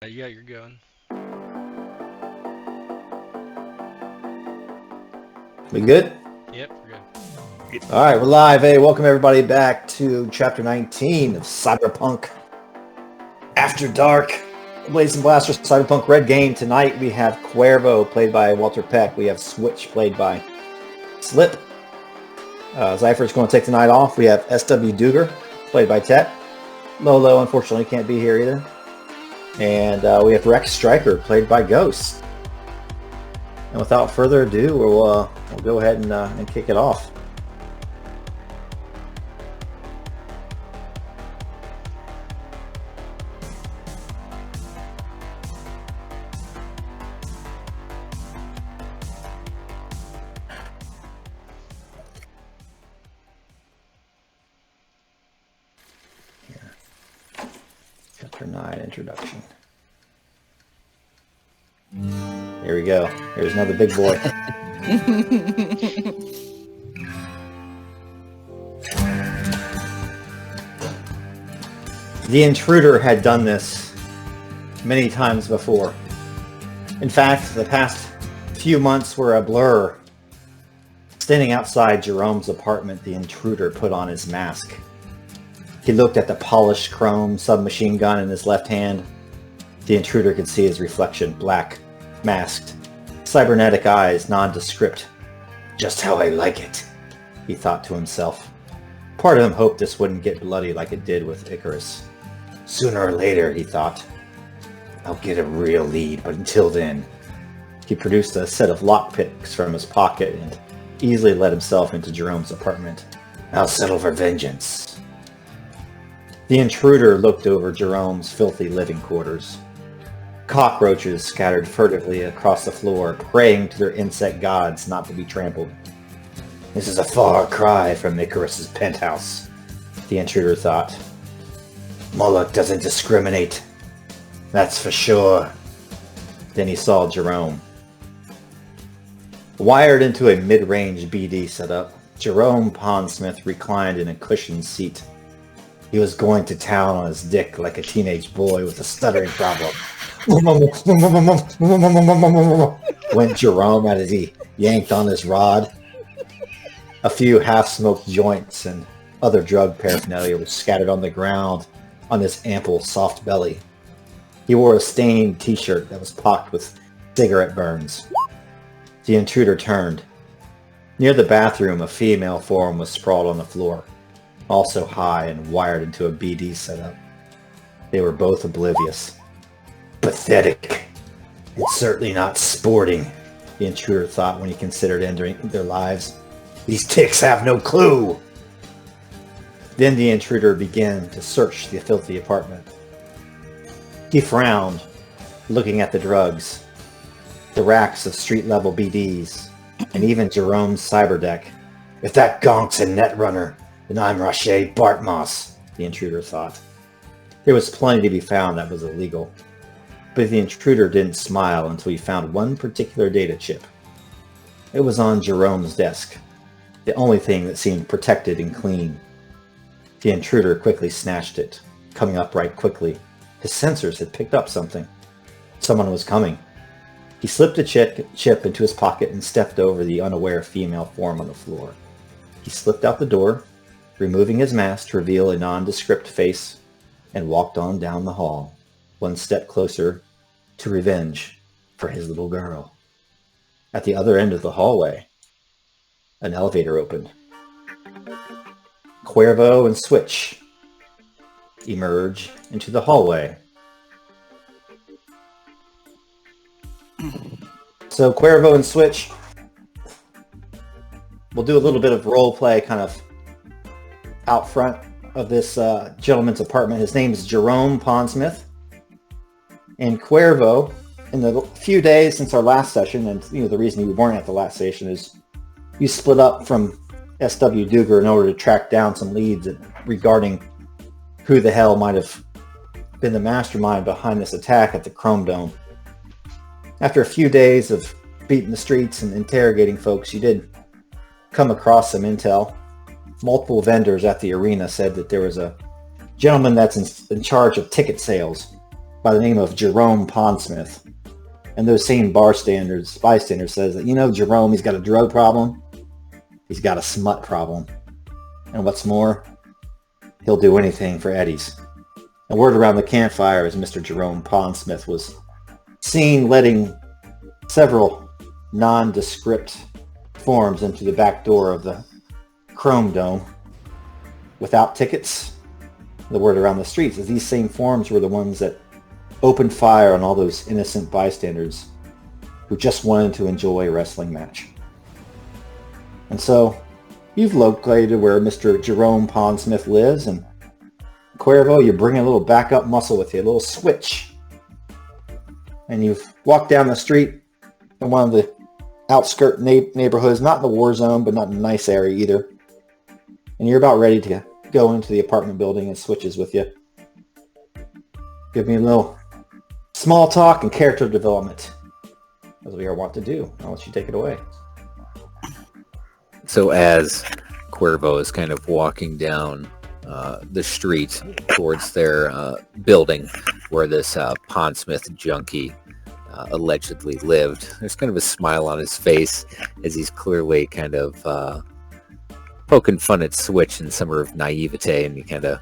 Yeah, you're going. We good? Yep, we're good. All right, we're live. Hey, welcome everybody back to Chapter 19 of Cyberpunk After Dark. Blazing Blasters Cyberpunk Red Game. Tonight we have Cuervo, played by Walter Peck. We have Switch, played by Slip. Zypher's going to take the night off. We have S.W. Duger, played by Tet. Lolo, unfortunately, can't be here either. And we have Rex Stryker, played by Ghost. And without further ado, we'll go ahead and kick it off. Chapter 9 Introduction. Here we go. Here's another big boy. The intruder had done this many times before. In fact, the past few months were a blur. Standing outside Jerome's apartment, the intruder put on his mask. He looked at the polished chrome submachine gun in his left hand. The intruder could see his reflection, black, masked, cybernetic eyes, nondescript. Just how I like it, he thought to himself. Part of him hoped this wouldn't get bloody like it did with Icarus. Sooner or later, he thought, I'll get a real lead, but until then... He produced a set of lockpicks from his pocket and easily let himself into Jerome's apartment. I'll settle for vengeance. The intruder looked over Jerome's filthy living quarters. Cockroaches scattered furtively across the floor, praying to their insect gods not to be trampled. This is a far cry from Icarus's penthouse, the intruder thought. Moloch doesn't discriminate. That's for sure. Then he saw Jerome. Wired into a mid-range BD setup, Jerome Pondsmith reclined in a cushioned seat. He was going to town on his dick like a teenage boy with a stuttering problem. Went Jerome as he yanked on his rod. A few half-smoked joints and other drug paraphernalia were scattered on the ground on his ample, soft belly. He wore a stained t-shirt that was pocked with cigarette burns. The intruder turned. Near the bathroom, a female form was sprawled on the floor, also high and wired into a BD setup. They were both oblivious. Pathetic. It's certainly not sporting, the intruder thought when he considered entering their lives. These ticks have no clue. Then the intruder began to search the filthy apartment. He frowned, looking at the drugs, the racks of street-level BDs, and even Jerome's cyberdeck. If that gonk's a netrunner, then I'm Rocher Bartmoss, the intruder thought. There was plenty to be found that was illegal. But the intruder didn't smile until he found one particular data chip. It was on Jerome's desk, the only thing that seemed protected and clean. The intruder quickly snatched it, coming upright quickly. His sensors had picked up something. Someone was coming. He slipped a chip into his pocket and stepped over the unaware female form on the floor. He slipped out the door, removing his mask to reveal a nondescript face, and walked on down the hall, one step closer to revenge for his little girl. At the other end of the hallway, an elevator opened. Cuervo and Switch emerge into the hallway. So Cuervo and Switch, we'll do a little bit of role play kind of out front of this gentleman's apartment. His name is Jerome Pondsmith. And Cuervo, in the few days since our last session, and the reason you weren't at the last session is you split up from S.W. Duger in order to track down some leads regarding who the hell might have been the mastermind behind this attack at the Chrome Dome. After a few days of beating the streets and interrogating folks, you did come across some intel. Multiple vendors at the arena said that there was a gentleman that's in charge of ticket sales by the name of Jerome Pondsmith. And those same bystanders says that, Jerome, he's got a drug problem. He's got a smut problem. And what's more, he'll do anything for Eddies. And word around the campfire is Mr. Jerome Pondsmith was seen letting several nondescript forms into the back door of the Chrome Dome without tickets. The word around the streets is these same forms were the ones that opened fire on all those innocent bystanders who just wanted to enjoy a wrestling match. And so you've located where Mr. Jerome Pondsmith lives, and Cuervo, you bring a little backup muscle with you, a little switch. And you've walked down the street in one of the outskirt neighborhoods, not in the war zone, but not in a nice area either. And you're about ready to go into the apartment building, and Switch is with you. Give me a little small talk and character development, as we are wont to do. I'll let you take it away. So as Cuervo is kind of walking down the street towards their building where this Pondsmith junkie allegedly lived, there's kind of a smile on his face as he's clearly kind of poking fun at Switch in some sort of naivete, and he kind of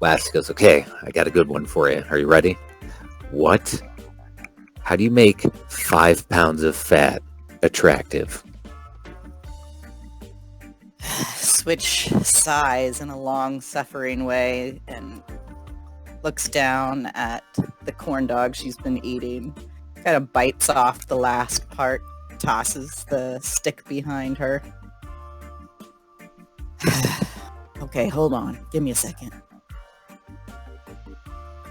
laughs. He goes, "Okay, I got a good one for you. Are you ready?" "What? How do you make 5 pounds of fat attractive?" Switch sighs in a long-suffering way and looks down at the corn dog she's been eating, kind of bites off the last part, tosses the stick behind her. Okay, hold on. Give me a second.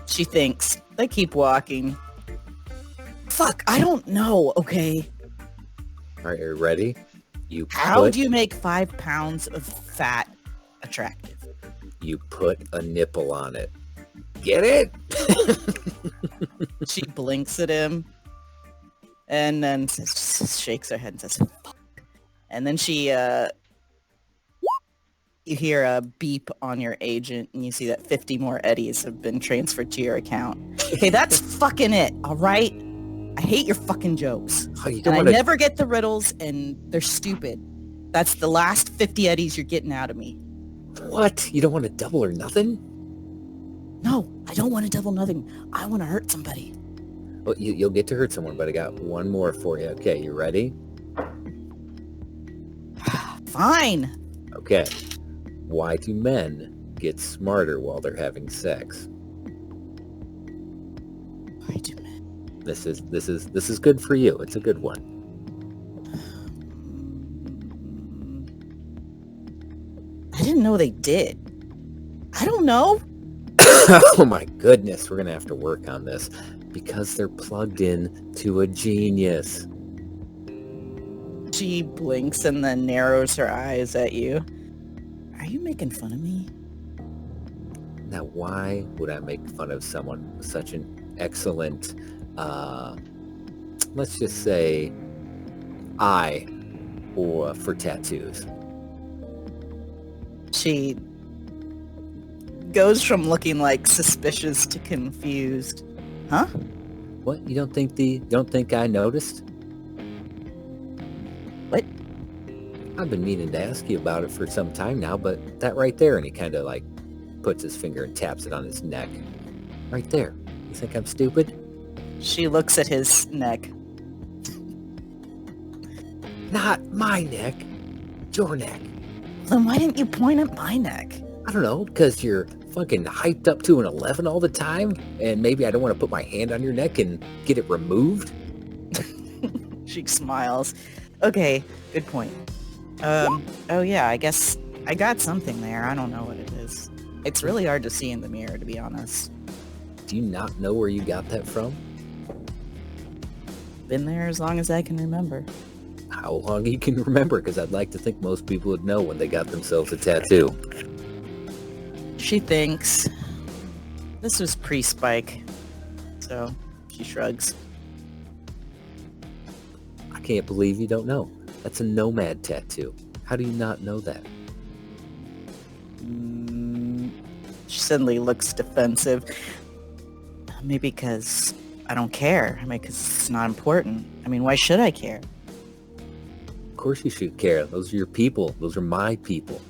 She thinks. They keep walking. Fuck, I don't know, okay? All right, are you ready? How do you make 5 pounds of fat attractive? You put a nipple on it. Get it? She blinks at him and then just shakes her head and says, fuck. And then she, you hear a beep on your agent and you see that 50 more eddies have been transferred to your account. Okay, that's fucking it, all right? I hate your fucking jokes. Oh, And I never get the riddles, and they're stupid. That's the last 50 eddies you're getting out of me. What? You don't want to double or nothing? No, I don't want to double nothing. I want to hurt somebody. Well, you'll get to hurt someone, but I got one more for you. Okay, you ready? Fine. Okay. Why do men get smarter while they're having sex? Why do men? This is good for you. It's a good one. I didn't know they did. I don't know. Oh my goodness, we're gonna have to work on this because they're plugged in to a genius. She blinks and then narrows her eyes at you. Are you making fun of me? Now, why would I make fun of someone with such an excellent let's just say eye or for tattoos. She goes from looking like suspicious to confused. Huh? What? You don't think I noticed? What? I've been meaning to ask you about it for some time now, but that right there, and he kind of like puts his finger and taps it on his neck. Right there. You think I'm stupid? She looks at his neck. Not my neck. Your neck. Then why didn't you point at my neck? I don't know, because you're fucking hyped up to an 11 all the time, and maybe I don't want to put my hand on your neck and get it removed. She smiles. Okay, good point. Oh yeah, I guess I got something there. I don't know what it is. It's really hard to see in the mirror, to be honest. Do you not know where you got that from? Been there as long as I can remember. How long you can remember, because I'd like to think most people would know when they got themselves a tattoo. She thinks this was pre-Spike, so she shrugs. I can't believe you don't know. That's a nomad tattoo. How do you not know that? She suddenly looks defensive. Maybe because I don't care. I mean, because it's not important. I mean, why should I care? Of course you should care. Those are your people. Those are my people.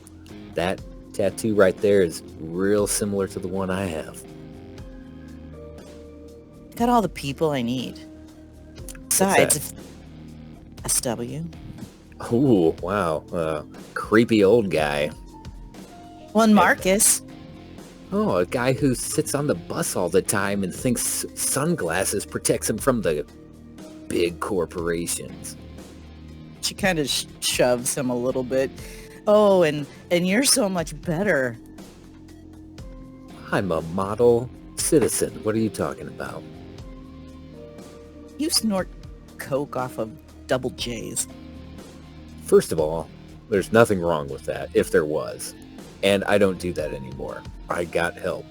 That tattoo right there is real similar to the one I have. Got all the people I need. Besides, if SW. Oh, wow. Creepy old guy. Well, and Marcus. Oh, a guy who sits on the bus all the time and thinks sunglasses protects him from the big corporations. She kind of shoves him a little bit. Oh, and you're so much better. I'm a model citizen. What are you talking about? You snort coke off of double J's. First of all, there's nothing wrong with that, if there was. And I don't do that anymore. I got help.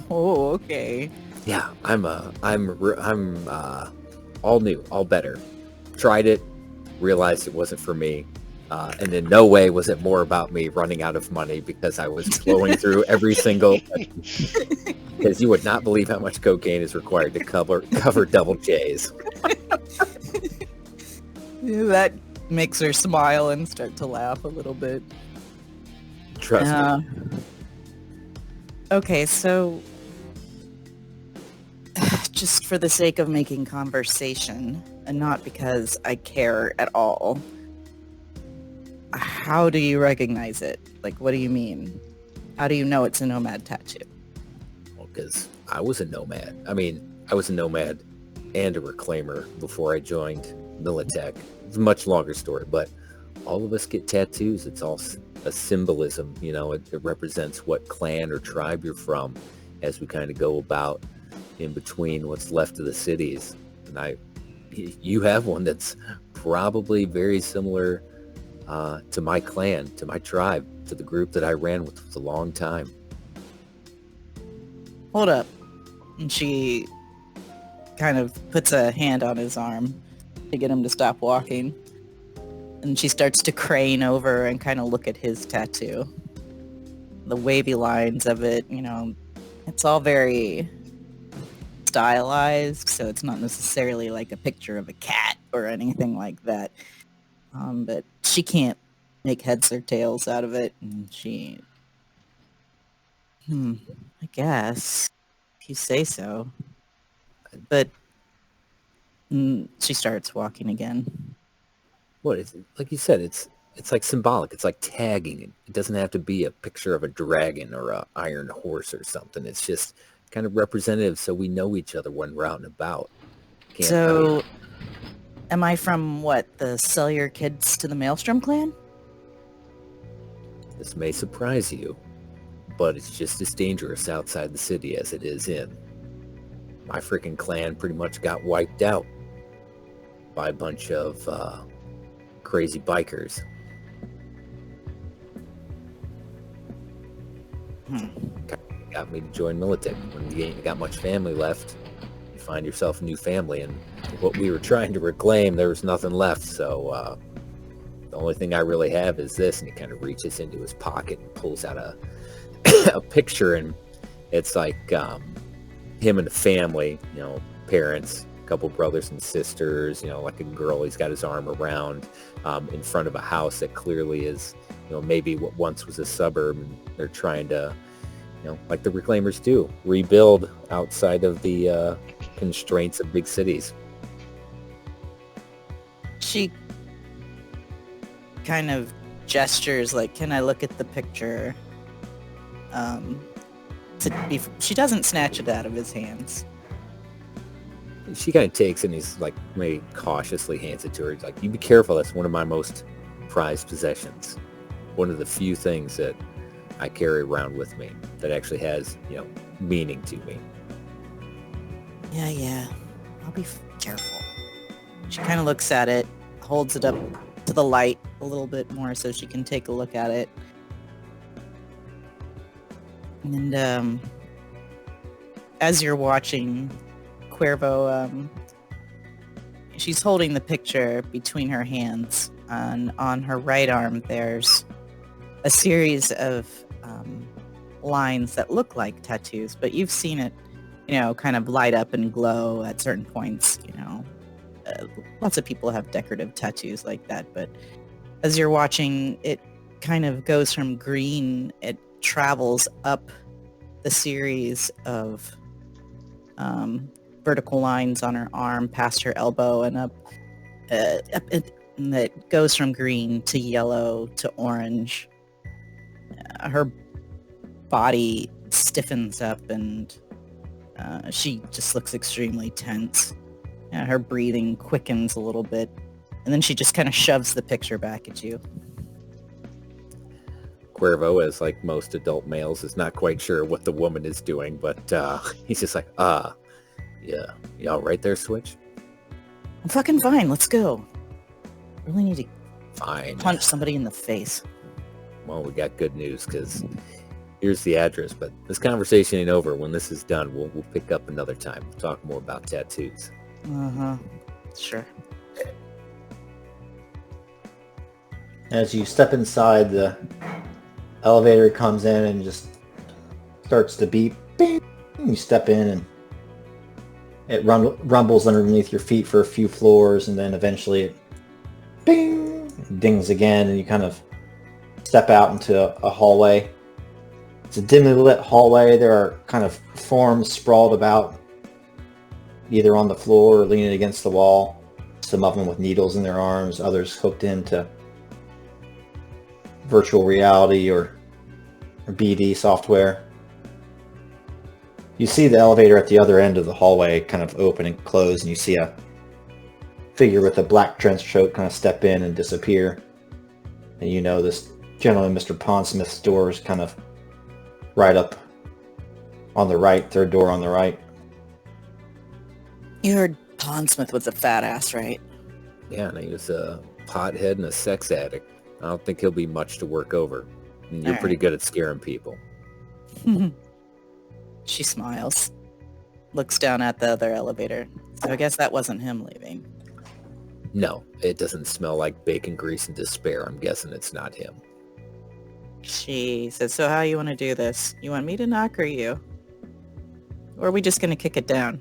Oh, okay. Yeah, I'm all new, all better. Tried it, realized it wasn't for me. And in no way was it more about me running out of money because I was blowing through every single... Because you would not believe how much cocaine is required to cover double J's. That makes her smile and start to laugh a little bit. Trust me. Okay, so... just for the sake of making conversation, and not because I care at all, how do you recognize it? Like, what do you mean? How do you know it's a nomad tattoo? Well, because I was a nomad. I mean, I was a nomad and a reclaimer before I joined Militech. It's a much longer story, but all of us get tattoos. It's all a symbolism, you know. It represents what clan or tribe you're from as we kind of go about in between what's left of the cities. And you have one that's probably very similar to my clan, to my tribe, to the group that I ran with for a long time. Hold up. And she kind of puts a hand on his arm to get him to stop walking. And she starts to crane over and kind of look at his tattoo. The wavy lines of it, you know, it's all very stylized, so it's not necessarily like a picture of a cat or anything like that. But she can't make heads or tails out of it, and she... I guess. If you say so. But she starts walking again. What is it? Like you said, it's like symbolic. It's like tagging. It doesn't have to be a picture of a dragon or a iron horse or something. It's just kind of representative so we know each other when we're out and about. So, am I from, what, the Sell Your Kids to the Maelstrom clan? This may surprise you, but it's just as dangerous outside the city as it is in. My freaking clan pretty much got wiped out by a bunch of crazy bikers. Got me to join Militech when you ain't got much family left. find yourself a new family, and what we were trying to reclaim, there was nothing left. So the only thing I really have is this. And he kind of reaches into his pocket and pulls out a picture, and it's like him and the family, parents, a couple brothers and sisters, like a girl he's got his arm around in front of a house that clearly is, maybe what once was a suburb, and they're trying to, like the Reclaimers do, rebuild outside of the constraints of big cities. She kind of gestures like, can I look at the picture? She doesn't snatch it out of his hands. She kind of takes it, and he's like, maybe cautiously hands it to her. He's like, you be careful, that's one of my most prized possessions. One of the few things that I carry around with me that actually has, meaning to me. Yeah. I'll be careful. She kind of looks at it, holds it up to the light a little bit more so she can take a look at it. And as you're watching Cuervo, she's holding the picture between her hands, and on her right arm there's a series of lines that look like tattoos, but you've seen it, kind of light up and glow at certain points. Lots of people have decorative tattoos like that, but as you're watching, it kind of goes from green, it travels up the series of vertical lines on her arm past her elbow and up, and it goes from green to yellow to orange. Her body stiffens up, and she just looks extremely tense. Her breathing quickens a little bit, and then she just kind of shoves the picture back at you. Cuervo, as like most adult males, is not quite sure what the woman is doing, but he's just like, yeah. You all right there, Switch? I'm fucking fine. Let's go. Really need to Fine. punch somebody in the face. Well, we got good news, because here's the address, but this conversation ain't over. When this is done, we'll pick up another time. We'll talk more about tattoos. Sure. As you step inside, the elevator comes in and just starts to beep. Bing! You step in, and it rumbles underneath your feet for a few floors, and then eventually it bing! Dings again, and you kind of step out into a hallway. It's a dimly lit hallway. There are kind of forms sprawled about, either on the floor or leaning against the wall. Some of them with needles in their arms, others hooked into virtual reality or BD software. You see the elevator at the other end of the hallway kind of open and close, and you see a figure with a black trench coat kind of step in and disappear. And this gentleman, Mr. Pondsmith's door is kind of right up on the right, third door on the right. You heard Pondsmith was a fat ass, right? Yeah, and he was a pothead and a sex addict. I don't think he'll be much to work over. And you're pretty good at scaring people. She smiles, looks down at the other elevator. So I guess that wasn't him leaving. No, it doesn't smell like bacon grease and despair. I'm guessing it's not him. She says, so how you want to do this? You want me to knock or you? Or are we just going to kick it down?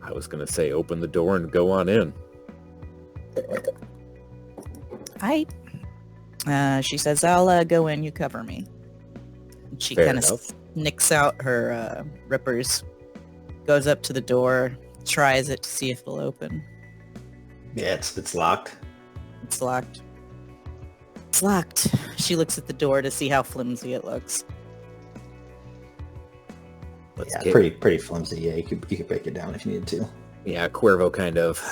I was going to say open the door and go on in. She says, I'll go in, you cover me. She kind of nicks out her rippers, goes up to the door, tries it to see if it'll open. Yeah, it's locked. It's locked. It's locked. She looks at the door to see how flimsy it looks. Pretty flimsy. Yeah, you could break it down if you needed to. Yeah, Cuervo kind of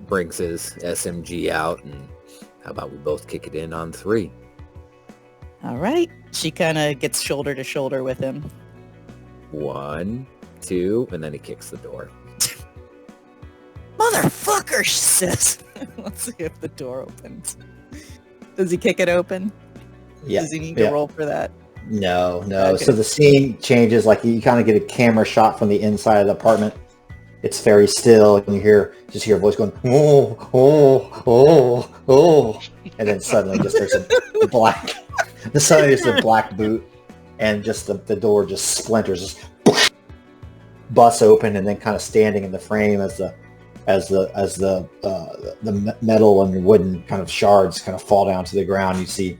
brings his SMG out, and how about we both kick it in on 3? All right. She kind of gets shoulder to shoulder with him. 1, 2, and then he kicks the door. Motherfucker, she says. Let's see if the door opens. Does he kick it open? Yeah. Does he need to roll for that? No. Okay. So the scene changes, like you kind of get a camera shot from the inside of the apartment, It's very still, and you just hear a voice going, oh, oh, oh, oh, and then suddenly just there's a black, a black boot, and just the door just splinters, just busts open, and then kind of standing in the frame as the metal and wooden kind of shards kind of fall down to the ground. You see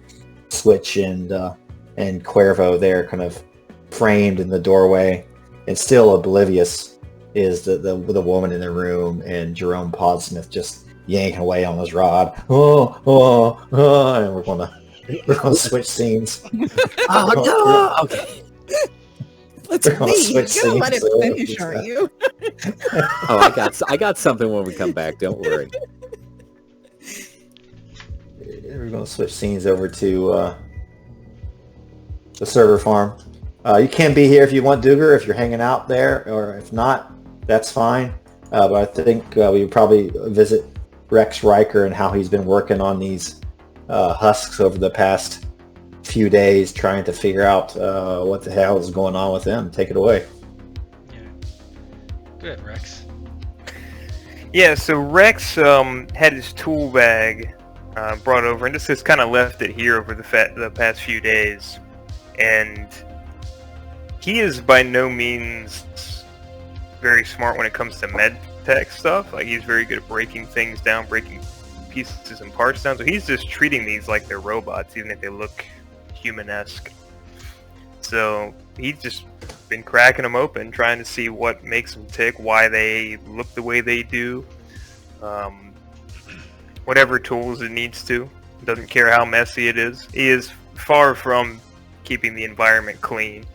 Switch and Cuervo there, kind of framed in the doorway, and still oblivious is the woman in the room, and Jerome Podsmith just yanking away on his rod. And we're gonna switch scenes. Oh no! Okay. Let's leave. You're gonna let it finish, aren't you? Oh, I got something when we come back. Don't worry. We're gonna switch scenes over to the server farm. You can be here if you want, Duger, if you're hanging out there, or if not, that's fine. But I think we would probably visit Rex Riker and how he's been working on these husks over the past few days, trying to figure out what the hell is going on with them. Take it away. Yeah. Go ahead, Rex. Yeah, so Rex had his tool bag brought over, and just has kind of left it here over the past few days. And he is by no means very smart when it comes to med tech stuff. Like, he's very good at breaking things down, breaking pieces and parts down. So he's just treating these like they're robots, even if they look human-esque. So he's just been cracking them open, trying to see what makes them tick, why they look the way they do, whatever tools it needs to. Doesn't care how messy it is. He is far from keeping the environment clean.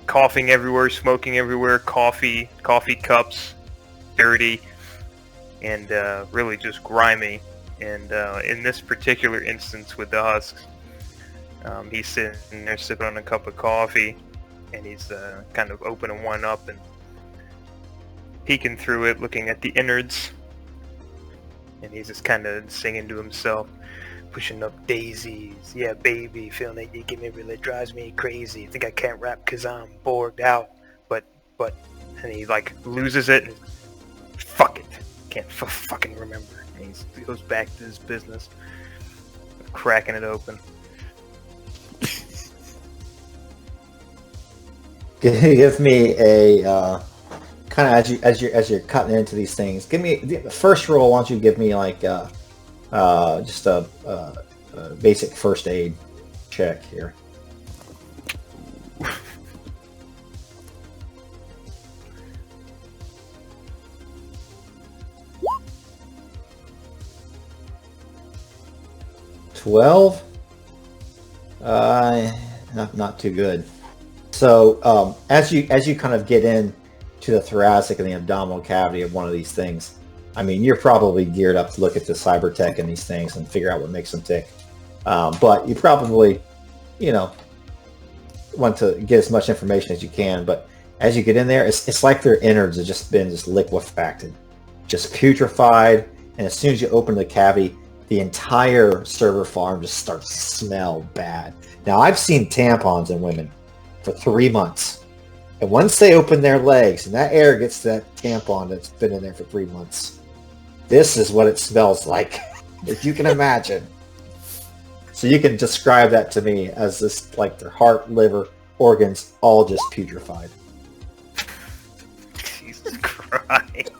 Coughing everywhere, smoking everywhere, coffee cups, dirty, and really just grimy. And in this particular instance with the Husks, he's sitting there sipping on a cup of coffee, and he's kind of opening one up and peeking through it, looking at the innards, and he's just kind of singing to himself. Pushing up daisies, yeah baby, feeling like you give me really drives me crazy. Think I can't rap cause I'm bored out, but, and he like loses it, and fuck it, can't fucking remember. And he goes back to his business, cracking it open. Give me a kind of as you're cutting into these things. Give me the first roll. Why don't you give me like just a basic first aid check here. $12. Not too good. So as you kind of get in to the thoracic and the abdominal cavity of one of these things, I mean, you're probably geared up to look at the cyber tech in these things and figure out what makes them tick. But you probably, want to get as much information as you can. But as you get in there, it's like their innards have just been just liquefacted, just putrefied. And as soon as you open the cavity, the entire server farm just starts to smell bad. Now, I've seen tampons in women for 3 months. And once they open their legs and that air gets to that tampon that's been in there for 3 months, this is what it smells like, if you can imagine. So you can describe that to me as this, like their heart, liver, organs, all just putrefied. Jesus Christ.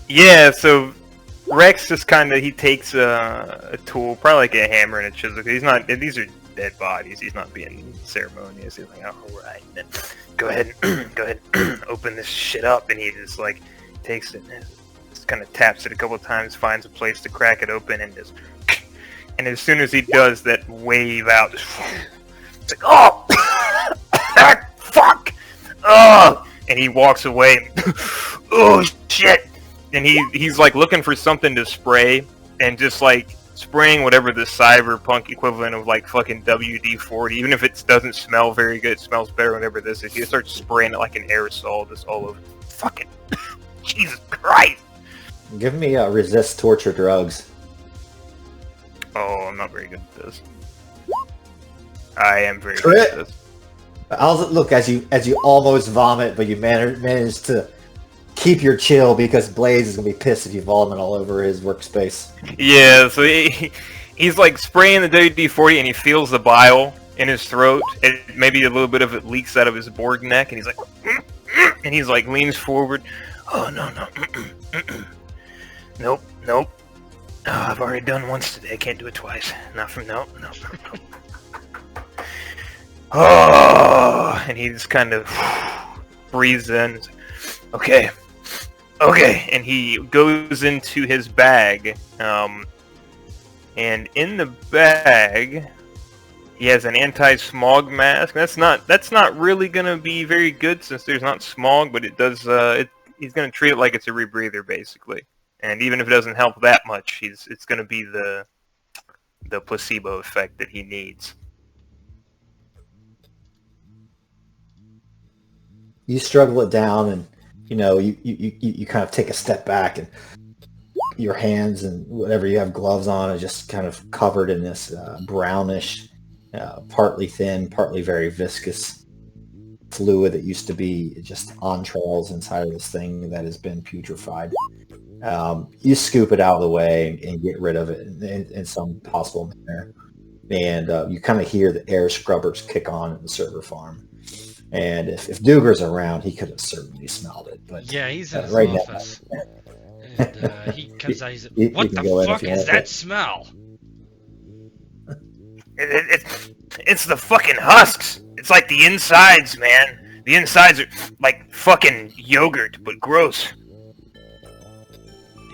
Yeah, so Rex just kind of, he takes a tool, probably like a hammer and a chisel. He's not, these are dead bodies. He's not being ceremonious. He's like, all right, then go ahead, open this shit up. And he just like takes it and just kind of taps it a couple of times, finds a place to crack it open, and just, and as soon as he does, that wave out, just, it's like, oh, fuck, oh, and he walks away. Oh shit. And he's like looking for something to spray, and just like spraying whatever the Cyberpunk equivalent of like fucking WD-40, even if it doesn't smell very good, it smells better whatever this is. He starts spraying it like an aerosol just all over. Fucking Jesus Christ. Give me a resist torture drugs. Oh, I'm not very good at this. I am very good at this. Look, as you almost vomit, but you manage to keep your chill because Blaze is gonna be pissed if you vomit all over his workspace. Yeah, so he's like spraying the WD-40 and he feels the bile in his throat, and maybe a little bit of it leaks out of his board neck, and he's like, and he's like leans forward. Oh no, nope. Oh, I've already done once today. I can't do it twice. Not from no. Oh, and he just kind of breathes in. Okay, and he goes into his bag, and in the bag, he has an anti-smog mask. That's not really gonna be very good since there's not smog, but it does. He's gonna treat it like it's a rebreather, basically. And even if it doesn't help that much, it's gonna be the placebo effect that he needs. You struggle it down, and you kind of take a step back, and your hands and whatever you have gloves on are just kind of covered in this brownish, partly thin, partly very viscous fluid that used to be just entrails inside of this thing that has been putrefied. You scoop it out of the way and get rid of it in some possible manner. And you kind of hear the air scrubbers kick on in the server farm. And if Duger's around, he could have certainly smelled it. But Yeah, he's in his right office. And he comes out, he's like, you what can go the in fuck if you is want. that smell? It's the fucking husks. It's like the insides, man. The insides are like fucking yogurt, but gross.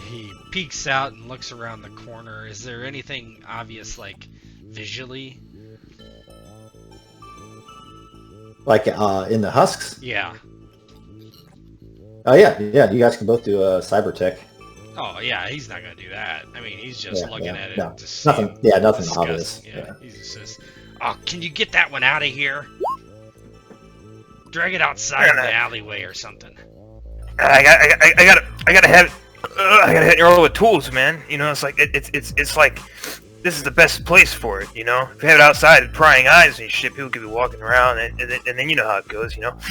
He peeks out and looks around the corner. Is there anything obvious, like, visually? Like in the husks? Yeah. Oh yeah. You guys can both do a cyber tech. Oh, yeah, he's not gonna do that. I mean, he's just looking at it. No, To see nothing. Yeah, nothing disgusting. obvious. Yeah, he just says, "Oh, can you get that one out of here? Drag it outside in the alleyway or something." I gotta have all the tools, man. It's like it's like this is the best place for it. If you have it outside, prying eyes and shit, people could be walking around, and then you know how it goes. God,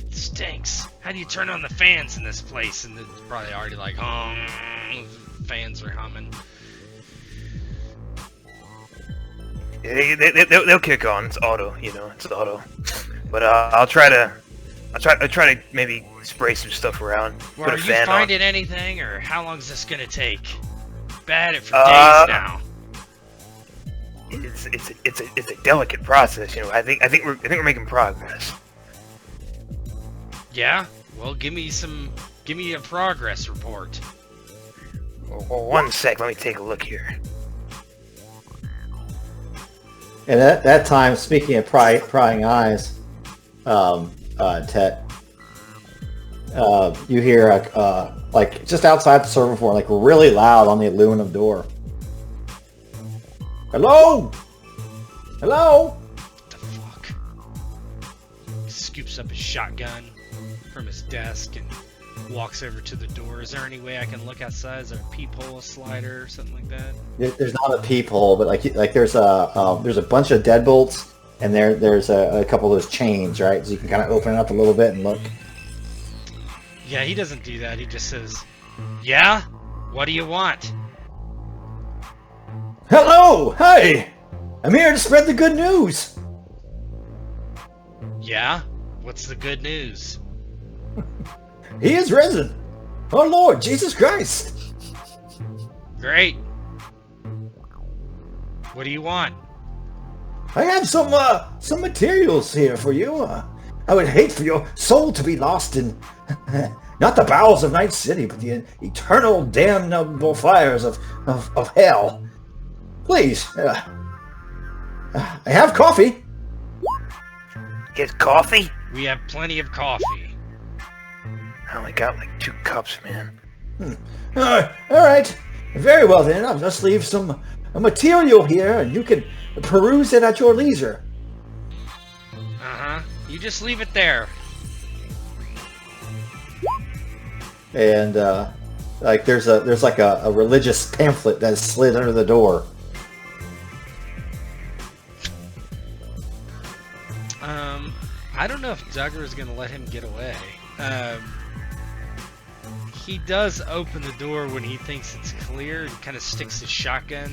it stinks. How do you turn on the fans in this place? And it's probably already like, fans are humming. They'll kick on. It's auto, it's auto. But I'll try to maybe spray some stuff around. Well, put are a you fan on. finding anything, or how long is this gonna take? Been at it for days now. It's a delicate process, I think we're making progress. Yeah? Well, give me a progress report. Well, one sec, let me take a look here. And at that time, speaking of prying eyes, Tet, you hear like just outside the server floor, like really loud on the aluminum door. Hello? What the fuck? He scoops up his shotgun from his desk and walks over to the door. Is there any way I can look outside? Is there a peephole, a slider, or something like that? There's not a peephole, but like there's a bunch of deadbolts, and there's a couple of those chains, right? So you can kind of open it up a little bit and look. Yeah, he doesn't do that. He just says, "Yeah? What do you want?" Hello! Hey! I'm here to spread the good news! Yeah? What's the good news? He is risen! Our Lord Jesus Christ! Great. What do you want? I have some materials here for you. I would hate for your soul to be lost in not the bowels of Night City, but the eternal damnable fires of hell. Please, I have coffee. Get coffee? We have plenty of coffee. I only got like 2 cups, man. All right, very well then. I'll just leave some material here, and you can peruse it at your leisure. Uh-huh. You just leave it there. And like there's like a religious pamphlet that is slid under the door. Duggar is going to let him get away. He does open the door when he thinks it's clear and kind of sticks his shotgun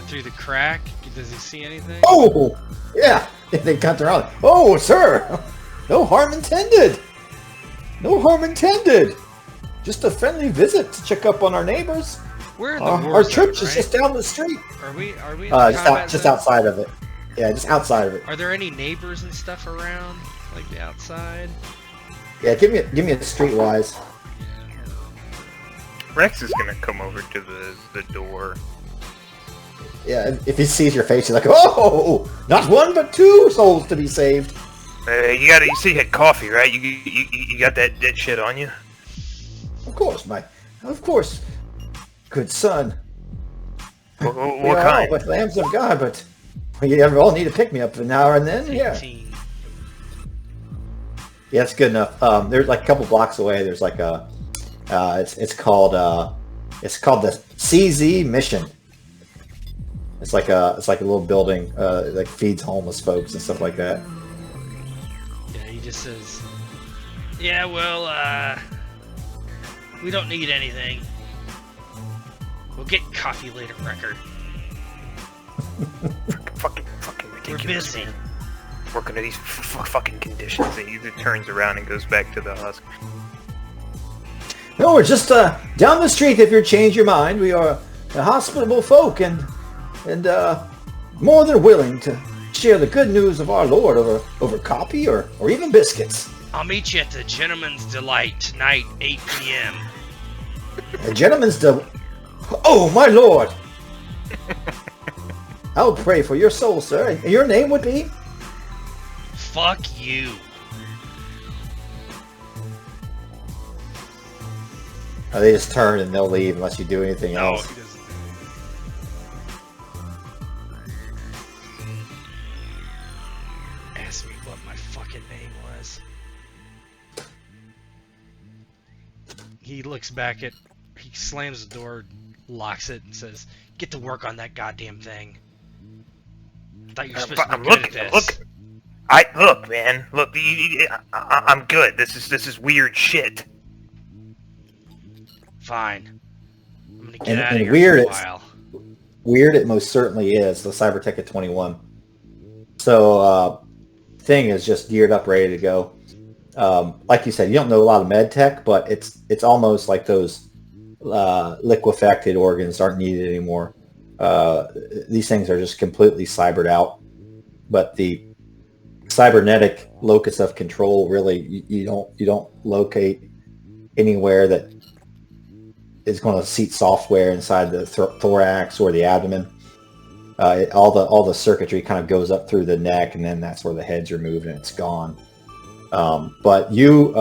through the crack. Does he see anything? Oh, yeah. They cut their eye. Oh, sir. No harm intended. No harm intended. Just a friendly visit to check up on our neighbors. We're in the war Our zone, church is right? just down the street. Are we in the combat Just zone? outside of it. Yeah, just outside of it. Are there any neighbors and stuff around? Like the outside? Yeah, give me a streetwise. Rex is gonna come over to the door. Yeah, if he sees your face, he's like, "Oh, not one but two souls to be saved." You said you had coffee, right? You got that shit on you? Of course, good son. What We are kind? all but lambs of God, but we all need to pick me up now and then. Yeah, 18. yeah, it's good enough. There's like a couple blocks away. There's like a, it's called the CZ Mission. It's like a little building that feeds homeless folks and stuff like that. Yeah, he just says, yeah, well, we don't need anything. We'll get coffee later, Record. Fucking We're ridiculous. busy. Man. Working under these fucking conditions. And he turns around and goes back to the husk. No, we're just down the street. If you change your mind, we are a hospitable folk and more than willing to share the good news of our Lord over coffee or even biscuits. I'll meet you at the Gentleman's Delight tonight, 8 p.m. A gentleman's Oh, my Lord! I'll pray for your soul, sir. And your name would be? Fuck you. They just turn and they'll leave unless you do anything No, else. he doesn't. Ask me what my fucking name was. He looks back at... He slams the door, locks it, and says, "Get to work on that goddamn thing. I thought you were supposed to be good at this." Look, man. Look, I'm good. This is weird shit. Fine. I'm gonna get And- out and of here weird for a it's- while. Weird, it most certainly is. The Cybertech at 21. So, thing is just geared up, ready to go. Like you said, you don't know a lot of med tech, but it's almost like those liquefacted organs aren't needed anymore. These things are just completely cybered out. But the cybernetic locus of control, really, you don't locate anywhere that is going to seat software inside the thorax or the abdomen. All the circuitry kind of goes up through the neck, and then that's where the head's removed and it's gone. But you,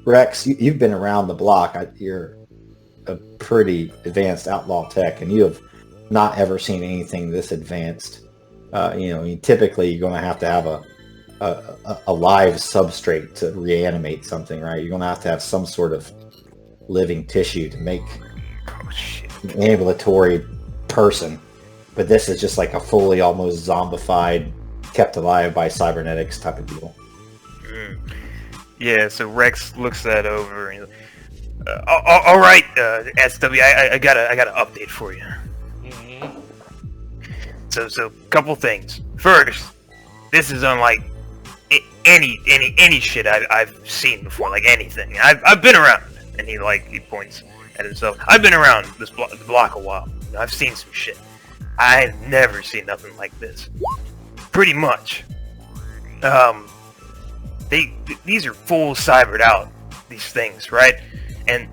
Rex, you've been around the block. You're a pretty advanced outlaw tech, and you have not ever seen anything this advanced. Typically you're going to have a live substrate to reanimate something, right? You're going to have some sort of living tissue to make Oh shit. an ambulatory person. But this is just like a fully almost zombified, kept alive by cybernetics type of deal. Yeah, so Rex looks that over. And, all right, SW, I got an update for you. Mhm. So couple things. First, this is unlike any shit I've seen before, like anything. I've been around, and he points at himself. I've been around the block a while. I've seen some shit. I've never seen nothing like this. Pretty much. These are full cybered out, these things, right? And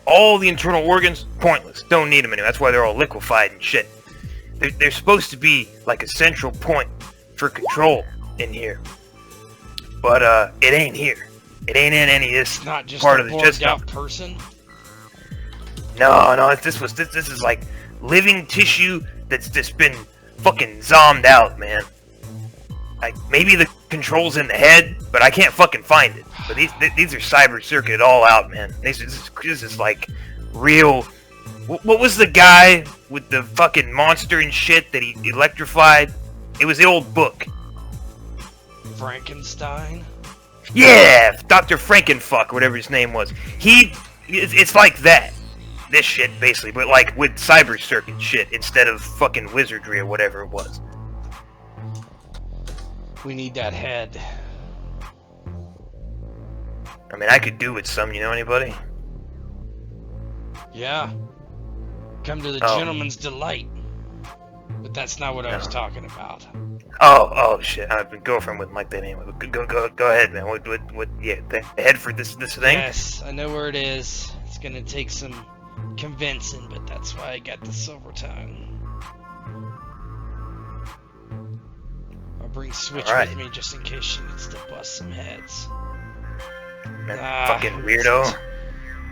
all the internal organs, pointless. Don't need them anymore. That's why they're all liquefied and shit. They're supposed to be like a central point for control in here. But it ain't here. It ain't in any of this It's not just part a of the bored system. out person. No, this is like living tissue that's just been fucking zommed out, man. Like maybe the controls in the head, but I can't fucking find it. But these are cyber circuited all out, man. This is like real. What was the guy with the fucking monster and shit that he electrified? It was the old book. Frankenstein. Yeah, Dr. Frankenfuck, whatever his name was. It's like that. This shit, basically, but like with cyber circuit shit instead of fucking wizardry or whatever it was. We need that head. I mean, I could do with some, you know anybody? Yeah. Come to the Oh. gentleman's delight. But that's not what I was No. talking about. Oh shit! I've been girlfriend with Mike that anyway. Go ahead, man. What? Yeah, the head for this thing. Yes, I know where it is. It's gonna take some convincing, but that's why I got the silver tongue. I'll bring Switch Alright. with me just in case she needs to bust some heads. That fucking weirdo.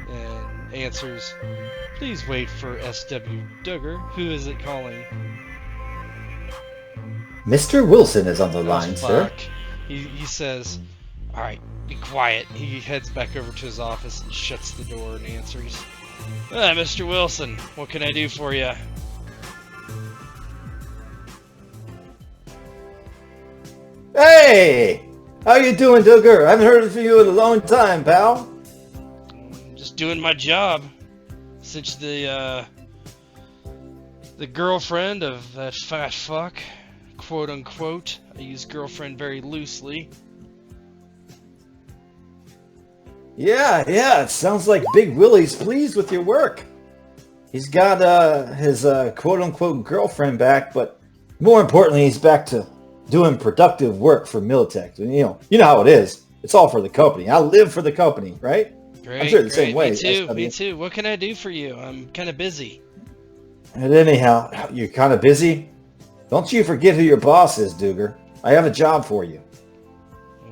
And answers, please wait for SW Duggar. Who is it calling? Mr. Wilson is on the line, sir. Fuck. He says, alright, be quiet. He heads back over to his office and shuts the door and answers. Mr. Wilson, what can I do for you? Hey! How you doing, Duggar? I haven't heard from you in a long time, pal. Just doing my job. Since the girlfriend of that fat fuck, quote unquote, I use girlfriend very loosely. Yeah, it sounds like Big Willie's pleased with your work. He's got his quote-unquote girlfriend back, but more importantly, he's back to doing productive work for Militech. And, you know how it is. It's all for the company. I live for the company, right? Great, I'm sure the great. same way. Me too. What can I do for you? I'm kind of busy. And anyhow, you're kind of busy. Don't you forget who your boss is, Duggar. I have a job for you.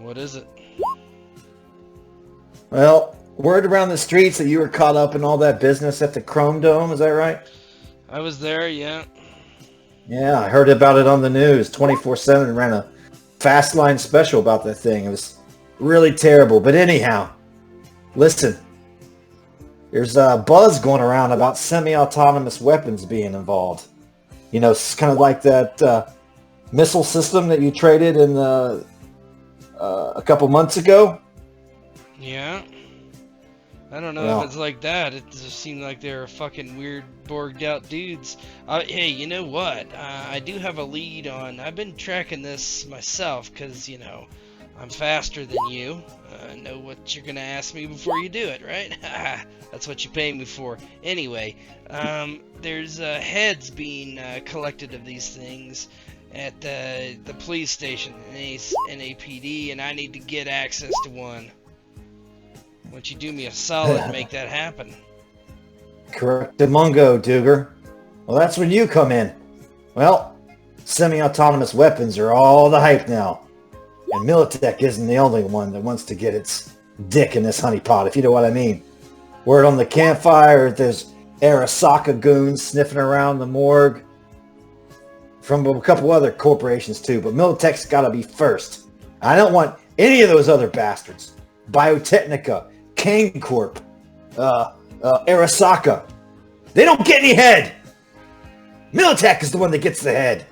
What is it? Well, word around the streets that you were caught up in all that business at the Chrome Dome, is that right? I was there, yeah. Yeah, I heard about it on the news. 24/7 ran a fast line special about that thing. It was really terrible. But anyhow, listen. There's a buzz going around about semi-autonomous weapons being involved. You know, it's kind of like that missile system that you traded in a couple months ago. Yeah. I don't know Well, if it's like that. It just seemed like they were fucking weird, borged out dudes. Hey, you know what? I do have a lead on... I've been tracking this myself, because, you know, I'm faster than you. I know what you're going to ask me before you do it, right? That's what you pay me for. Anyway, there's heads being collected of these things at the police station, NAPD, and I need to get access to one. Why don't you do me a solid and make that happen? Correctamungo, Duggar. Well, that's when you come in. Well, semi-autonomous weapons are all the hype now. And Militech isn't the only one that wants to get its dick in this honeypot, if you know what I mean. Word on the campfire, there's Arasaka goons sniffing around the morgue. From a couple other corporations too, but Militech's gotta be first. I don't want any of those other bastards. Biotechnica, Kane Corp, Arasaka. They don't get any head. Militech is the one that gets the head.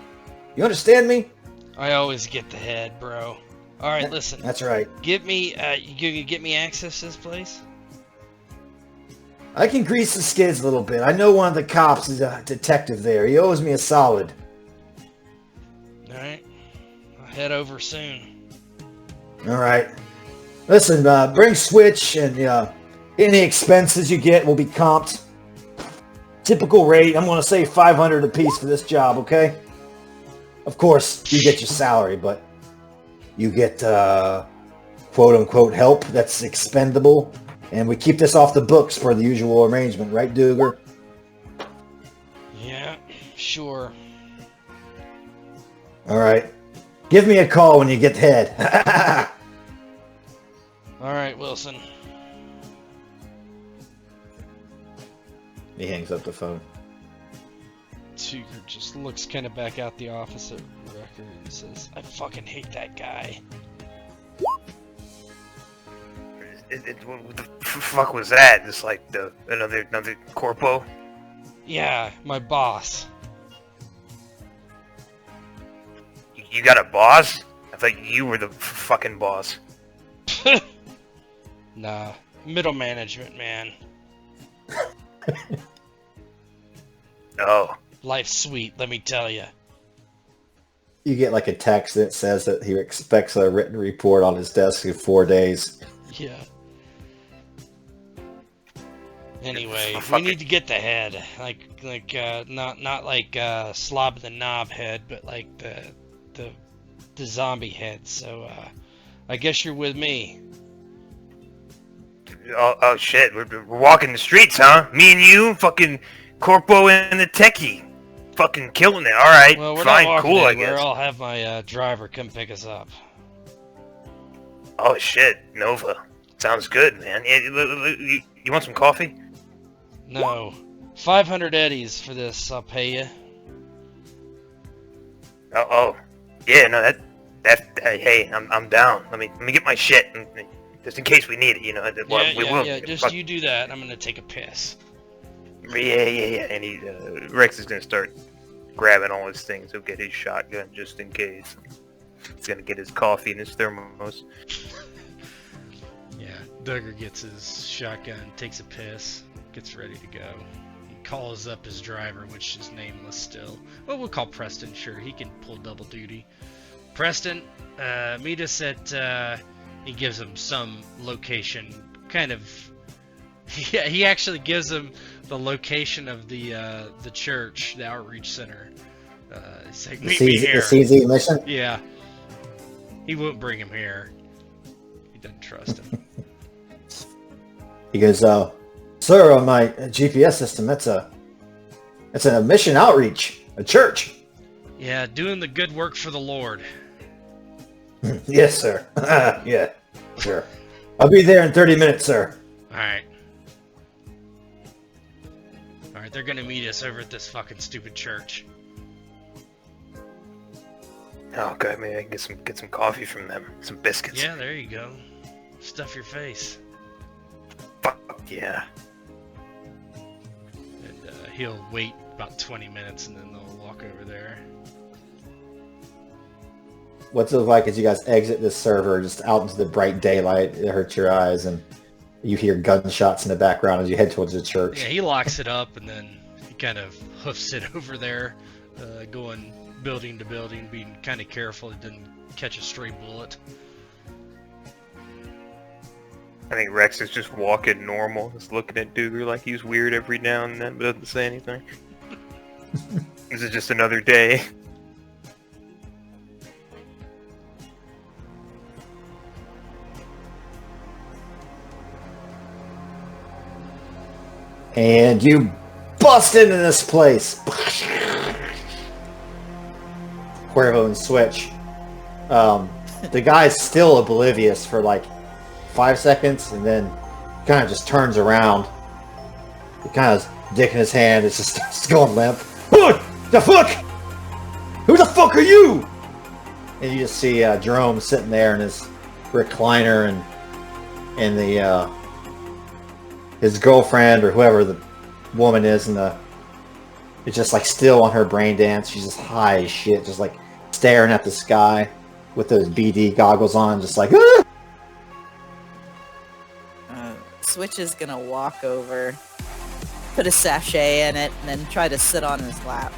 You understand me? I always get the head, bro. Alright, listen. That's right. Give me, you can get me access to this place? I can grease the skids a little bit. I know one of the cops is a detective there. He owes me a solid. Alright. I'll head over soon. Alright. Listen, bring Switch, and any expenses you get will be comped. Typical rate, I'm going to say $500 a piece for this job, okay? Of course, you get your salary, but you get quote-unquote help that's expendable. And we keep this off the books per the usual arrangement, right, Duggar? Yeah, sure. Alright. Give me a call when you get the head. Alright, Wilson. He hangs up the phone. Tucker just looks kind of back out the office at Wrecker and says, I fucking hate that guy. What the fuck was that? Just like another corpo? Yeah, my boss. You got a boss? I thought you were the fucking boss. Nah, middle management, man. Oh. Life's sweet, let me tell you. You get like a text that says that he expects a written report on his desk in 4 days. Yeah. Anyway, we need to get the head, not like Slob the Knob head, but like the zombie head. So I guess you're with me. Oh shit, we're walking the streets, huh? Me and you, fucking Corpo and the techie. Fucking killing it. Alright, Well, we're fine, not walking cool, I anywhere. guess. I'll have my driver come pick us up. Oh shit, Nova. Sounds good, man. You want some coffee? No. 500 eddies for this, I'll pay you. Oh. Yeah, no, hey, I'm down. Let me get my shit, just in case we need it, you know. Yeah, just you do that. I'm gonna take a piss. Yeah. And Rex is gonna start grabbing all his things. He'll get his shotgun just in case. He's gonna get his coffee and his thermos. Yeah, Duggar gets his shotgun, takes a piss, gets ready to go. He calls up his driver, which is nameless still. Well, we'll call Preston, sure. He can pull double duty. Preston, meet us at, he gives him some location, kind of, yeah, he actually gives him the location of the church, the outreach center. He's like, meet me here. The CZ mission? Yeah. He won't bring him here. He doesn't trust him. He goes, sir, on my GPS system, it's a mission outreach, a church. Yeah, doing the good work for the Lord. Yes, sir. Yeah, sure. I'll be there in 30 minutes, sir. Alright, they're gonna meet us over at this fucking stupid church. Oh god, maybe I can get some coffee from them. Some biscuits. Yeah, there you go. Stuff your face. Fuck yeah. And he'll wait about 20 minutes and then they'll walk over there. What's it like as you guys exit this server just out into the bright daylight? It hurts your eyes and you hear gunshots in the background as you head towards the church. Yeah, he locks it up and then he kind of hoofs it over there, going building to building, being kind of careful it didn't catch a stray bullet. I think Rex is just walking normal, just looking at Duggar like he's weird every now and then, but doesn't say anything. This is just another day. And you bust into this place. Cuervo and Switch. The guy's still oblivious for like 5 seconds, and then kind of just turns around. He kind of dick in his hand. It's just starts going limp. What the fuck? Who the fuck are you? And you just see Jerome sitting there in his recliner, and the his girlfriend or whoever the woman is, and it's just like still on her brain dance. She's just high as shit, just like staring at the sky with those BD goggles on, just like. Ah! Switch is gonna walk over, put a sachet in it, and then try to sit on his lap.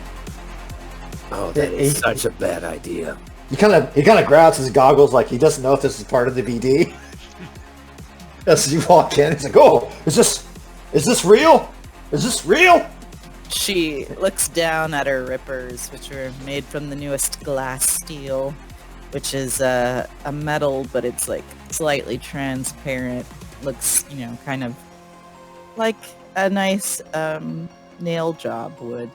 Oh, that is such a bad idea. He kind of grabs his goggles like he doesn't know if this is part of the BD. As you walk in, he's like, "Oh, is this real? Is this real?" She looks down at her rippers, which are made from the newest glass steel, which is a metal, but it's like slightly transparent. Looks, kind of like a nice nail job would.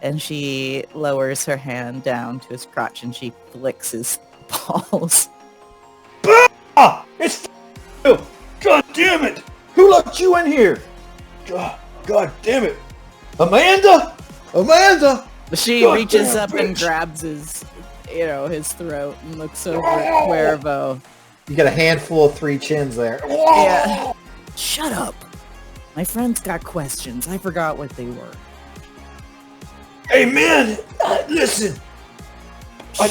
And she lowers her hand down to his crotch and she flicks his balls. Ah! It's you! God damn it! Who let you in here? God damn it! Amanda! She God reaches damn, up and bitch. grabs his, his throat and looks over at Cuervo. You got a handful of 3 chins there. Yeah. Shut up. My friend's got questions. I forgot what they were. Hey man, listen.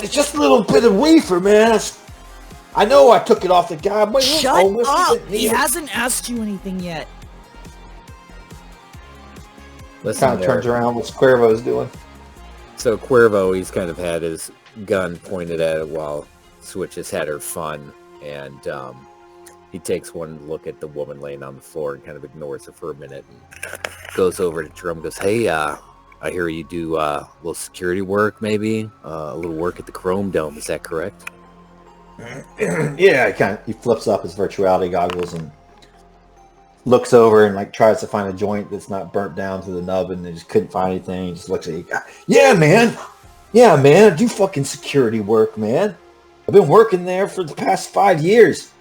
Just a little bit of wafer, man. I know I took it off the guy, but Shut up! He hasn't asked you anything yet. Listen, Kind of turns around what Cuervo's doing. So Cuervo, he's kind of had his gun pointed at it while Switch has had her fun, and he takes one look at the woman laying on the floor and kind of ignores her for a minute and goes over to Jerome and goes, hey, I hear you do a little security work, maybe? A little work at the Chrome Dome, is that correct? Yeah, he flips up his virtuality goggles and looks over and like tries to find a joint that's not burnt down to the nub, and they just couldn't find anything. He just looks at you. Yeah, man. I do fucking security work, man. I've been working there for the past 5 years.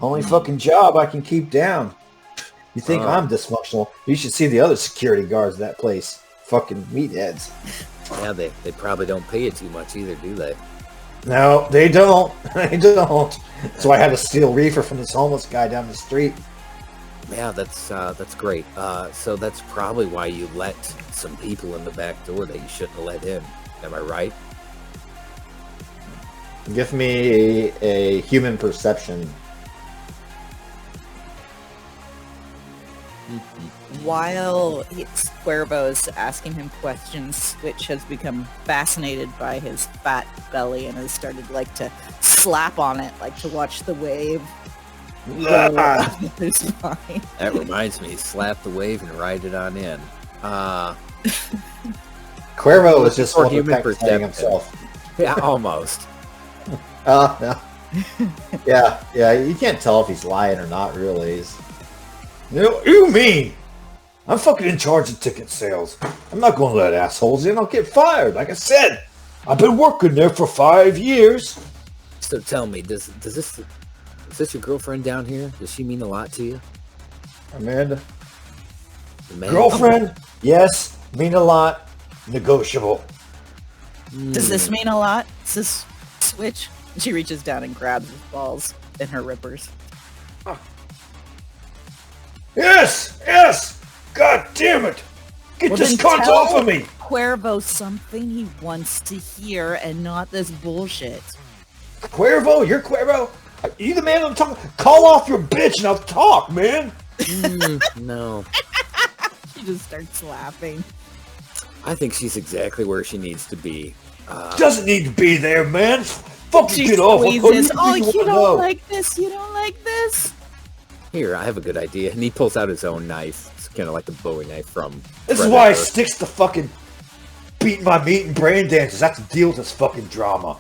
Only fucking job I can keep down. You think I'm dysfunctional? You should see the other security guards at that place. Fucking meatheads. Yeah, they probably don't pay you too much either, do they? No, they don't. They don't. So I had to steal reefer from this homeless guy down the street. Yeah, that's great. So that's probably why you let some people in the back door that you shouldn't have let in. Am I right? Give me a human perception. While Cuervo's asking him questions, Switch has become fascinated by his fat belly and has started to slap on it, to watch the wave go up his spine. That reminds me, slap the wave and ride it on in. Cuervo is just for one human protecting perception. himself. Yeah, almost. No. Yeah, you can't tell if he's lying or not, really. You mean? I'm fucking in charge of ticket sales. I'm not going to let assholes in. I'll get fired. Like I said, I've been working there for 5 years. So tell me, is this your girlfriend down here? Does she mean a lot to you? Amanda? Girlfriend? Yes. Mean a lot. Negotiable. Does this mean a lot? Is this Switch? She reaches down and grabs his balls in her rippers. Yes! God damn it! Get this cunt off of me! Cuervo something he wants to hear and not this bullshit. Cuervo? You're Cuervo? Are you the man I'm talking? Call off your bitch and I'll talk, man! No. She just starts laughing. I think she's exactly where she needs to be. Doesn't need to be there, man! Fucking She get off! squeezes. Oh, you don't like this? You don't like this? Here, I have a good idea. And he pulls out his own knife. It's kind of like the Bowie knife from This is why I sticks to fucking beating my meat and brain dances. I have to deal with this fucking drama.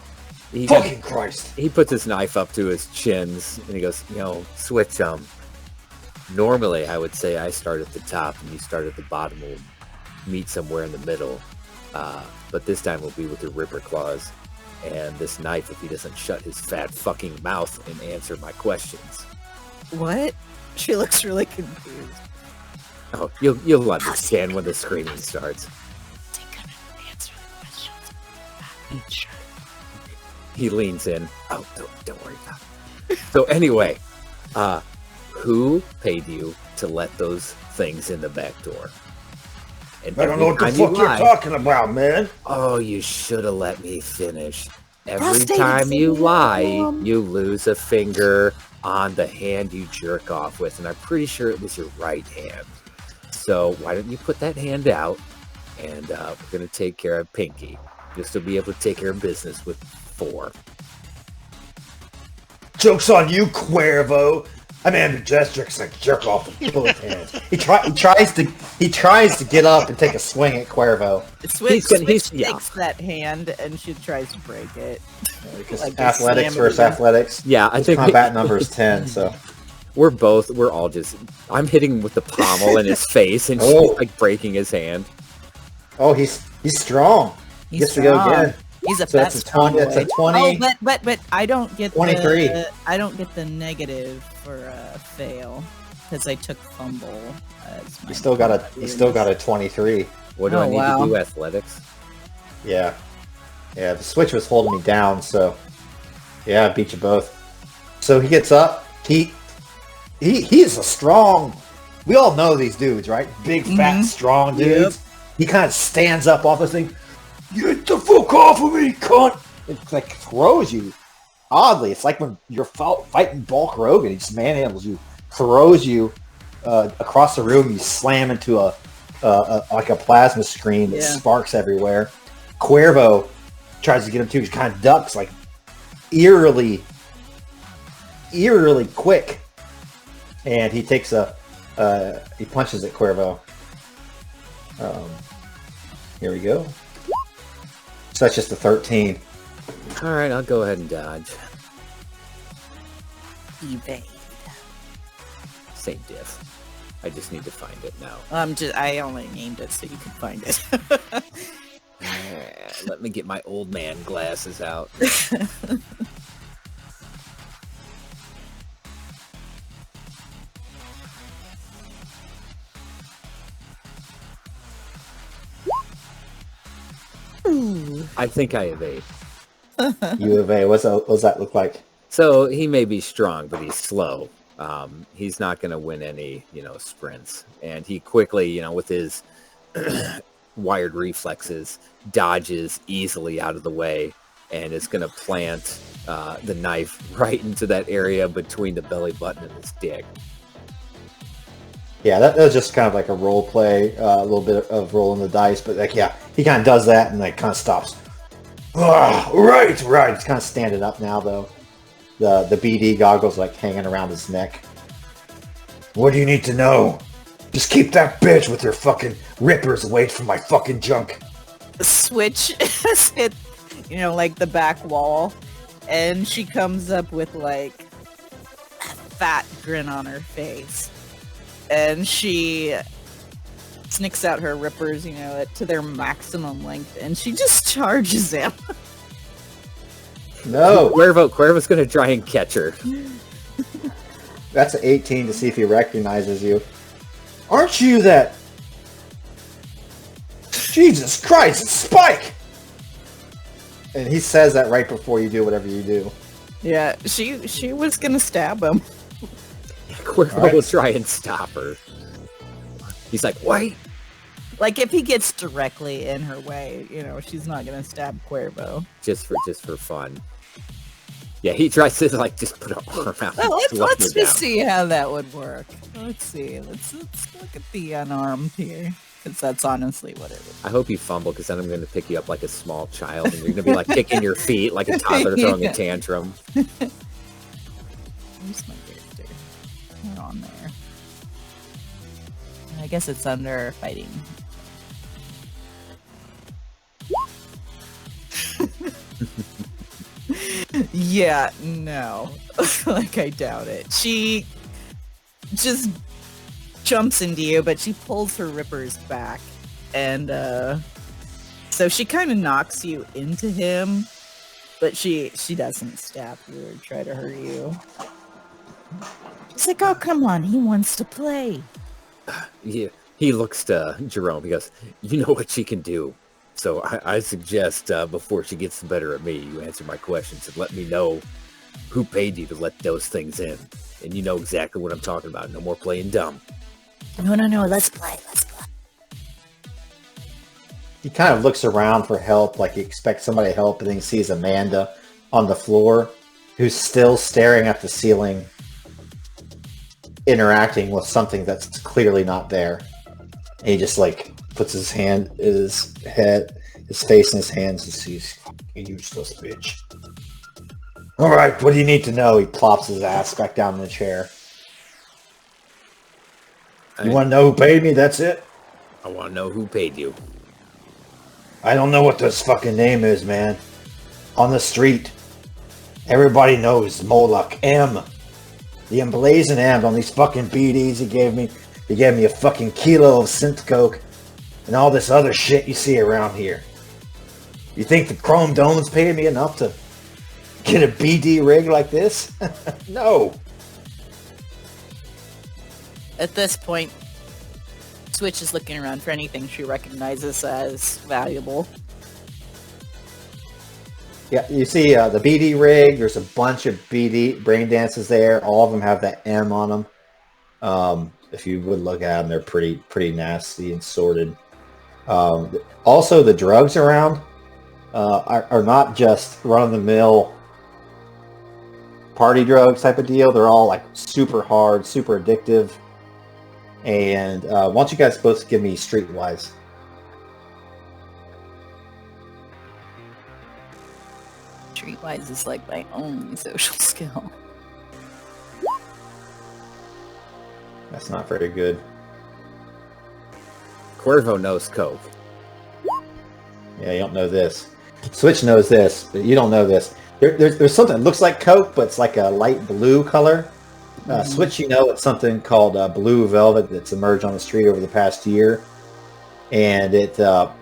Fucking Christ. He puts his knife up to his chins and he goes, Switch, normally I would say I start at the top and you start at the bottom. We'll meet somewhere in the middle. But this time we'll be with your ripper claws. And this knife, if he doesn't shut his fat fucking mouth and answer my questions. What? She looks really confused. Oh, you'll understand when the screaming starts. Answer the questions. He leans in. Oh, don't worry about it. So anyway, who paid you to let those things in the back door? And I don't know what the fuck you're talking about, man. Oh, you should have let me finish. Every time you lie, you lose a finger on the hand you jerk off with, and I'm pretty sure it was your right hand. So why don't you put that hand out, and we're going to take care of Pinky. You'll still be able to take care of business with 4. Joke's on you, Cuervo. I'm ambidextrous and jerk off with both hands. He tries to get up and take a swing at Cuervo. Switch takes that hand and she tries to break it. Because athletics versus athletics. Yeah, I think combat number is 10. So we're all just. I'm hitting him with the pommel in his face, and she's breaking his hand. Oh, he's strong. He gets to go again. He's a fat strong boy. That's a 20. Oh, but I don't get 23. I don't get the negative for a fail because I took fumble. As my He still got a 23. What do I need to do? Athletics. Yeah. The Switch was holding me down, so yeah, I beat you both. So he gets up. He's a strong. We all know these dudes, right? Big, fat, strong dudes. Yep. He kind of stands up off this thing. Get the fuck off of me, cunt! It throws you oddly. It's like when you're fighting Bulk Rogan. He just manhandles you, throws you across the room. You slam into a like a plasma screen that sparks everywhere. Cuervo tries to get him too. He kind of ducks, like eerily quick, and he takes he punches at Cuervo. Here we go. So that's just a 13. All right, I'll go ahead and dodge. Evade. Same diff. I just need to find it now. I only named it so you can find it. Let me get my old man glasses out. I think I evade. You evade. What's that look like? So he may be strong, but he's slow. He's not going to win any, sprints. And he quickly, with his wired reflexes, dodges easily out of the way and is going to plant the knife right into that area between the belly button and his dick. Yeah, that was just kind of like a role play, a little bit of rolling the dice, but he kind of does that and kind of stops. Right. He's kind of standing up now, though. The BD goggles hanging around his neck. What do you need to know? Just keep that bitch with her fucking rippers away from my fucking junk. Switch has hit, the back wall, and she comes up with a fat grin on her face. And she snicks out her rippers, to their maximum length, and she just charges him. No. Cuervo's going to try and catch her. That's an 18 to see if he recognizes you. Aren't you that... Jesus Christ, it's Spike! And he says that right before you do whatever you do. Yeah, she was going to stab him. Cuervo will try and stop her. He's like, wait! If he gets directly in her way, she's not gonna stab Cuervo. Just for fun. Yeah, he tries to just put an arm out. Well, let's just see how that would work. Let's see. Let's look at the unarmed here, because that's honestly what it is. I hope you fumble, because then I'm going to pick you up like a small child, and you're going to be kicking your feet like a toddler throwing a tantrum. Where's my character? They're on there. I guess it's under fighting. Yeah, no. I doubt it. She just jumps into you, but she pulls her rippers back. And so she kind of knocks you into him, but she doesn't stab you or try to hurt you. She's like, oh, come on, he wants to play. Yeah, he looks to Jerome. He goes, you know what she can do. So I suggest before she gets the better of me, you answer my questions and let me know who paid you to let those things in. And you know exactly what I'm talking about. No more playing dumb. No, let's play. He kind of looks around for help, like he expects somebody to help, and then he sees Amanda on the floor, who's still staring at the ceiling, interacting with something that's clearly not there. And he just puts his hand, his face in his hands and sees, fucking useless bitch. Alright, what do you need to know? He plops his ass back down in the chair. You want to know who paid me? That's it? I want to know who paid you. I don't know what this fucking name is, man. On the street, everybody knows Moloch M. The emblazoned M on these fucking BDs he gave me. He gave me a fucking kilo of synth coke and all this other shit you see around here. You think the Chrome Dome's paying me enough to get a BD rig like this? No. At this point, Switch is looking around for anything she recognizes as valuable. Yeah, you see the BD rig. There's a bunch of BD brain dances there. All of them have that M on them. If you would look at them, they're pretty nasty and sordid. Also, the drugs around are not just run-of-the-mill party drugs type of deal. They're all like super hard, super addictive. And why don't you guys both give me streetwise? Streetwise is like my only social skill. That's not very good. Cuervo knows Coke. Yeah, you don't know this. Switch knows this, but you don't know this. There's something that looks like Coke, but it's like a light blue color. Switch, you know, it's something called blue velvet that's emerged on the street over the past year, and it's a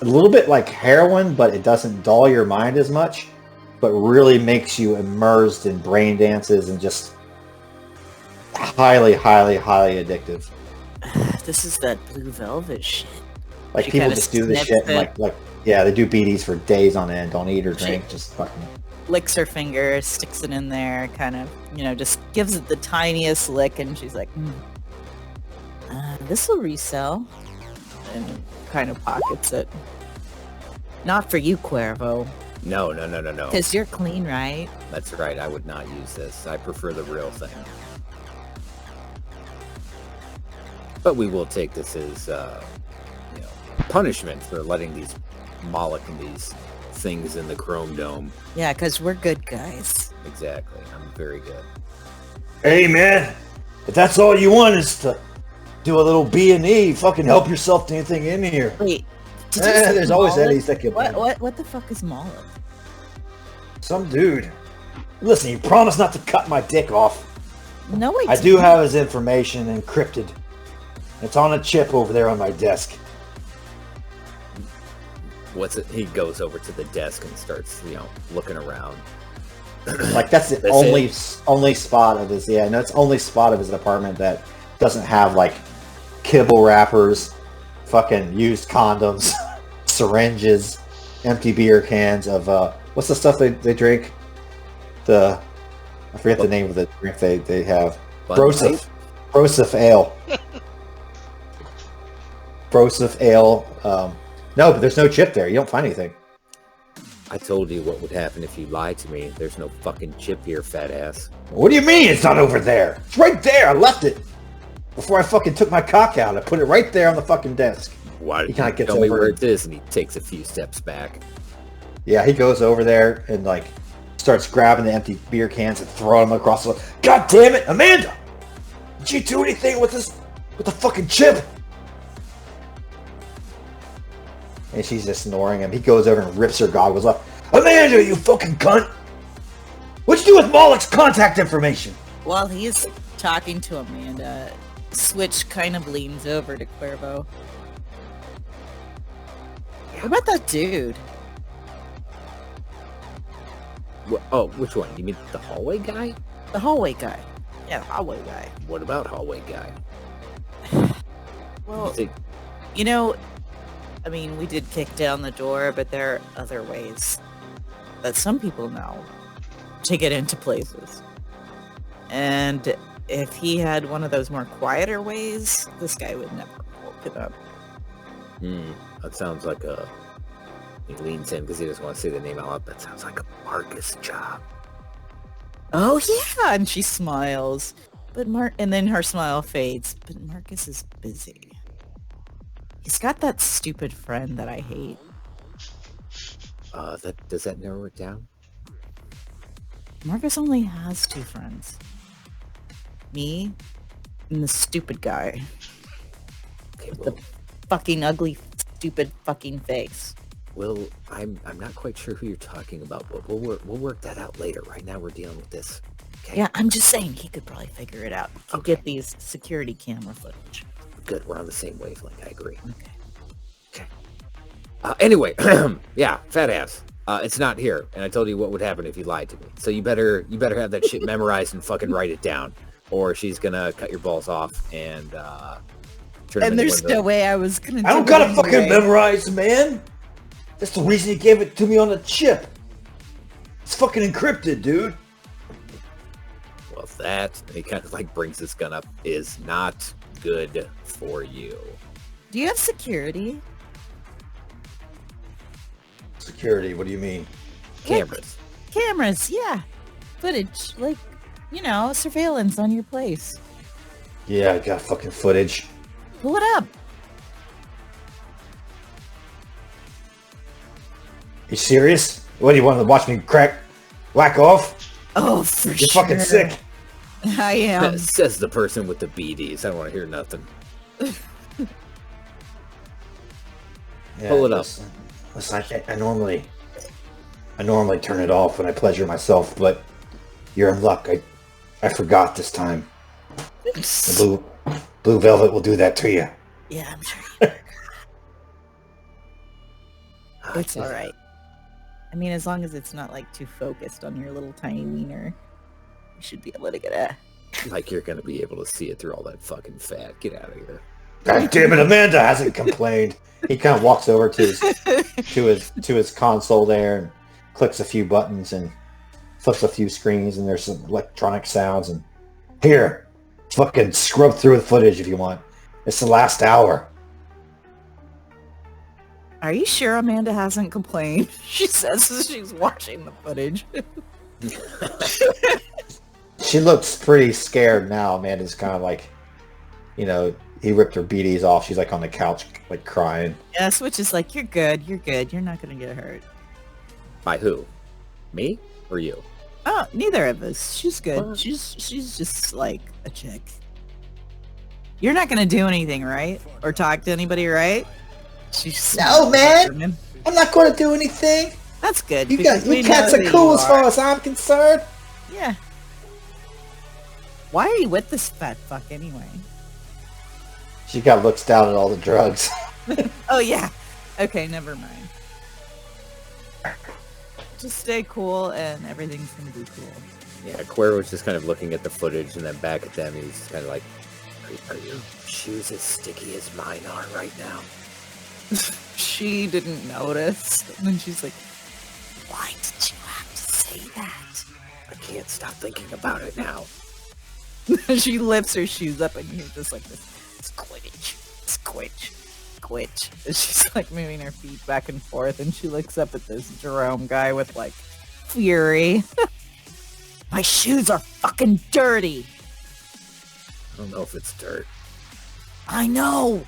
little bit like heroin, but it doesn't dull your mind as much, but really makes you immersed in brain dances and just highly, highly, highly addictive. This is that blue velvet shit. Like She people kinda just do this sniffs shit, and it. like yeah, they do BDs for days on end, don't eat or drink, just fucking. Licks her finger, sticks it in there, kind of, just gives it the tiniest lick, and she's like, this will resell. And kind of pockets it. Not for you, Cuervo. No. Because you're clean, right? That's right. I would not use this. I prefer the real thing. But we will take this as, punishment for letting these Moloch and these things in the Chrome Dome. Yeah, because we're good guys. Exactly. I'm very good. Hey man, if that's all you want is to do a little B&E, fucking help yourself to anything in here. Wait, did you say There's always Moloch? Eddies that can. What the fuck is Moloch? Some dude. Listen, you promised not to cut my dick off. No, I do have his information encrypted. It's on a chip over there on my desk. What's it? He goes over to the desk and starts, looking around. Like that's the only spot of his. Yeah, no, it's only spot of his apartment that doesn't have like kibble wrappers, fucking used condoms, syringes, empty beer cans of what's the stuff they drink? I forget the name of the drink they have. Broseph ale. Broseph ale. No, but there's no chip there. You don't find anything. I told you what would happen if you lied to me. There's no fucking chip here, fat ass. What do you mean it's not over there? It's right there. I left it before I fucking took my cock out. I put it right there on the fucking desk. Why? He kind of gets tell me over where it. it is, and he takes a few steps back. Yeah, he goes over there and like starts grabbing the empty beer cans and throwing them across the. God damn it, Amanda! Did you do anything with the fucking chip? And she's just ignoring him. He goes over and rips her goggles off. Amanda, you fucking cunt! What'd you do with Moloch's contact information? While he's talking to Amanda, Switch kind of leans over to Cuervo. What about that dude? Oh, which one? You mean the hallway guy? The hallway guy. Yeah, the hallway guy. What about hallway guy? Well, You think- we did kick down the door, but there are other ways that some people know to get into places. And if he had one of those more quieter ways, this guy would never open it up. That sounds like he leans in because he doesn't want to say the name out loud. That sounds like a Marcus job. Oh yeah, and she smiles. And then her smile fades. But Marcus is busy. He's got that stupid friend that I hate. Does that narrow it down? Marcus only has two friends. Me and the stupid guy. Okay, The fucking ugly, stupid fucking face. well, I'm not quite sure who you're talking about, but we'll work that out later. Right now, we're dealing with this. Okay. Yeah, I'm just saying he could probably figure it out. He'll Okay. get these security camera footage. Good. We're on the same wavelength. I agree. Okay. Anyway, yeah, fat ass. It's not here, and I told you what would happen if you lied to me. So you better have that shit memorized and fucking write it down, or she's gonna cut your balls off and turn them And into there's one of no way I was gonna. I don't do gotta it fucking anyway. memorize, man. That's the reason he gave it to me on the chip. It's fucking encrypted, dude. Well, that he kind of like brings this gun up is not good for you. Do you have security? Security, what do you mean? Cameras. cameras, yeah. Footage, like, surveillance on your place. Yeah, I got fucking footage. Pull it up. You serious? What, do you want to watch me whack off? Oh, for You're sure. fucking sick. I am. Says the person with the BDs. I don't want to hear nothing. Yeah, Pull it up. Listen, I normally turn it off when I pleasure myself, but you're in luck. I forgot this time. The blue velvet will do that to you. Yeah, I'm sure. It's all right. I mean, as long as it's not like too focused on your little tiny wiener, you should be able to get a. Like you're gonna be able to see it through all that fucking fat. Get out of here. God damn it, Amanda hasn't complained. He kind of walks over to his console there and clicks a few buttons and flips a few screens, and there's some electronic sounds. And here, fucking scrub through the footage if you want. It's the last hour. Are you sure Amanda hasn't complained? She says as she's watching the footage. She looks pretty scared now. Amanda's kind of like, he ripped her BDs off. She's like on the couch, like crying. Yeah, Switch is like, you're good. You're not going to get hurt. By who? Me or you? Oh, neither of us. She's good. What? She's just like a chick. You're not going to do anything, right? Or talk to anybody, right? She's No, man. I'm not going to do anything. That's good. You because we cats know are that cool you as far as I'm concerned. Yeah. Why are you with this fat fuck anyway? She kind of looks down at all the drugs. Oh, yeah. Okay, never mind. Just stay cool and everything's going to be cool. Yeah, Cuervo's just kind of looking at the footage and then back at them. He's kind of like, are your shoes as sticky as mine are right now? She didn't notice. And then she's like, why did you have to say that? I can't stop thinking about it now. She lifts her shoes up and you're just like this squitch, squitch, squitch. And she's like moving her feet back and forth and she looks up at this Jerome guy with like fury. My shoes are fucking dirty. I don't know if it's dirt. I know.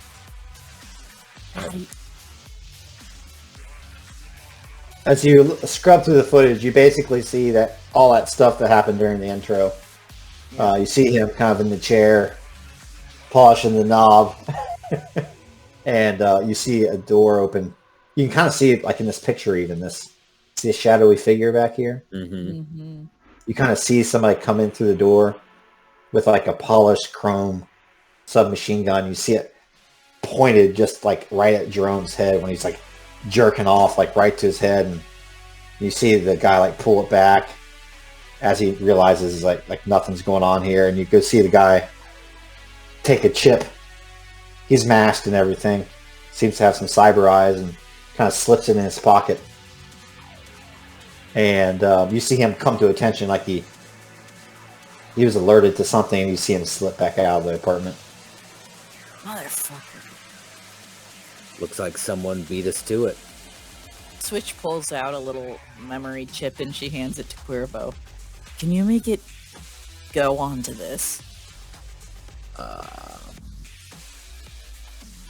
As you scrub through the footage, you basically see that all that stuff that happened during the intro. You see him kind of in the chair, polishing the knob, and you see a door open. You can kind of see it like in this picture even, see a shadowy figure back here. Mm-hmm. You kind of see somebody come in through the door with like a polished chrome submachine gun. You see it pointed just like right at Jerome's head when he's like jerking off, like right to his head, and you see the guy like pull it back as he realizes like nothing's going on here, and you go see the guy take a chip. He's masked and everything, seems to have some cyber eyes, and kind of slips it in his pocket. And you see him come to attention, like he was alerted to something, and you see him slip back out of the apartment. Motherfucker. Looks like someone beat us to it. Switch pulls out a little memory chip and she hands it to Cuervo. Can you make it go onto this?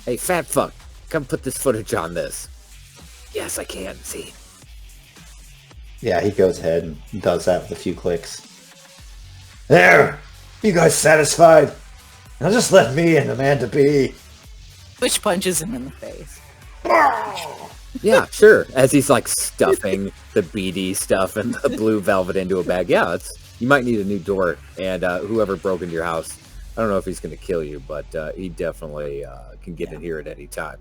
Hey, fat fuck, come put this footage on this. Yes, I can. See. Yeah, he goes ahead and does that with a few clicks. There! You guys satisfied? Now just let me and Amanda be. Switch punches him in the face. Yeah, sure. As he's like stuffing the BD stuff and the blue velvet into a bag. Yeah, you might need a new door. And whoever broke into your house, I don't know if he's going to kill you, but he definitely can get in here at any time.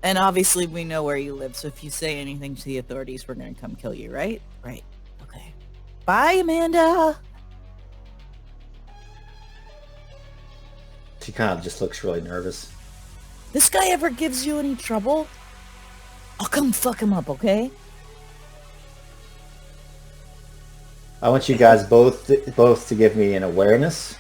And obviously we know where you live, so if you say anything to the authorities, we're going to come kill you, right? Right. Okay. Bye, Amanda! She kind of just looks really nervous. This guy ever gives you any trouble? I'll come fuck him up, okay? I want you guys both to give me an awareness.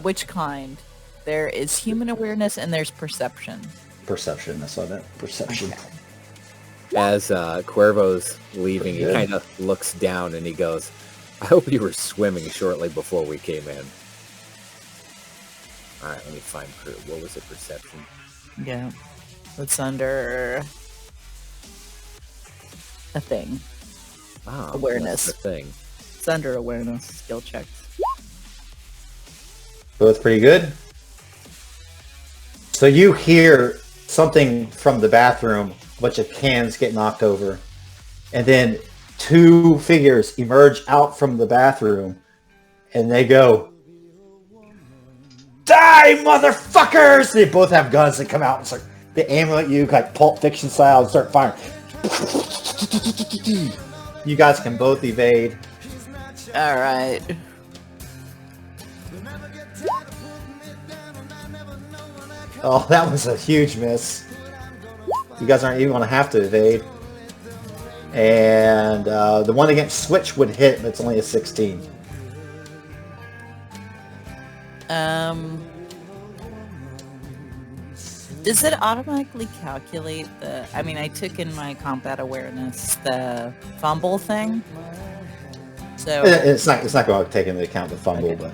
Which kind? There is human awareness and there's perception. Perception, that's what I meant. Perception. Okay. As Cuervo's leaving, he kind of looks down and he goes, I hope you were swimming shortly before we came in. Alright, let me find crew. What was it, perception? Yeah. It's under a thing. Oh, Awareness. that's the thing. It's under awareness, skill checks. Both pretty good. So you hear something from the bathroom, a bunch of cans get knocked over, and then two figures emerge out from the bathroom, and they go, "Die, motherfuckers!" They both have guns that come out and start, they aim at you like Pulp Fiction style and start firing. You guys can both evade. Alright. Oh, that was a huge miss. You guys aren't even going to have to evade. And the one against Switch would hit, but it's only a 16. Does it automatically calculate the... I mean, I took in my combat awareness, the fumble thing. So It's not going to take into account the fumble, but...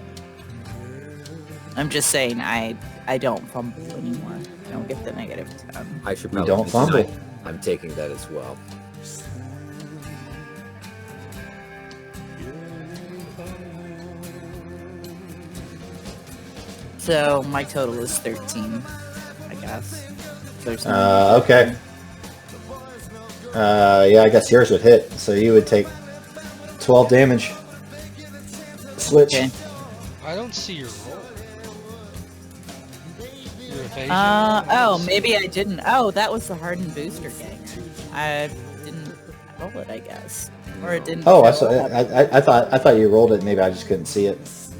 I'm just saying I don't fumble anymore. I don't get the negative 10. I should You probably don't fumble. I'm taking that as well. So my total is 13, I guess. There's Okay. Yeah, I guess yours would hit, so you would take 12 damage. Switch. Okay. I don't see your roll. Your evasion. Oh, maybe I didn't. Oh, that was the hardened booster gang. I didn't roll it, I guess, or it didn't. Oh, show up. I thought you rolled it. Maybe I just couldn't see it.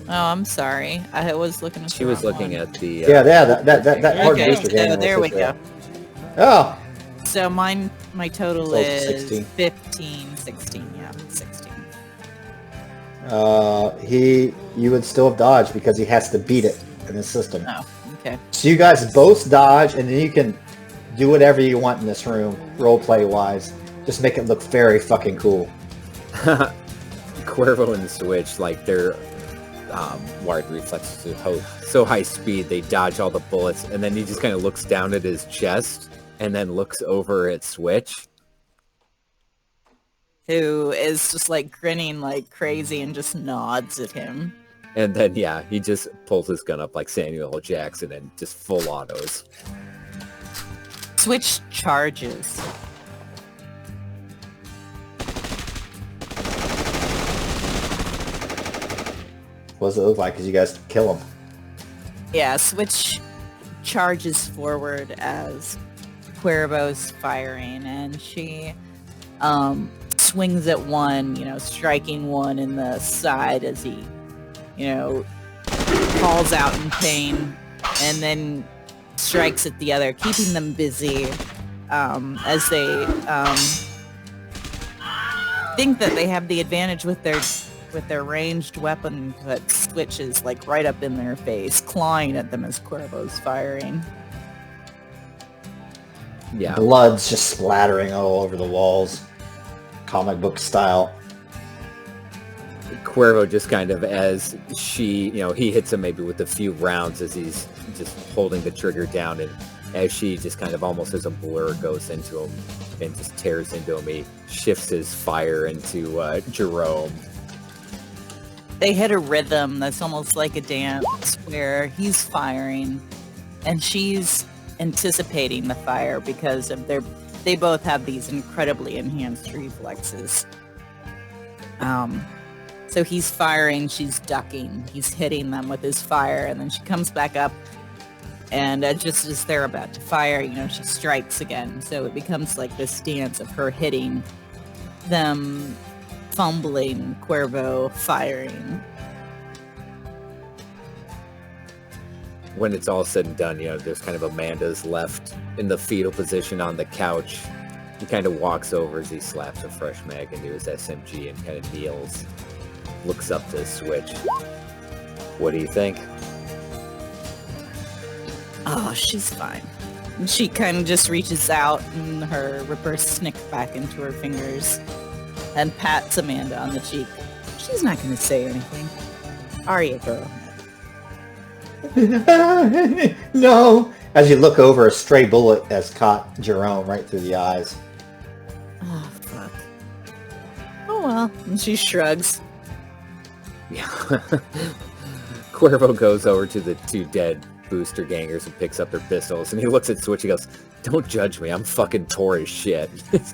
Oh, I'm sorry. I was looking at. She was looking at the... Yeah, that hard Okay, booster game. so there we was go. Oh, So my total So is 16. 15, 16. Yeah, 16. you would still have dodged because he has to beat it in the system. Oh, okay. So you guys both dodge, and then you can do whatever you want in this room, roleplay wise. Just make it look very fucking cool. Cuervo and the Switch, like their wired reflexes are so high speed, they dodge all the bullets, and then he just kind of looks down at his chest, and then looks over at Switch. Who is just like grinning like crazy and just nods at him. And then, yeah, he just pulls his gun up like Samuel L. Jackson and just full autos. Switch charges. What does it look like? Because you guys kill him. Yeah, Switch charges forward as Cuervo's firing, and she swings at one, striking one in the side as he, calls out in pain, and then strikes at the other, keeping them busy as they think that they have the advantage with their ranged weapon, but Switch is like right up in their face, clawing at them as Cuervo's firing. Yeah. Blood's just splattering all over the walls. Comic book style. Cuervo just kind of, as she, he hits him maybe with a few rounds as he's just holding the trigger down, and as she just kind of almost as a blur goes into him and just tears into him, he shifts his fire into Jerome. They hit a rhythm that's almost like a dance where he's firing and she's anticipating the fire because of they both have these incredibly enhanced reflexes. So he's firing, she's ducking, he's hitting them with his fire, and then she comes back up, and just as they're about to fire, she strikes again. So it becomes like this dance of her hitting them, fumbling, Cuervo firing. When it's all said and done, there's kind of Amanda's left in the fetal position on the couch. He kind of walks over as he slaps a fresh mag into his SMG and kind of kneels, looks up to Switch. What do you think? Oh, she's fine. And she kind of just reaches out and her rippers snick back into her fingers and pats Amanda on the cheek. She's not going to say anything. Are you, girl? No. As you look over, a stray bullet has caught Jerome right through the eyes. Oh, fuck. Oh, well. And she shrugs. Yeah. Cuervo goes over to the two dead booster gangers and picks up their pistols, and he looks at Switch and goes, "Don't judge me, I'm fucking tore as shit."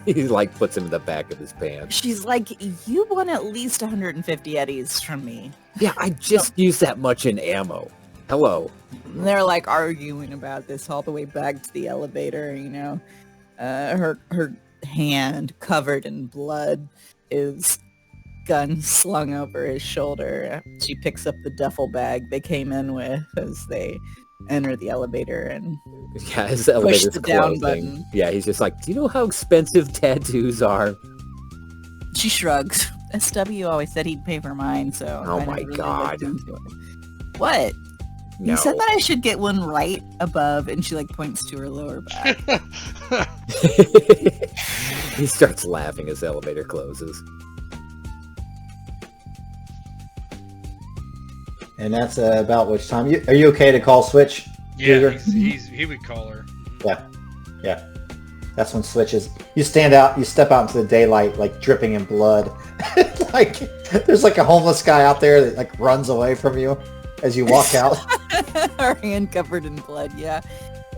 He like puts him in the back of his pants. She's like, you want at least 150 eddies from me. Yeah, I just used that much in ammo. Hello. And they're like arguing about this all the way back to the elevator, you know. Her hand covered in blood, his gun slung over his shoulder. She picks up the duffel bag they came in with as they enter the elevator and Yeah, his elevator's the down closing. button. Yeah, he's just like, "Do you know how expensive tattoos are?" she shrugs. SW always said he'd pay for mine, so Oh I my never really God. looked into it. What? No. You said that I should get one right above, and she like points to her lower back. He starts laughing as the elevator closes. And that's about which time. Are you okay to call Switch? Yeah, Cougar? he would call her. Yeah. That's when Switch is. You stand out. You step out into the daylight, like dripping in blood. Like there's like a homeless guy out there that like runs away from you as you walk out. Her hand covered in blood, yeah.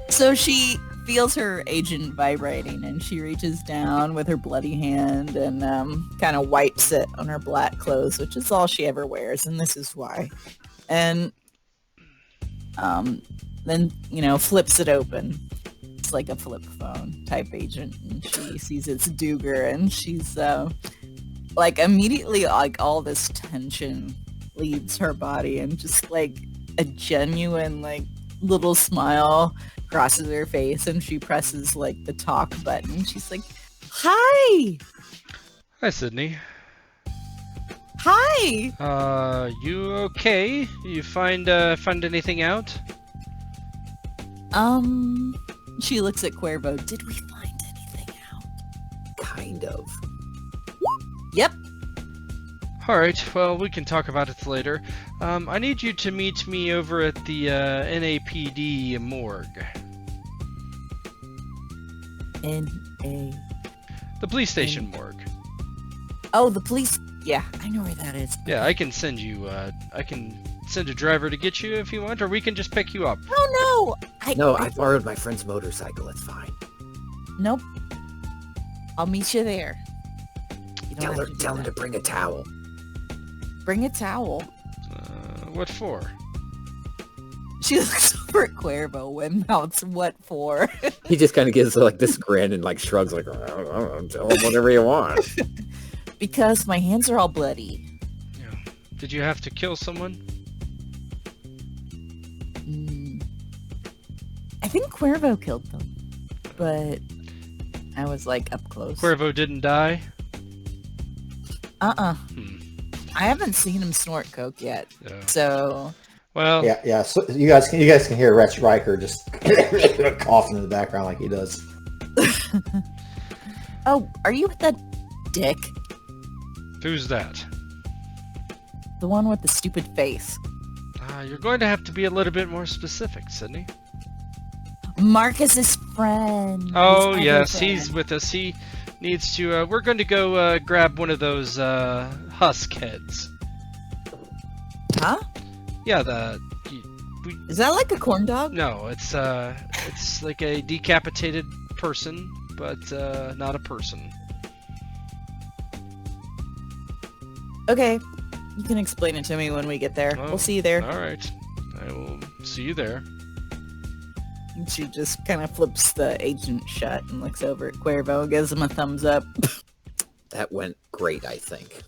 So she feels her agent vibrating, and she reaches down with her bloody hand and kind of wipes it on her black clothes, which is all she ever wears, and this is why. And then, you know, flips it open. It's like a flip phone type agent, and she sees it's Duger, and she's like immediately like all this tension leaves her body, and just like a genuine like little smile crosses her face, and she presses like the talk button. She's like, "Hi, Hi, Sydney. hi." You okay? You find anything out? She looks at Cuervo. Did we find anything out? Kind of. Yep. All right. Well, we can talk about it later. I need you to meet me over at the NAPD morgue. N.A. The police station morgue. Oh, the police. Yeah, I know where that is. Yeah, I can send you. I can send a driver to get you if you want, or we can just pick you up. Oh no! No, I borrowed my friend's motorcycle. It's fine. Nope. I'll meet you there. You don't Tell have her, to do tell her that. to bring a towel. Bring a towel. What for? She looks over at Cuervo and mouths, "What for?" He just kind of gives like this grin and like shrugs like, "Tell him whatever you want." Because my hands are all bloody. Yeah. Did you have to kill someone? I think Cuervo killed them, but I was like up close. Cuervo didn't die. I haven't seen him snort coke yet, Yeah. so Well. Yeah. So you guys can hear Stryker just coughing in the background like he does. Oh, are you with that dick? Who's that? The one with the stupid face. You're going to have to be a little bit more specific, Sydney. Marcus's friend. Oh, His yes, other he's friend. with us. He needs to, we're going to go grab one of those husk heads. Huh? Yeah, Is that like a corn dog? no, it's like a decapitated person, but not a person. Okay. You can explain it to me when we get there. Oh, We'll see you there. All right, I will see you there. And she just kind of flips the agent shut and looks over at Cuervo and gives him a thumbs up. That went great, I think.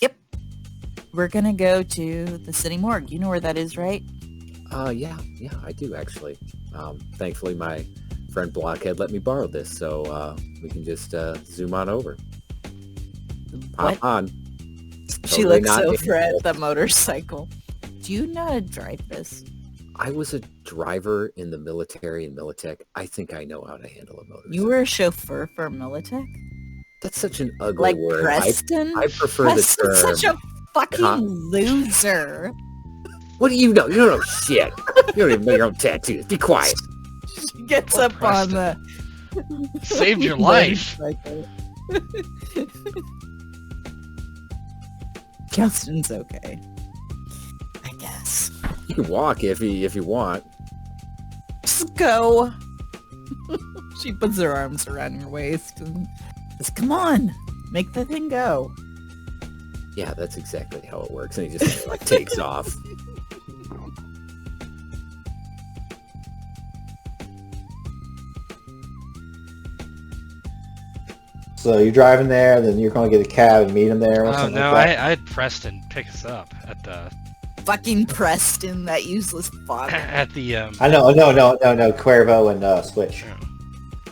Yep. We're gonna go to the city morgue. You know where that is, right? Yeah, I do actually. Thankfully, my friend Blockhead let me borrow this, so we can just zoom on over. What? Hop on. She Totally looks not over dangerous. at the motorcycle. Do you know how to drive this? I was a driver in the military and Militech. I think I know how to handle a motorcycle. You were a chauffeur for Militech? That's such an ugly Like word. Preston? I prefer Preston's the term. such a fucking loser. What do you know? You don't know shit. You don't even know your own tattoos. Be quiet. She gets Poor up on the... Saved your life. Justin's okay. I guess. You can walk if you want. Just go. She puts her arms around your waist and says, come on, make the thing go. Yeah, that's exactly how it works. And he just kind of, like takes off. So you're driving there, then you're going to get a cab and meet him there or Oh something no, like that? I had Preston pick us up at the Fucking Preston, that useless father. at the I know, no, Cuervo and Switch.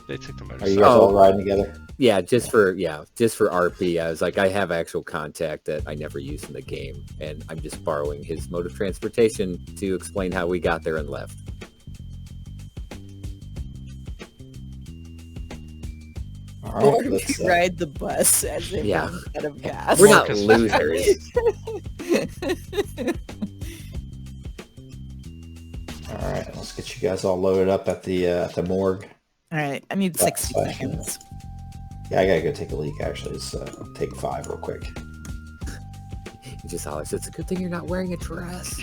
they took the Are you motorcycle. guys all riding together? Yeah, just for RP. I was like, I have actual contact that I never use in the game, and I'm just borrowing his mode of transportation to explain how we got there and left. All Or right, let's, we ride the bus as if Yeah. out of gas. We're not Orchestra. losers. all right, let's get you guys all loaded up at the morgue. Alright, I need 60 That's fine. seconds. Yeah, I gotta go take a leak actually. So take 5 real quick. He just hollers, it's a good thing you're not wearing a dress.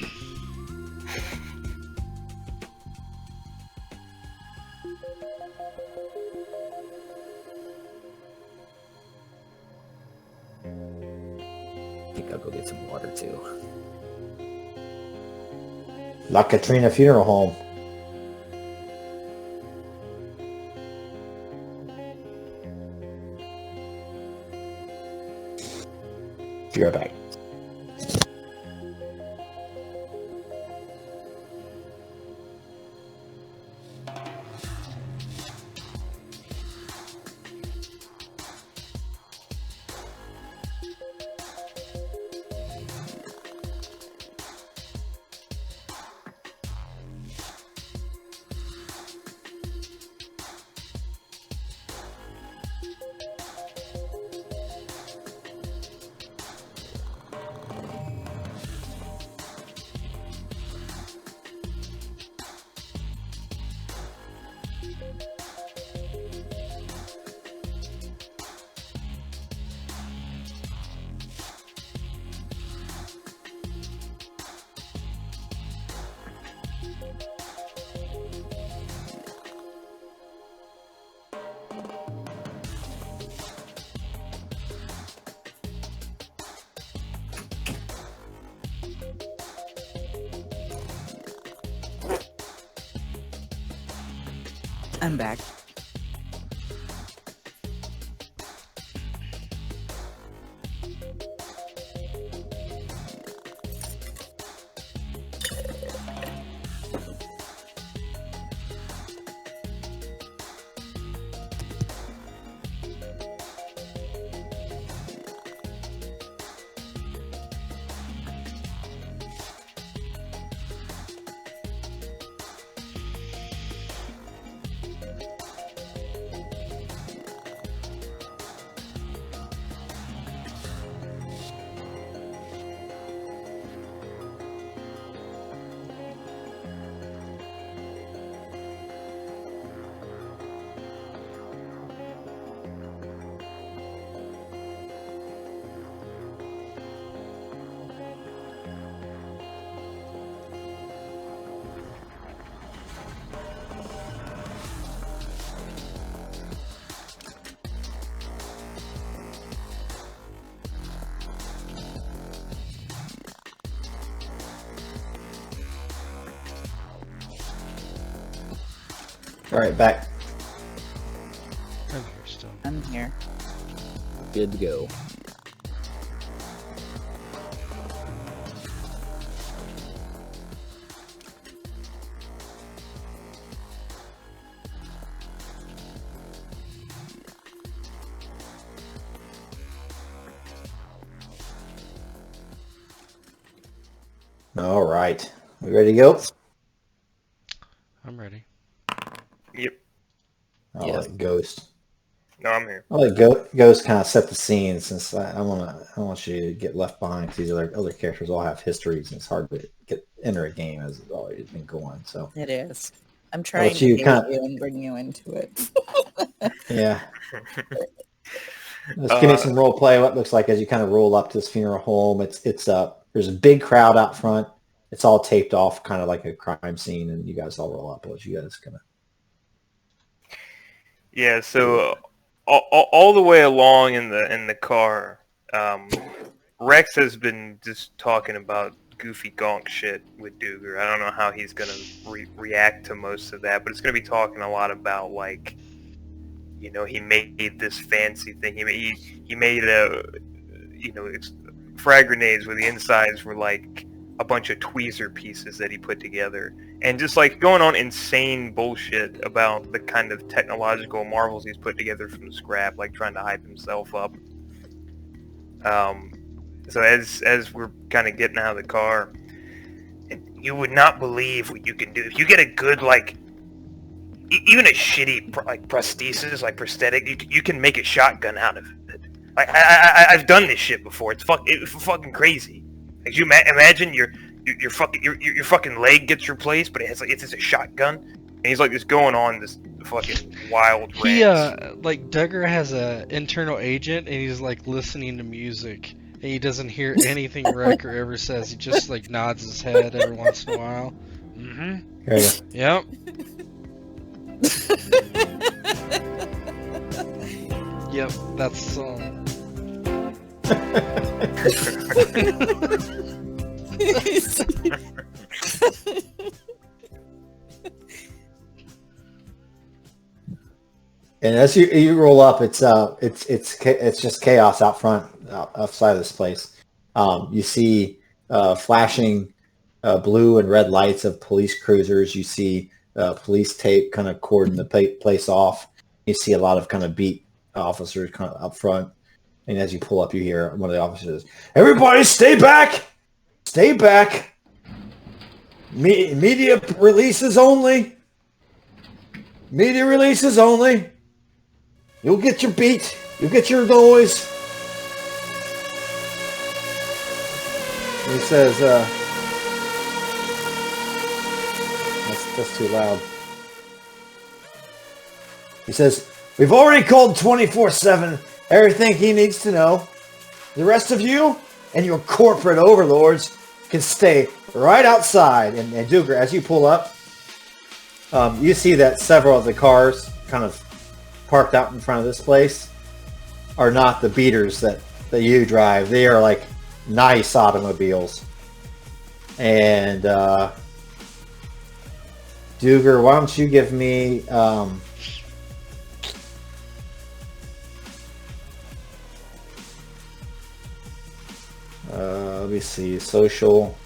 I think I'll go get some water too. La Katrina Funeral Home. Be right back. I'm back. All right, back. I'm here still. I'm here. Good to go. All right, we ready to go? I'm ready. Yep. I'll Yes. let Ghost. No, I'm here. I'll let Ghost kind of set the scene since I want you to get left behind because these other characters all have histories and it's hard to enter a game as it's already been going. So It is. I'm trying let to you bait kind of you and bring you into it. yeah. Let's give me some role play. What it looks like as you kind of roll up to this funeral home. It's there's a big crowd out front. It's all taped off, kind of like a crime scene, and you guys all roll up. What you guys gonna? Yeah. So all the way along in the car, Rex has been just talking about goofy gonk shit with Duger. I don't know how he's gonna react to most of that, but it's gonna be talking a lot about like, you know, he made this fancy thing. He made a, you know, it's frag grenades where the insides were like a bunch of tweezer pieces that he put together, and just like going on insane bullshit about the kind of technological marvels he's put together from scrap, like trying to hype himself up. So as we're kind of getting out of the car, you would not believe what you can do if you get a good like. Even a shitty prosthesis, like prosthetic, you can make a shotgun out of it. Like I've done this shit before. It's fucking crazy. Like you imagine your fucking leg gets replaced, but it's a shotgun, and he's like just going on this fucking wild rant. Like Duggar has a internal agent, and he's like listening to music, and he doesn't hear anything Wrecker ever says. He just like nods his head every once in a while. Mm-hmm. Here you Yep. Yep, that's the song. And as you roll up, it's just chaos out front, outside of this place. You see flashing blue and red lights of police cruisers. You see police tape kind of cordon the place off. You see a lot of kind of beat officers kind of up front. And as you pull up, you hear one of the officers, "Everybody stay back! Stay back! Media releases only! Media releases only! You'll get your beat! You'll get your noise!" And he says, that's too loud. He says, "We've already called 24/7 everything he needs to know. The rest of you and your corporate overlords can stay right outside." And Duger, as you pull up, you see that several of the cars kind of parked out in front of this place are not the beaters that you drive. They are like nice automobiles. And Duger, why don't you give me let me see, social.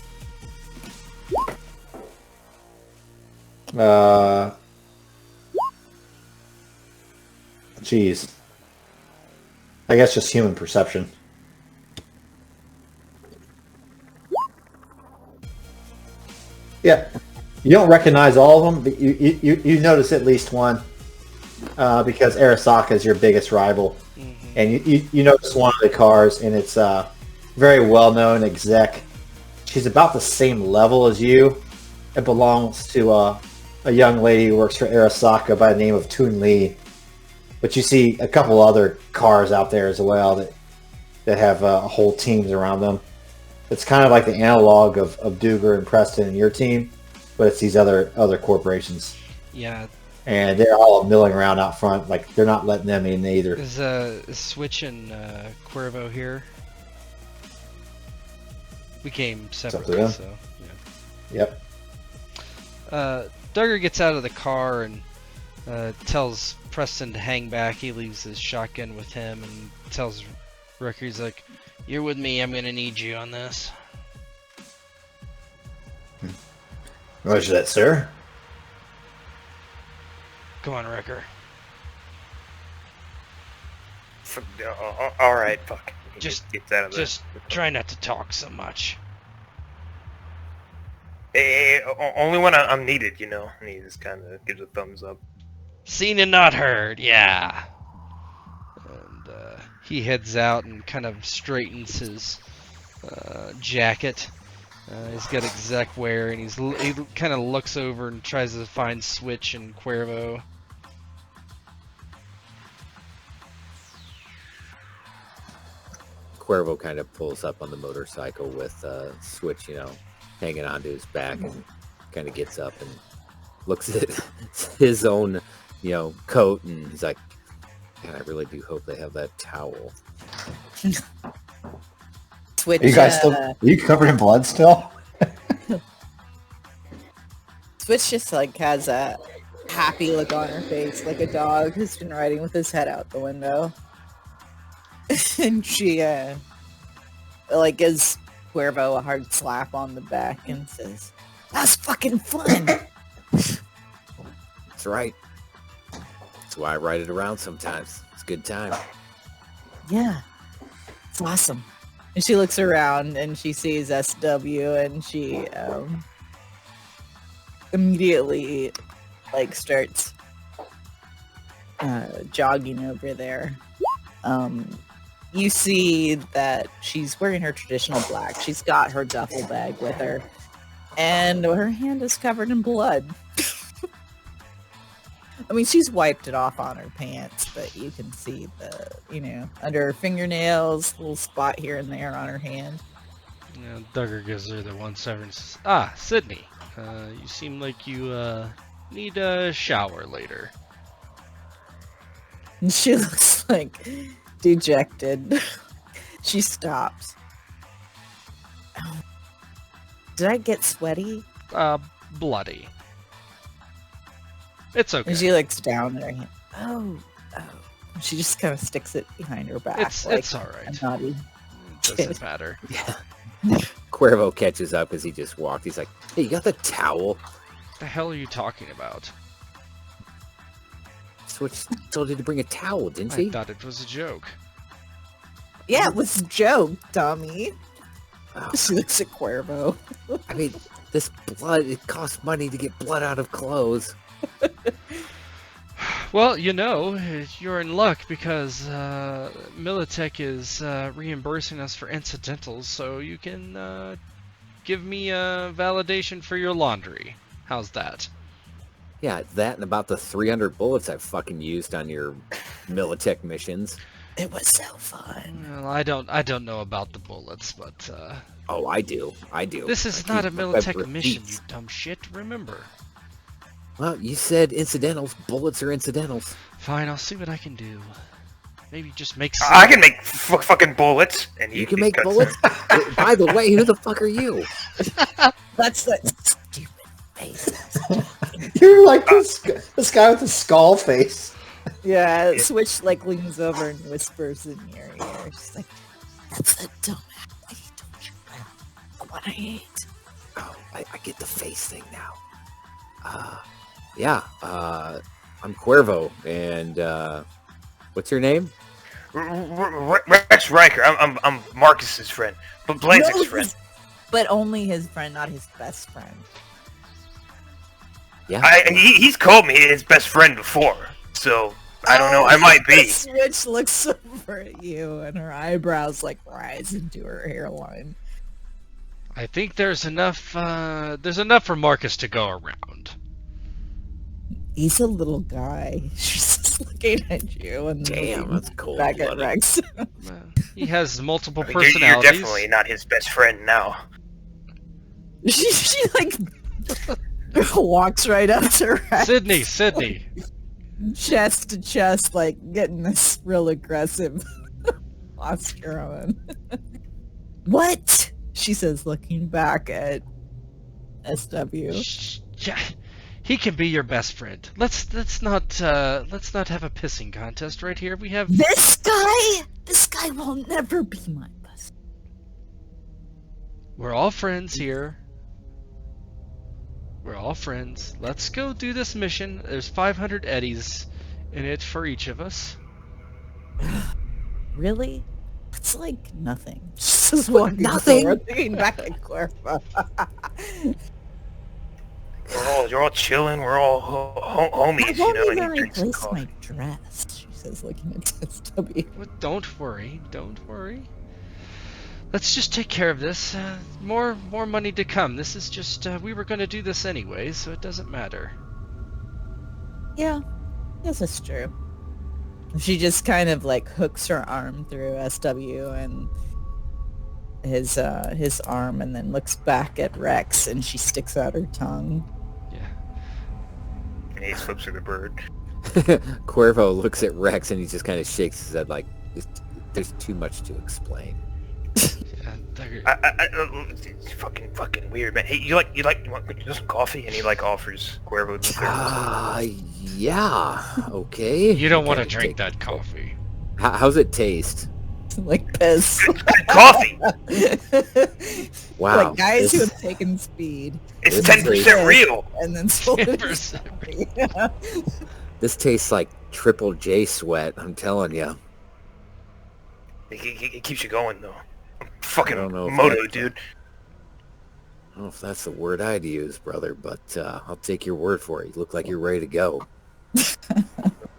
Geez. I guess just human perception. Yeah. You don't recognize all of them, but you notice at least one because Arasaka is your biggest rival. Mm-hmm. And you notice one of the cars, and it's very well-known exec. She's about the same level as you. It belongs to a young lady who works for Arasaka by the name of Toon Lee. But you see a couple other cars out there as well that have whole teams around them. It's kind of like the analog of Duger and Preston and your team, but it's these other corporations. Yeah. And they're all milling around out front, like they're not letting them in either. Is Switch and Cuervo here? We came separately, so yeah. Yep. Duggar gets out of the car and tells Preston to hang back. He leaves his shotgun with him and tells Ricker, he's like, "You're with me, I'm gonna need you on this." Roger that, sir. Come on, Ricker. All right, fuck. Just try not to talk so much. Hey, only when I'm needed, you know. And he just kind of gives a thumbs up. Seen and not heard, yeah. And he heads out and kind of straightens his jacket. He's got exec wear, and he kind of looks over and tries to find Switch and Cuervo. Cuervo kind of pulls up on the motorcycle with Switch, hanging onto his back, and kind of gets up and looks at his own, coat, and he's like, "Man, I really do hope they have that towel." Switch. Are you guys still? Are you covered in blood still? Switch just has a happy look on her face, like a dog who's been riding with his head out the window. And she gives Cuervo a hard slap on the back and says, "That's fucking fun." That's right. That's why I ride it around sometimes. It's a good time. Yeah, it's awesome. And she looks around and she sees SW, and she immediately starts jogging over there. You see that she's wearing her traditional black. She's got her duffel bag with her, and her hand is covered in blood. I mean, she's wiped it off on her pants, but you can see under her fingernails, a little spot here and there on her hand. Duggar gives her the 1-7 and says, "Ah, Sydney, you seem like you need a shower later." And she looks dejected. She stops. Did I get sweaty? Bloody. It's okay. And she looks down at her hand. Oh. She just kind of sticks it behind her back. It's all right. A naughty It doesn't matter. Yeah. Cuervo catches up as he just walked. He's like, "Hey, you got the towel?" What the hell are you talking about? Switch told you to bring a towel, didn't I she? thought it was a joke. Yeah, it was a joke, dummy. Oh, She looks at Cuervo. I mean, this blood, it costs money to get blood out of clothes. Well, you're in luck because Militech is reimbursing us for incidentals, so you can give me a validation for your laundry. How's that? Yeah, that and about the 300 bullets I've fucking used on your Militech missions. It was so fun. Well, I don't know about the bullets, but Oh, I do. this is I not a keep Militech remember mission, you these. dumb shit. Remember. Well, you said incidentals. Bullets are incidentals. Fine, I'll see what I can do. Maybe just make some. I can make fucking bullets, and You can make bullets? By the way, who the fuck are you? That's that stupid face. You're like this guy with the skull face. Yeah, Switch leans over and whispers in your ear. She's like, "That's the dumbass lady told you what I hate." Oh, I get the face thing now. Yeah, I'm Cuervo, and what's your name? Rex Stryker. I'm Marcus's friend, but Blazek's No, friend. But only his friend, not his best friend. Yeah. He's called me his best friend before, so I don't know. I might be. Switch looks over at you, and her eyebrows rise into her hairline. I think there's enough. There's enough for Marcus to go around. He's a little guy. She's just looking at you and Damn, looking that's cold. back at Rex. He has multiple You're personalities. definitely not his best friend now. she walks right up to Rex, Sydney. chest to chest, getting this real aggressive posture on. What? She says, looking back at SW. Yeah, he can be your best friend. Let's not have a pissing contest right here. We have This guy will never be my best. We're all friends here. We're all friends. Let's go do this mission. There's 500 eddies in it for each of us. Really? It's nothing. Just walking nothing? forward, looking back at Cuervo. you're all chilling. We're all homies, I you know. won't And he even drinks some replace my coffee. dress, she says, looking at SW. Well, don't worry. Don't worry. Let's just take care of this. More money to come. This is just we were going to do this anyway, so it doesn't matter. Yeah, this is true. She just kind of like hooks her arm through SW and his arm, and then looks back at Rex, and she sticks out her tongue. Yeah. And he flips her the bird. Cuervo looks at Rex and he just kind of shakes his head like, there's too much to explain. It's fucking weird, man. Hey, you want some coffee? And he like offers Cuervo the third. Yeah, okay. You don't want to Okay, drink that coffee. How's it taste? Like piss. Coffee. Wow. Like guys this- who have taken speed It's This 10% is- real. and then sold it. 10%. This tastes like Triple J sweat, I'm telling you. It keeps you going though. I'm fucking I don't know if moto, that- dude. I don't know if that's the word I'd use, brother, but I'll take your word for it. You look like you're ready to go.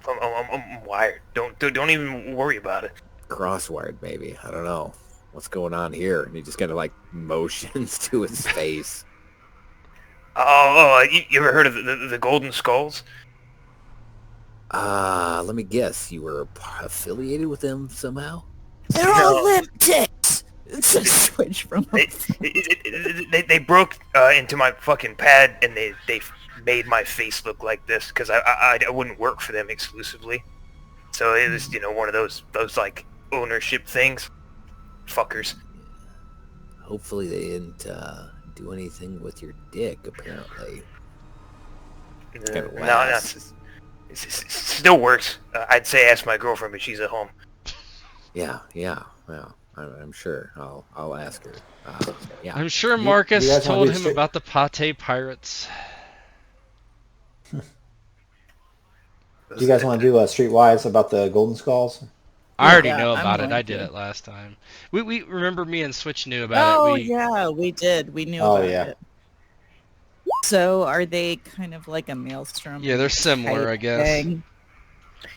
I'm wired. Don't even worry about it. Crosswired, maybe. I don't know. What's going on here? And he just kind of like motions to his face. You ever heard of the Golden Skulls? Let me guess. You were affiliated with them somehow? They're all limp ticks. It's a switch from They broke into my fucking pad and they made my face look like this because I wouldn't work for them exclusively. So it was one of those like ownership things. Fuckers. Hopefully they didn't do anything with your dick, apparently. No, it still works. I'd say ask my girlfriend, but she's at home. Yeah. Well, I'm sure. I'll ask her. Yeah. I'm sure You Marcus guys wanna told do him straight- about the pate pirates. Do you guys want to do Streetwise about the Golden Skulls? I already Yeah, know I'm about it. going I did to. it last time. We remember me and Switch knew about Oh, it. yeah, we did. We knew Oh, about yeah. it. So are they kind of like a maelstrom? Yeah, they're similar, type I guess. thing?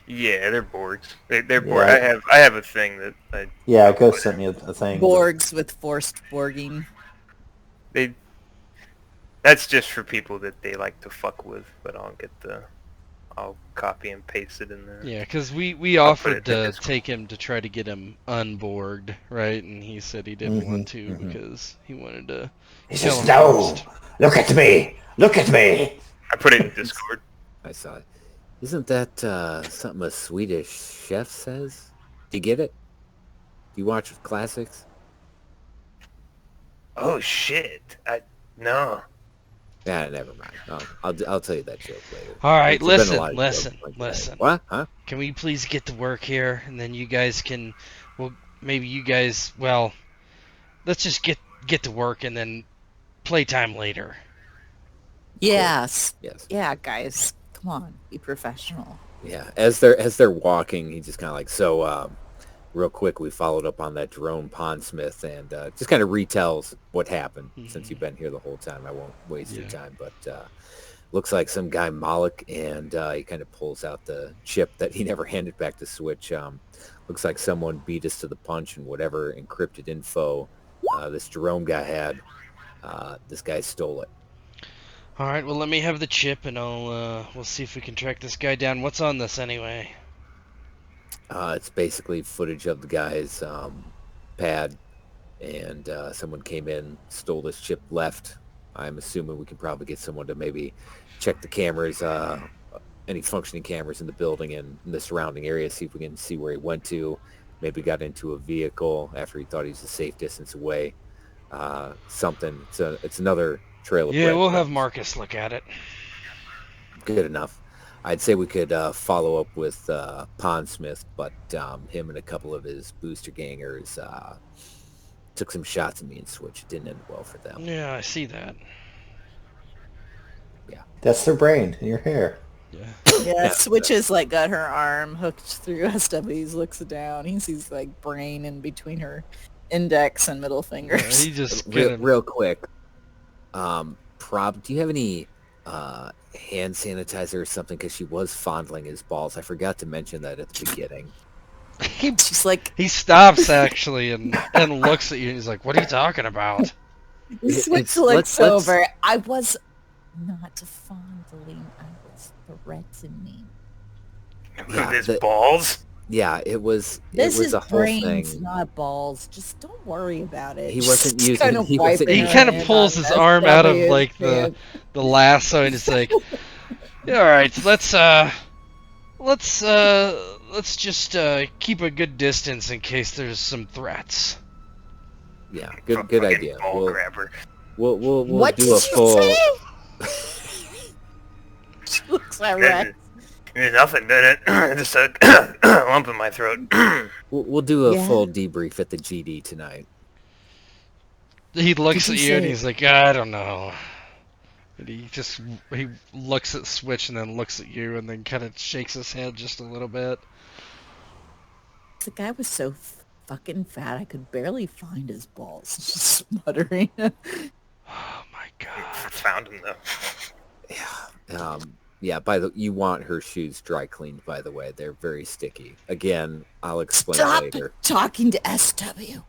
Yeah, they're Borgs. They're Borg. Yeah. I have a thing that Yeah, Ghost sent me a thing. Borgs with forced borging. that's just for people that they like to fuck with, but I'll copy and paste it in there. Yeah, because we I'll put it offered in the to Discord. take him to try to get him unborged, right? And he said he didn't Mhm, want to mhm. because he wanted to He kill says, him "No, first. look at me, look at me." I put it in Discord. I saw it. Isn't that something a Swedish chef says? Do you get it? Do you watch classics? Oh shit! No. Yeah, never mind. I'll tell you that joke later. All right, There's been a lot of listen. jokes like that. Listen. What? Huh? Can we please get to work here, and then you guys can, well, maybe you guys, well, let's just get to work and then playtime later. Yes. Yes. Yeah, guys. Come on. Be professional. Yeah. As they're walking, he just kind of like, so real quick, we followed up on that Jerome Pondsmith and just kind of retells what happened since you've been here the whole time. I won't waste your time, but looks like some guy Malik, and he kind of pulls out the chip that he never handed back to Switch. Looks like someone beat us to the punch, and whatever encrypted info this Jerome guy had, this guy stole it. All right, well, let me have the chip, and we'll see if we can track this guy down. What's on this anyway? It's basically footage of the guy's pad, and someone came in, stole this chip, left. I'm assuming we can probably get someone to maybe check the cameras, any functioning cameras in the building and in the surrounding area, see if we can see where he went to. Maybe got into a vehicle after he thought he was a safe distance away. Something. It's another trail of Yeah, we'll breadcrumbs. have Marcus look at it. Good enough. I'd say we could follow up with Pondsmith, but him and a couple of his booster gangers took some shots at me and Switch. It didn't end well for them. Yeah, I see that. That's their brain in your hair. Yeah. Yeah, Switch has like got her arm hooked through SW's, looks down. He sees like brain in between her index and middle Yeah, fingers. he just Real, kinda- real quick, do you have any hand sanitizer or something because she was fondling his balls. I forgot to mention that at the beginning. She's like, He stops actually and looks at you and he's like, "What are you talking about?" you switch It's- to like let's- sober. I was not fondling. I was threatening. Yeah, With his balls. Yeah, it was This is a whole brains, thing. not balls. Just don't worry about it. He wasn't Just using- kind of he wasn't- wiping He her kind of hand pulls on his arm out of SW's like pants. the lasso and he's like, "Yeah, all right, let's just keep a good distance in case there's some threats." Yeah, good Fucking idea. Ball grabber. We'll What do did a you full. say? She looks at Rex. There's nothing, did it? Just a lump in my throat. We'll do a Yeah. full debrief at the GD tonight. He looks Did at you you and say- he's like, "I don't know." And he looks at Switch and then looks at you and then kind of shakes his head just a little bit. The guy was so fucking fat I could barely find his balls. Just muttering. Oh my god. Found him though. Yeah. Yeah. You want her shoes dry cleaned, by the way. They're very sticky. Again, I'll explain Stop later. talking to SW.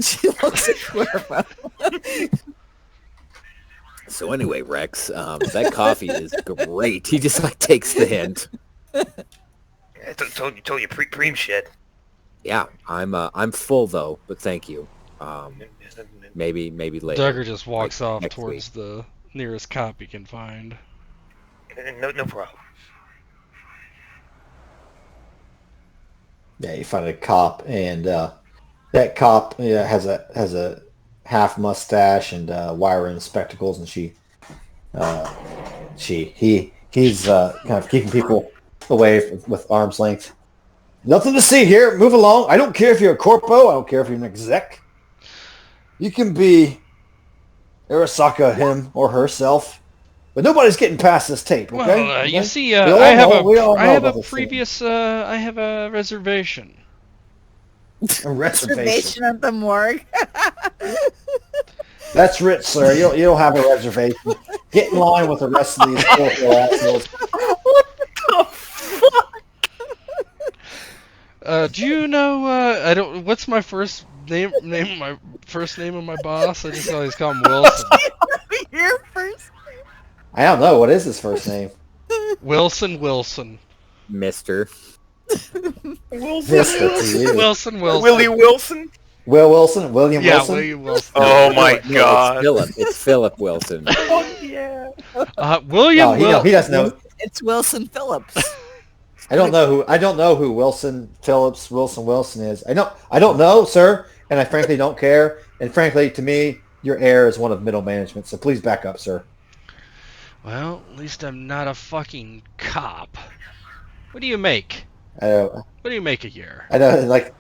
She looks at Cuervo. So anyway, Rex, that coffee is great. He just like takes the hint. I told you preem shit. Yeah, I'm full though, but thank you. Maybe later. Duggar just walks Like off next towards the nearest cop he can find. No problem. Yeah, you find a cop, and that cop has a half mustache and wire rimmed spectacles, and he's kind of keeping people away with arm's length. Nothing to see here. Move along. I don't care if you're a corpo. I don't care if you're an exec. You can be Arasaka, him or herself, but nobody's getting past this tape. Okay? Well, Okay? you see, We all I have know- we all know I have about a this thing. previous, I have a reservation. A reservation. Reservation at the morgue. That's rich, sir. You don't have a reservation. Get in line with the rest of these corpo assholes. Do you know, I don't, what's my first name of my boss? I just always call him Wilson. Your first. I don't know. What is his first name? Wilson. Mister. Mister to you. Wilson. Willie Wilson. Will Wilson? William Yeah, Wilson? William Wilson. Oh my No, god. It's Philip. It's Philip Wilson. Oh yeah. William No, he doesn't know. It's Wilson Phillips. I don't know who Wilson Phillips Wilson is. I don't know, sir, and I frankly don't care. And frankly, to me, your heir is one of middle management. So please back up, sir. Well, at least I'm not a fucking cop. What do you make? What do you make a year? I know, like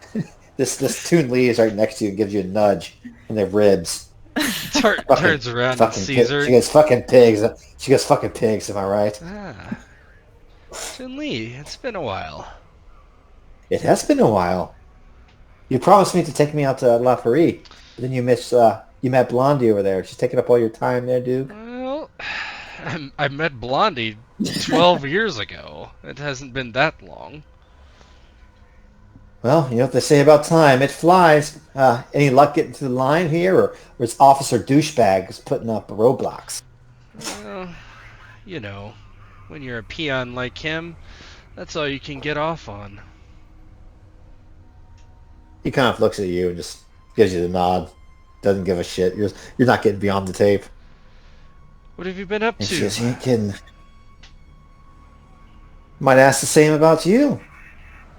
this Toon Lee is right next to you and gives you a nudge in the ribs. Turns around and Fucking sees pig. her. She goes fucking pigs. She goes fucking pigs. Am I right? Ah. Jin Lee, it's been a while. It has been a while. You promised me to take me out to La Ferie. But then you met Blondie over there. She's taking up all your time there, dude. Well, I met Blondie 12 years ago. It hasn't been that long. Well, you know what they say about time. It flies. Any luck getting to the line here? Or is Officer Douchebag putting up roadblocks? Well, you know, when you're a peon like him, that's all you can get off on. He kind of looks at you and just gives you the nod. Doesn't give a shit. You're not getting beyond the tape. What have you been up And she to? goes, you ain't kidding. Might ask the same about you.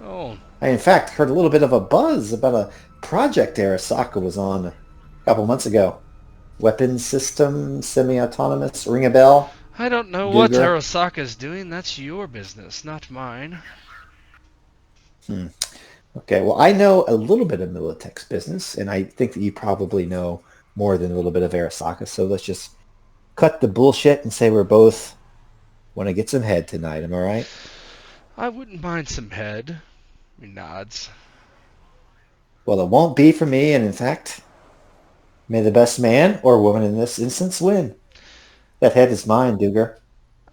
Oh, I, in fact, heard a little bit of a buzz about a project Arasaka was on a couple months ago. Weapons system, semi-autonomous, ring a bell? I don't know what Duger. Arasaka's doing. That's your business, not mine. Okay, well, I know a little bit of Militech's business, and I think that you probably know more than a little bit of Arasaka, so let's just cut the bullshit and say we're both want to get some head tonight, am I right? I wouldn't mind some head. He nods. Well, it won't be for me, and in fact, may the best man or woman in this instance win. That head is mine, Duger.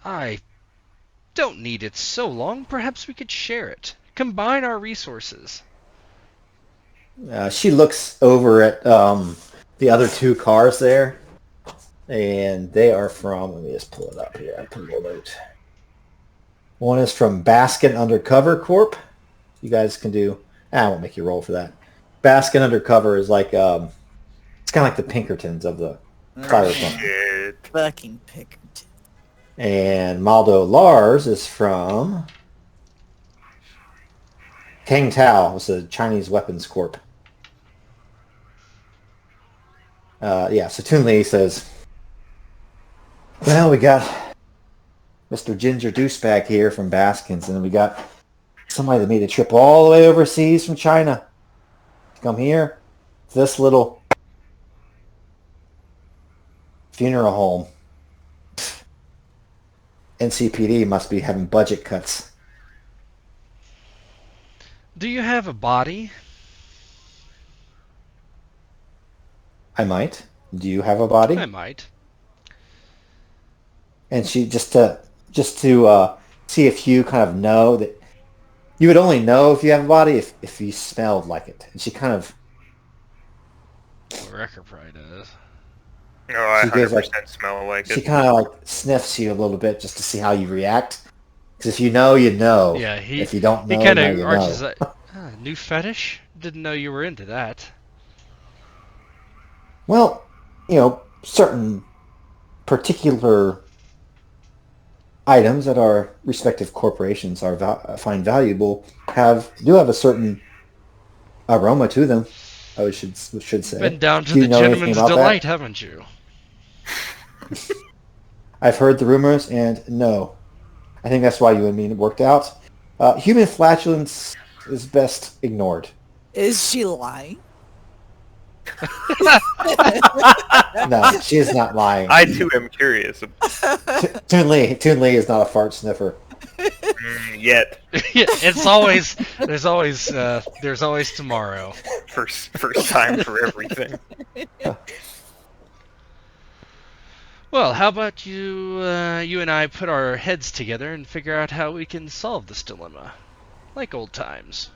I don't need it so long. Perhaps we could share it. Combine our resources. She looks over at the other two cars there, and they are from, let me just pull it up here. I put a little note. One is from Baskin Undercover Corp. You guys can do, I won't make you roll for that. Baskin Undercover is like, it's kind of like the Pinkertons of the Cyberpunk. Shit. Fucking Pinkerton. And Maldo Lars is from Kang Tao. It's a Chinese Weapons Corp. So Toon Lee says, well, we got Mr. Ginger Douchebag here from Baskins, and we got somebody that made a trip all the way overseas from China to come here to this little funeral home. NCPD must be having budget cuts. Do you have a body? I might. Do you have a body? I might. And she just to see if you kind of know that you would only know if you have a body if you smelled like it. And she kind of Wrecker probably does. Oh, I She goes 100% smell like she it. kind of like sniffs you a little bit just to see how you react. Because if you know, you know. Yeah, If you don't know, he kind now of you arches know. that. New fetish? Didn't know you were into that. Well, certain particular items that our respective corporations find valuable do have a certain aroma to them. I should say. Been down to Do you the know anything gentleman's about that? delight, haven't you? I've heard the rumors, and no, I think that's why you and me worked out. Human flatulence is best ignored. Is she lying? No, she is not lying. I too am curious. Toon Lee is not a fart sniffer. Yet. Yeah, there's always tomorrow. First time for everything. Well, how about you and I put our heads together and figure out how we can solve this dilemma, like old times.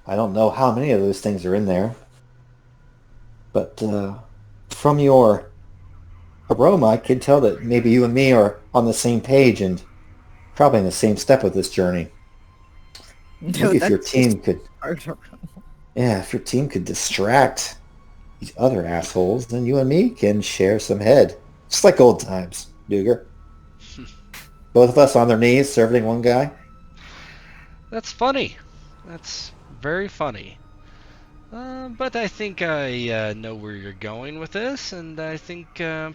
I don't know how many of those things are in there, but from your aroma, I can tell that maybe you and me are on the same page and probably in the same step with this journey. No, Maybe if your that's team could, hard to- if your team could distract these other assholes, then you and me can share some head, just like old times, Duger. Both of us on their knees serving one guy. That's funny. That's very funny. But I think I know where you're going with this, and I think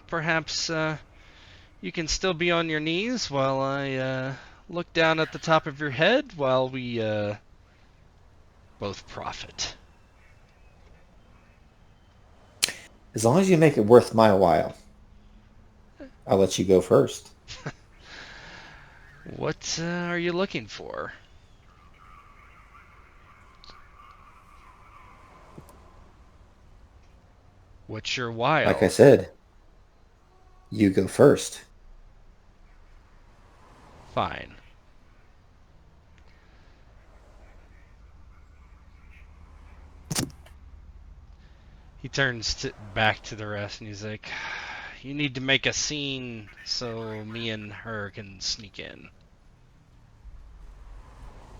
perhaps you can still be on your knees while I look down at the top of your head while we both profit. As long as you make it worth my while, I'll let you go first. What are you looking for? What's your while? Like I said, you go first. Fine. He turns back to the rest and he's like, you need to make a scene so me and her can sneak in.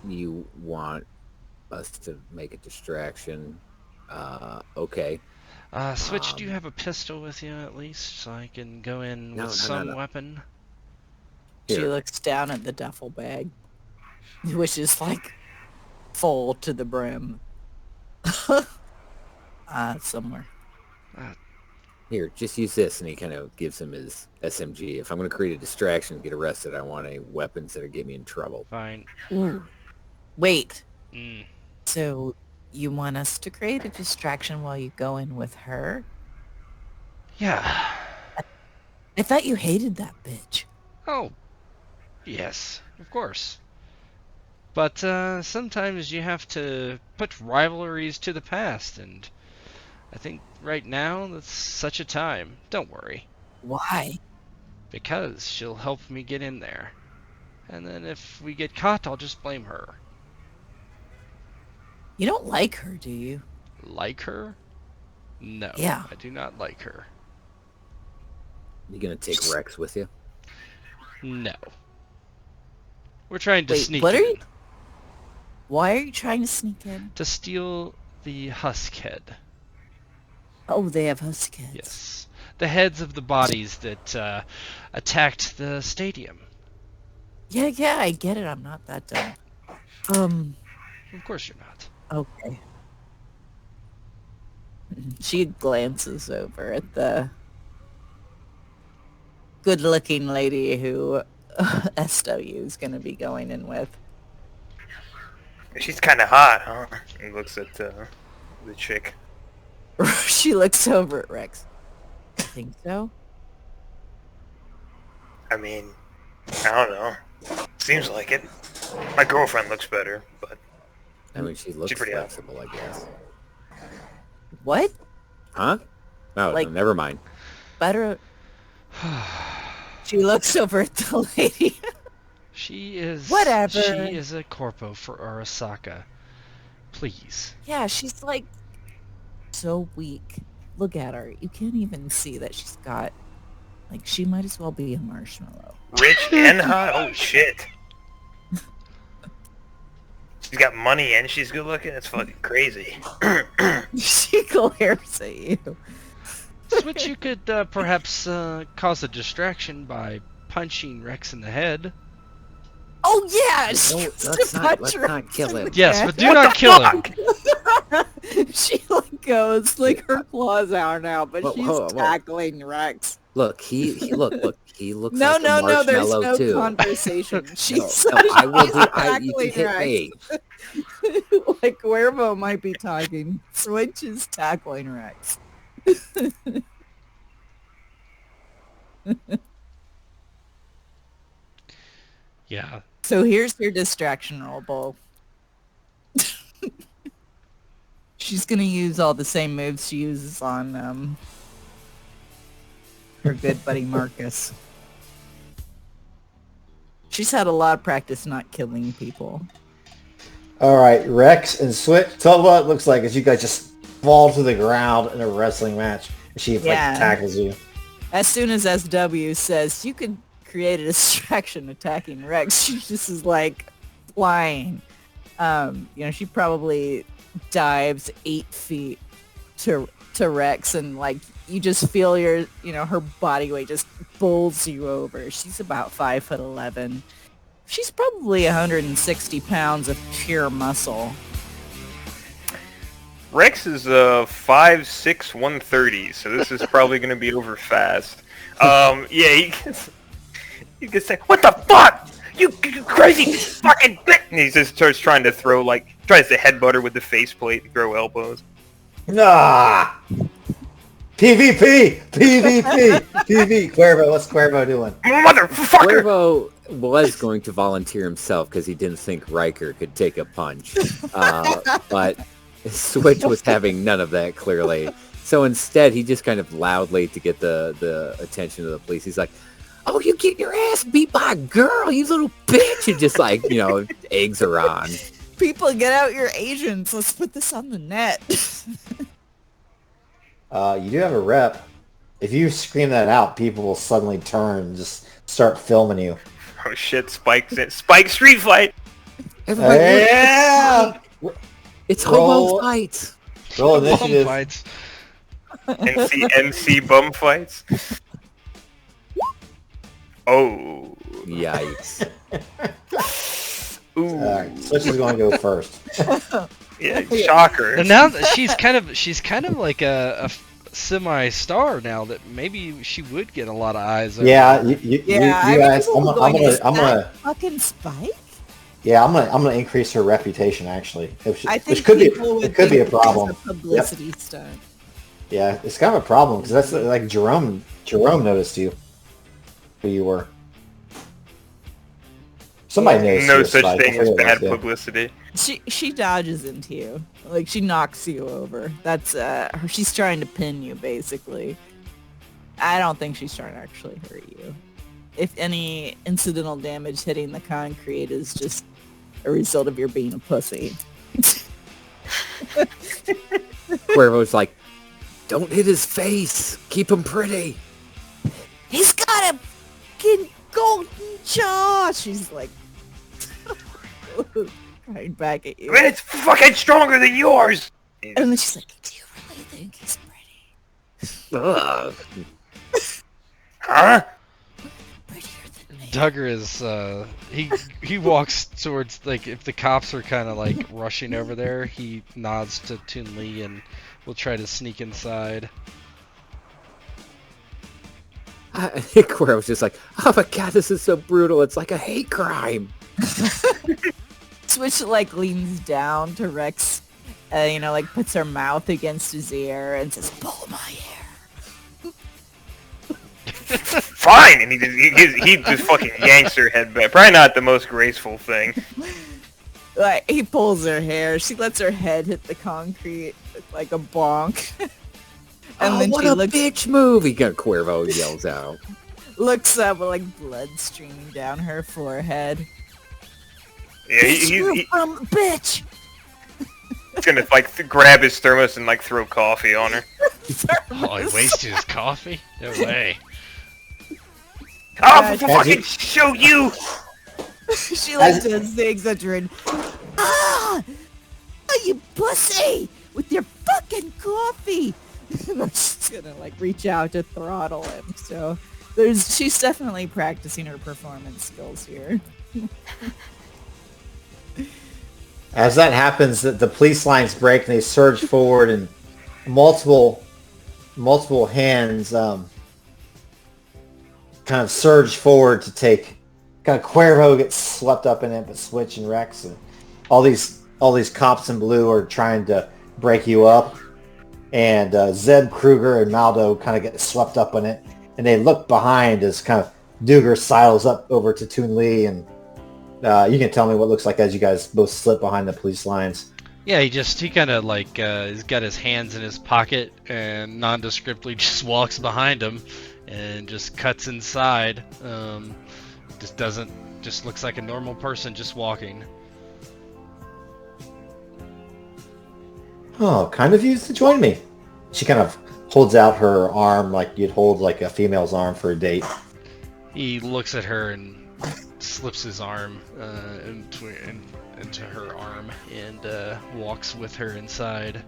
You want us to make a distraction? Okay. Switch, do you have a pistol with you at least so I can go in No, with no, some no. weapon? She Here. looks down at the duffel bag, which is like full to the brim. Somewhere. Here, just use this, and he kind of gives him his SMG. If I'm going to create a distraction and get arrested, I want a weapons that get me in trouble. Fine. Ooh. Wait. Mm. So you want us to create a distraction while you go in with her? Yeah. I thought you hated that bitch. Oh, yes, of course. But sometimes you have to put rivalries to the past, and I think right now that's such a time. Don't worry. Why? Because she'll help me get in there. And then if we get caught, I'll just blame her. You don't like her, do you? Like her? No, Yeah. I do not like her. You gonna take Rex with you? No. We're trying to Wait, sneak what in. are you? Why are you trying to sneak in? To steal the husk head. Oh, they have Husks. Yes. The heads of the bodies that attacked the stadium. Yeah, I get it. I'm not that dumb. Of course you're not. Okay. She glances over at the good-looking lady who SW is going to be going in with. She's kind of hot, huh? He looks at the chick. She looks over at Rex. I think so. I mean, I don't know. Seems like it. My girlfriend looks better, but I mean, she looks pretty hot. flexible, I guess. What? Huh? Oh, Like- never mind. Better. She looks over at the lady. She is... Whatever. She is a corpo for Arasaka. Please. Yeah, she's like so weak. Look at her. You can't even see that she's got... Like, she might as well be a marshmallow. rich and hot. Oh shit. She's got money and she's good looking. It's fucking crazy. She glares at you. Switch, you could perhaps cause a distraction by punching Rex in the head. Oh yeah, she No, gets let's to not- punch let's her not kill in him. the Yes, head. but do not kill him. She like goes like her claws out now, but Whoa, she's whoa, whoa. tackling Rex. Look, he look, he looks No, like a no, there's marshmallow no too. conversation. She's No, I will do. You tackling can hit Rex. me. Like Cuervo might be talking. Switch is tackling Rex. Yeah. So here's your distraction roll, Bull. She's gonna use all the same moves she uses on her good buddy Marcus. She's had a lot of practice not killing people. All right, Rex and Switch. Tell what it looks like as you guys just fall to the ground in a wrestling match. She Yeah. like tackles you. As soon as SW says you can create a distraction attacking Rex, she just is like flying. She probably dives 8 feet to Rex, and like you just feel her body weight just bowls you over. She's about 5'11". She's probably 160 pounds of pure muscle. Rex is 5'6", 130, so this is probably going to be over fast. Yeah, he gets like, what the fuck? You crazy fucking bitch! And he just starts trying to throw, tries to headbutt her with the faceplate and throw elbows. Nah. PvP! PvP! Cuervo, what's Cuervo doing? Motherfucker! Cuervo was going to volunteer himself because he didn't think Riker could take a punch, but Switch was having none of that clearly. So instead, he just kind of loudly, to get the attention of the police, he's like, "Oh, you get your ass beat by a girl, you little bitch!" And just eggs her on. People, get out your agents. Let's put this on the net. You do have a rep. If you scream that out, people will suddenly turn and just start filming you. Oh shit, Spike Street Fight! Everybody, Yeah! it's Roll. homo fights. Roll Bum initiative. fights. NC bum fights. Oh. Yikes. Ooh. Alright, Switch is going to go first. Yeah, shocker. And now that she's kind of like a semi-star now, that maybe she would get a lot of eyes. Over Yeah, her. you Yeah, guys. people I'm going, "Is gonna. that fucking Spike?" Yeah, I'm gonna increase her reputation actually, I think which could be people would it could be a think it's problem. publicity stunt. Yeah, it's kind of a problem because that's like Jerome noticed you, who you were. Somebody noticed No you, such Spike. thing I as forget bad what it was, publicity. She dodges into you, like she knocks you over. That's she's trying to pin you basically. I don't think she's trying to actually hurt you. If any incidental damage hitting the concrete is just a result of your being a pussy. Cuervo's like, don't hit his face. Keep him pretty. He's got a fucking golden jaw. She's like, right back at you. I mean, it's fucking stronger than yours! And then she's like, do you really think he's pretty? Ugh. Huh? Prettier than me. Duggar is he walks towards, like, if the cops are kind of like rushing over there, he nods to Toon Lee and will try to sneak inside. Cuervo's just like, oh my god, this is so brutal. It's like a hate crime. Switch like leans down to Rex, like puts her mouth against his ear and says, pull my hair. Fine! And he just fucking yanks her head back. Probably not the most graceful thing. Like, he pulls her hair. She lets her head hit the concrete like a bonk. And then what she a looks, bitch move! Cuervo yells out. looks up with like blood streaming down her forehead. Yeah, You from a bitch! he's gonna like grab his thermos and like throw coffee on her. Oh, he wasted his coffee? No way. I'll fucking show you! She like does things at her and, ah! Oh, you pussy! With your fucking coffee! And she's gonna like reach out to throttle him. So she's definitely practicing her performance skills here. As that happens, the police lines break and they surge forward, and multiple hands kind of surge forward to take. Kind of Cuervo gets swept up in it, but Switch and Rex and all these cops in blue are trying to break you up, and Zeb, Kruger, and Maldo kind of get swept up in it, and they look behind as kind of Duger sidles up over to Toon Lee, and you can tell me what it looks like as you guys both slip behind the police lines. Yeah, he kind of like he's got his hands in his pocket and nondescriptly just walks behind him and just cuts inside. Just looks like a normal person just walking. Oh, kind of you to join me. She kind of holds out her arm like you'd hold like a female's arm for a date. He looks at her and slips his arm into her arm and walks with her inside.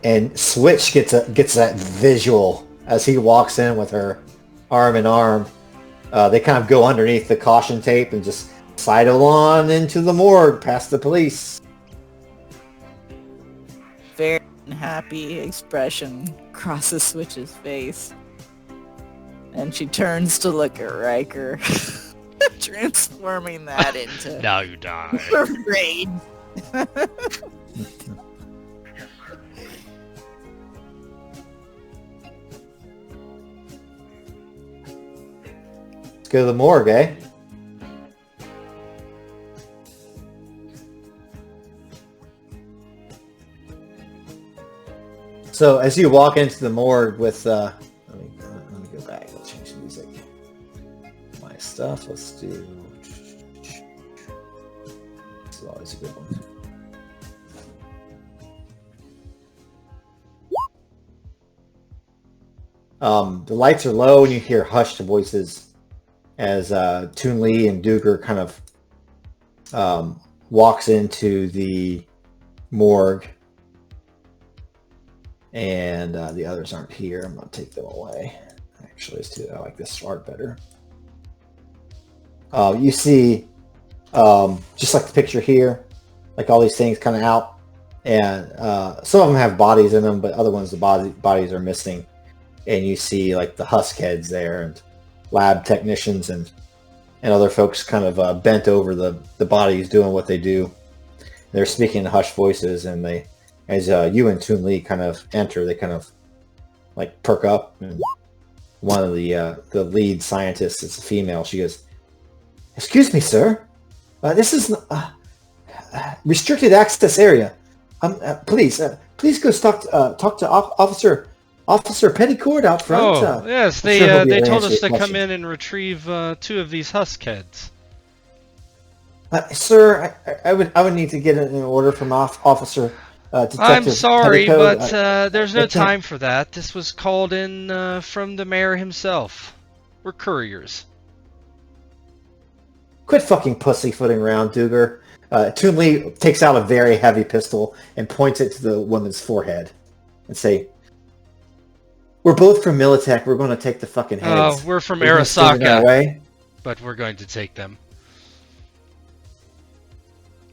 And Switch gets that visual as he walks in with her arm in arm. They kind of go underneath the caution tape and just sidle on into the morgue past the police. Very happy expression crosses Switch's face. And she turns to look at Riker, transforming that into Now you die. rage. Let's go to the morgue, eh? So as you walk into the morgue with, let me go back. I'll change the music. My stuff. Let's do. This is always a good one. The lights are low and you hear hushed voices as Toon Lee and Duger kind of walks into the morgue. And the others aren't here. I'm going to take them away. Actually, I like this art better. You see, just like the picture here, like all these things kind of out. And some of them have bodies in them, but other ones, the bodies are missing. And you see like the Husk heads there and lab technicians and other folks kind of bent over the bodies doing what they do. They're speaking in hushed voices, and they, as you and Toon Lee kind of enter, they kind of like perk up. And one of the lead scientists, it's a female. She goes, "Excuse me, sir. This is restricted access area. Please go talk to Officer Officer Petticourt out front. Oh, yes, I'm sure he'll be they able to told answer us to your come question. in and retrieve 2 of these husk heads. Sir, I would need to get an order from Officer Detective I'm sorry, Petticoat. but there's I no can't- time for that. This was called in from the mayor himself. We're couriers. Quit fucking pussyfooting around, Duger. Toon Lee takes out a very heavy pistol and points it to the woman's forehead and say, "We're both from Militech. We're going to take the fucking heads. We're from You're gonna stand in our Arasaka, way?" but we're going to take them.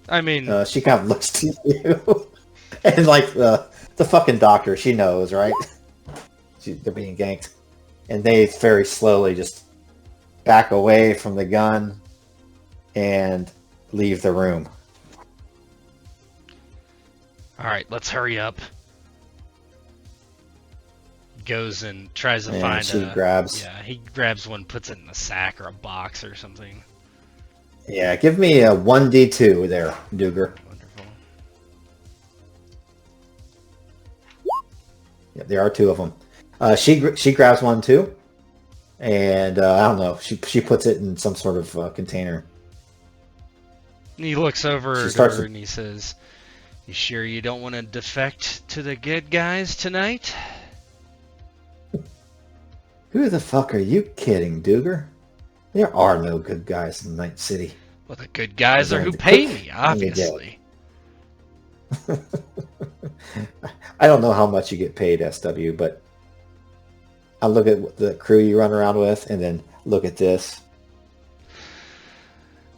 I mean, She kind of looks to you. And like the fucking doctor, she knows, right? They're being ganked. And they very slowly just back away from the gun and leave the room. alright, let's hurry up. Goes and tries to And find she a... grabs. Yeah, he grabs one, puts it in a sack or a box or something. Yeah, give me a 1d2 there, Duger. Wonderful. Yeah, there are 2 of them. She grabs one too, and I don't know. She puts it in some sort of container. And he looks over She at starts her to- and he says, "You sure you don't want to defect to the good guys tonight?" Who the fuck are you kidding, Duger? There are no good guys in Night City. Well, the good guys are Going who to pay cook me, when you get- obviously. I don't know how much you get paid, SW, but I look at the crew you run around with, and then look at this.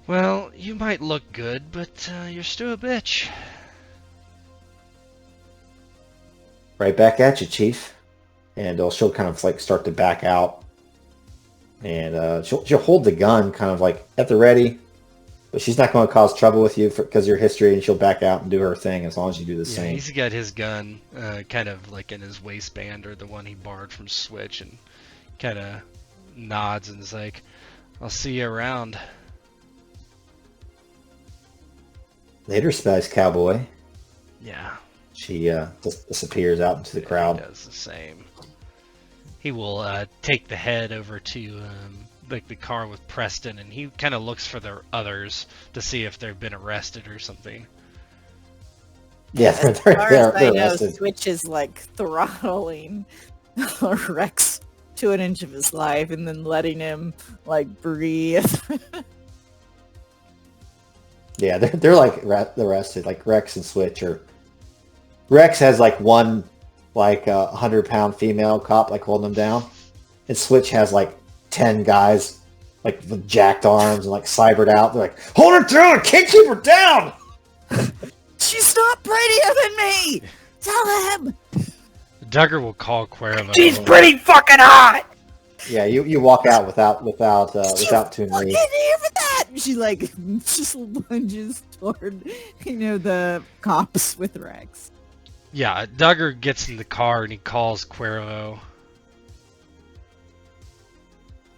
Well, you might look good, but you're still a bitch. Right back at you, Chief. And she'll kind of like start to back out, and she'll hold the gun kind of like at the ready, but she's not going to cause trouble with you because of your history, and she'll back out and do her thing as long as you do the Yeah, same. he's got his gun kind of like in his waistband, or the one he borrowed from Switch, and kind of nods and is like, "I'll see you around." Later, Spice Cowboy. Yeah, She just disappears out into the he crowd. does the same. He will take the head over to like the car with Preston, and he kind of looks for the others to see if they've been arrested or something. Yeah, As far as I they're know, arrested. Switch is like throttling Rex to an inch of his life and then letting him like breathe. Yeah, they're like arrested. Like Rex and Switch are. Rex has like one like 100-pound female cop like holding him down, and Switch has like 10 guys like with jacked arms and like cybered out. They're like, hold her down, can't keep her down. She's not prettier than me! Tell him! Duggar will call Cuervo. She's pretty fucking hot! Yeah, you walk out without Toon Fucking Lee. here for that! She like just lunges toward, the cops with Rex. Yeah, Duggar gets in the car and he calls Cuervo.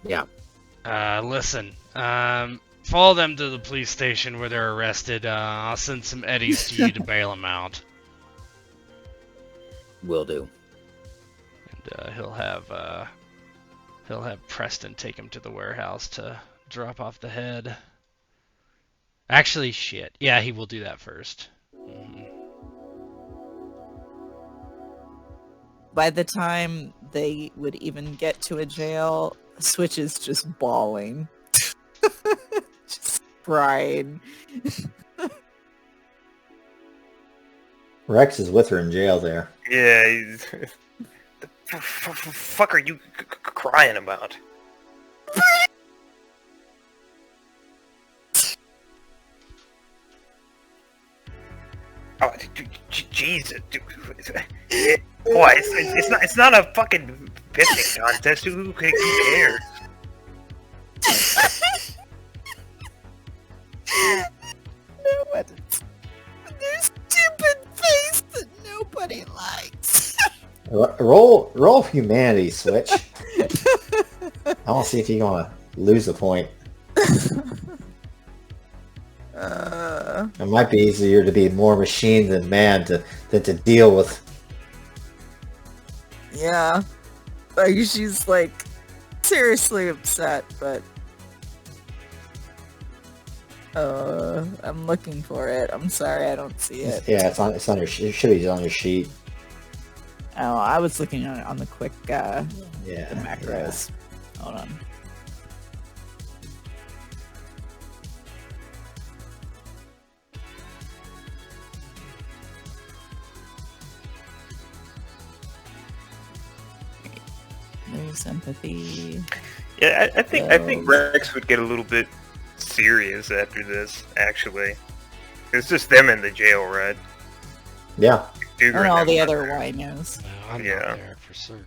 Yeah. Listen, follow them to the police station where they're arrested. I'll send some eddies to you to bail them out. Will do. And he'll have Preston take him to the warehouse to drop off the head. Actually, shit. Yeah, he will do that first. By the time they would even get to a jail, Switch is just bawling. Just crying. Rex is with her in jail there. Yeah, he's... The fuck are you crying about? Oh, Jesus, dude. Boy, it's not a fucking pissing contest. Who cares? No, but their stupid face that nobody likes. Roll humanity, Switch. I want to see if you're gonna lose a point. It might be easier to be more machine than man than to deal with Yeah. Like, she's, like, seriously upset, but... I'm looking for it. I'm sorry, I don't see it. Yeah, it's on your. It should be on your sheet. Oh, I was looking at it on the quick, Yeah. the macros. Hold on. There's empathy. Yeah, I think Rex would get a little bit serious after this. Actually, it's just them in the jail, right? Yeah. Duger And all them the not other there. winos. No, I'm Yeah. not there for certain.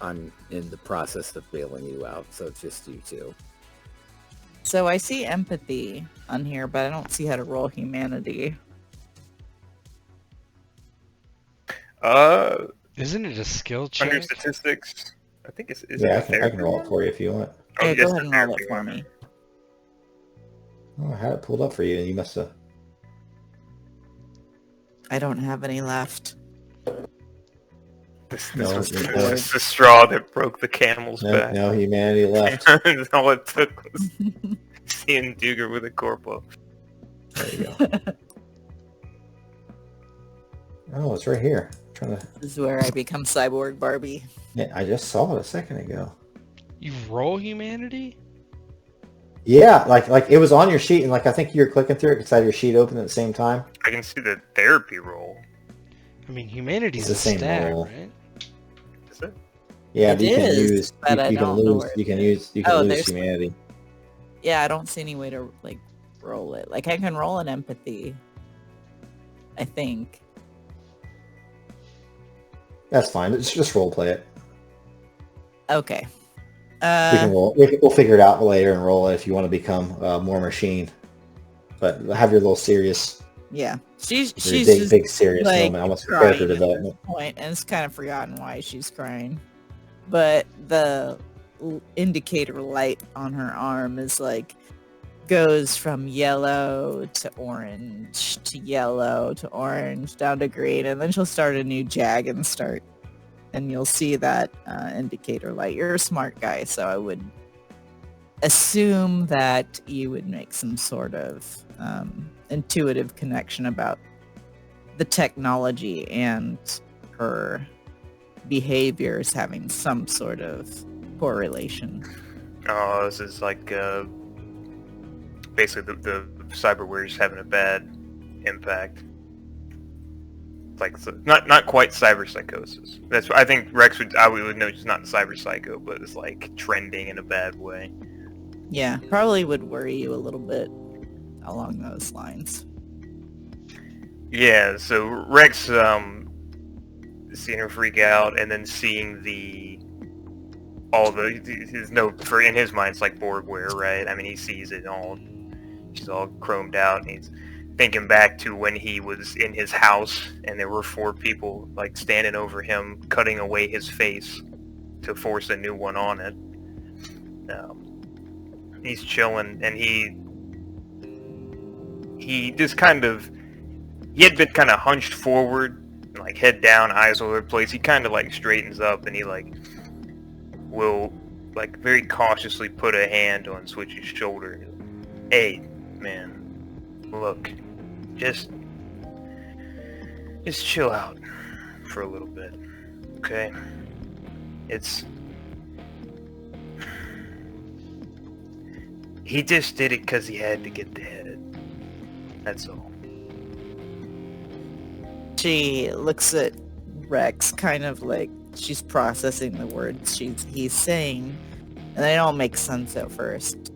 I'm in the process of bailing you out, so it's just you two. So I see empathy on here, but I don't see how to roll humanity. Isn't it a skill Under check? statistics, I think it's Yeah, I can roll it for you if you want. Yeah, yes, go ahead and roll therapy it for one. me. Oh, I had it pulled up for you. You must have. I don't have any left. This No, was it- the straw that broke the camel's No, back. no humanity left. All it took was seeing Duger with a corpo. There you go. Oh, it's right here. I'm trying to. This is where I become Cyborg Barbie. Yeah, I just saw it a second ago. You roll humanity? Yeah, like it was on your sheet, and like I think you were clicking through it because I had your sheet open at the same time. I can see the therapy roll. I mean, humanity's It's the a same stat, roll. right? Is it? Yeah, It but you can is, use. but I You can don't know lose. where You it can is. use. You can Oh, lose there's- humanity. Yeah, I don't see any way to like roll it. Like I can roll an empathy. I think. That's fine. It's just role play it. Okay. We can roll. We'll figure it out later and roll it if you want to become more machine. But have your little serious, Yeah. She's your just big serious like, moment. Almost crying character at this development. point, and it's kind of forgotten why she's crying. But the indicator light on her arm is like goes from yellow to orange to yellow to orange down to green, and then she'll start a new jag and you'll see that indicator light. You're a smart guy, so I would assume that you would make some sort of intuitive connection about the technology and her behaviors having some sort of correlation. Oh, this is like basically the cyberware is having a bad impact. Like not quite cyber psychosis. That's what I think Rex would know it's not cyber psycho, but it's like trending in a bad way. Yeah, probably would worry you a little bit along those lines. Yeah, so Rex seeing her freak out and then seeing his note for in his mind it's like Borgware, right? I mean he sees it all. She's all chromed out and he's thinking back to when he was in his house and there were 4 people like standing over him cutting away his face to force a new one on it. He's chilling and he just kind of he had been kind of hunched forward, like head down, eyes all over the place. He kind of like straightens up and he like will like very cautiously put a hand on Switch's shoulder. Hey, man, look, just chill out for a little bit, okay? He just did it because he had to get the head. That's all. She looks at Rex kind of like she's processing the words he's saying, and they don't make sense at first.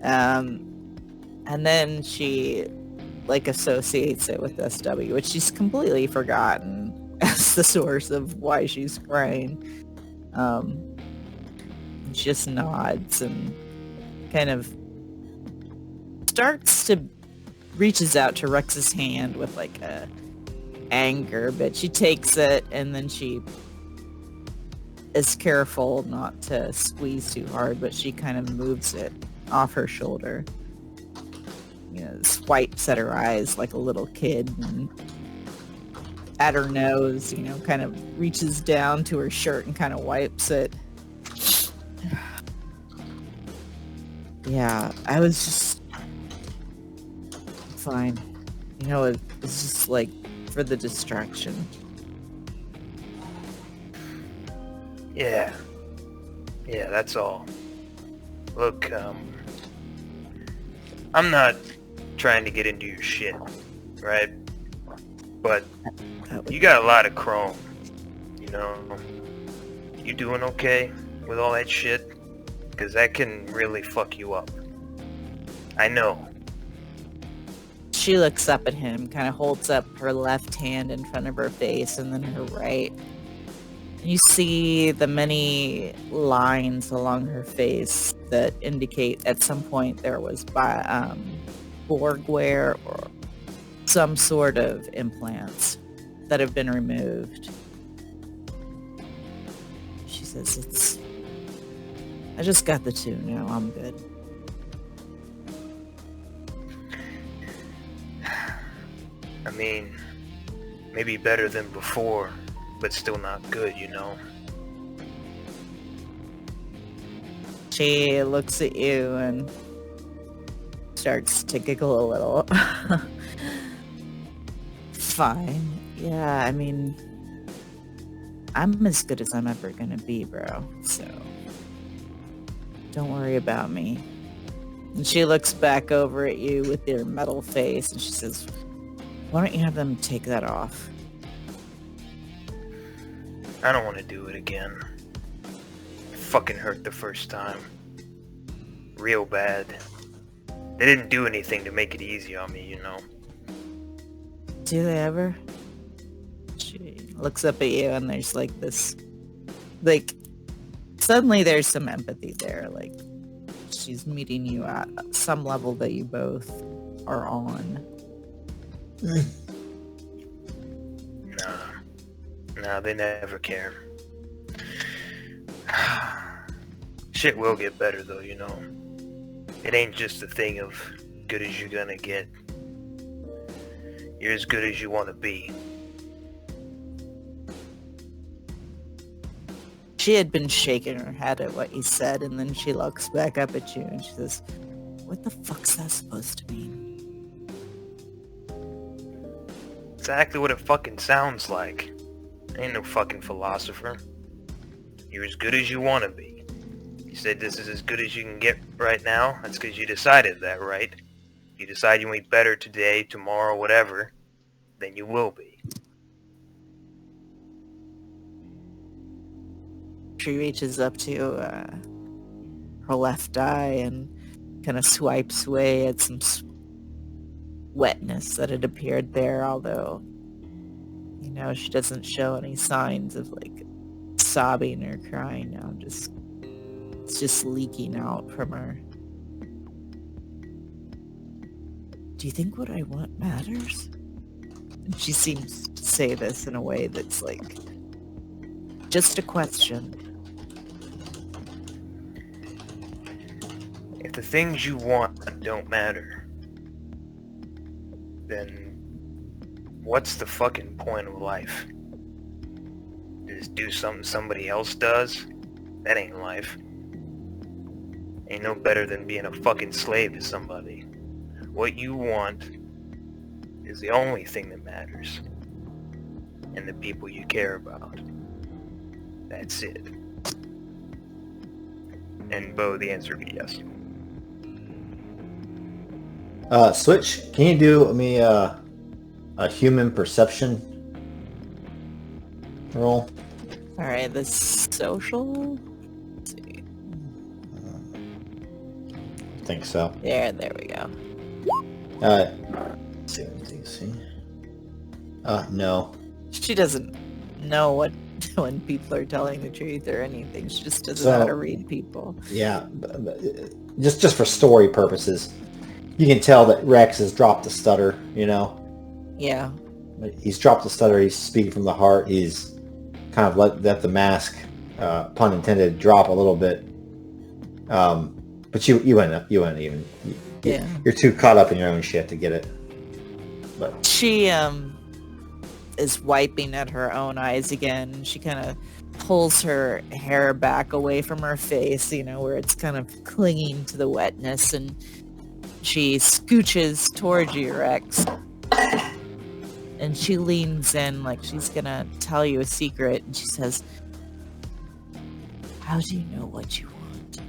And then she like associates it with SW, which she's completely forgotten as the source of why she's crying. She just nods and kind of reaches out to Rex's hand with like a anger, but she takes it and then she is careful not to squeeze too hard, but she kind of moves it off her shoulder. You know, swipes at her eyes like a little kid and at her nose, kind of reaches down to her shirt and kind of wipes it. Yeah, I was just fine. It's just like for the distraction. Yeah, that's all. Look, I'm not trying to get into your shit, right? But you got a lot of chrome, You doing okay with all that shit? Because that can really fuck you up. I know. She looks up at him, kind of holds up her left hand in front of her face and then her right. You see the many lines along her face that indicate at some point there was borg wear or some sort of implants that have been removed. She says, I just got the 2 now, I'm good. I mean, maybe better than before, but still not good, She looks at you and starts to giggle a little. Fine. Yeah, I mean, I'm as good as I'm ever gonna be, bro. So, don't worry about me. And she looks back over at you with your metal face and she says, why don't you have them take that off? I don't want to do it again. It fucking hurt the first time. Real bad. They didn't do anything to make it easy on me, Do they ever? She looks up at you and there's this, suddenly there's some empathy there. She's meeting you at some level that you both are on. Nah, they never care. Shit will get better though, It ain't just a thing of good as you're gonna get. You're as good as you want to be. She had been shaking her head at what you said, and then she looks back up at you and she says, what the fuck's that supposed to mean? Exactly what it fucking sounds like. I ain't no fucking philosopher. You're as good as you want to be. You said this is as good as you can get right now. That's because you decided that, right? You decide you ain't better today, tomorrow, whatever, then you will be. She reaches up to her left eye and kind of swipes away at some wetness that had appeared there, although, she doesn't show any signs of sobbing or crying now. It's just leaking out from her. Do you think what I want matters? And she seems to say this in a way that's just a question. If the things you want don't matter, then what's the fucking point of life? Just do something somebody else does? That ain't life. Ain't no better than being a fucking slave to somebody. What you want is the only thing that matters. And the people you care about. That's it. And Bo, the answer would be yes. Switch, can you do me a human perception roll? Alright, the social? Let's see. I think so. There we go. Let's see. No. She doesn't know when people are telling the truth or anything. She just doesn't know how to read people. Yeah, but just for story purposes, you can tell that Rex has dropped the stutter, Yeah. He's dropped the stutter, he's speaking from the heart, he's kind of let the mask, pun intended, drop a little bit. But you wouldn't even... You're too caught up in your own shit to get it. But She, is wiping at her own eyes again. She kind of pulls her hair back away from her face, where it's kind of clinging to the wetness, and she scooches towards you, Rex. And she leans in like she's gonna tell you a secret, and she says, "How do you know what you want?"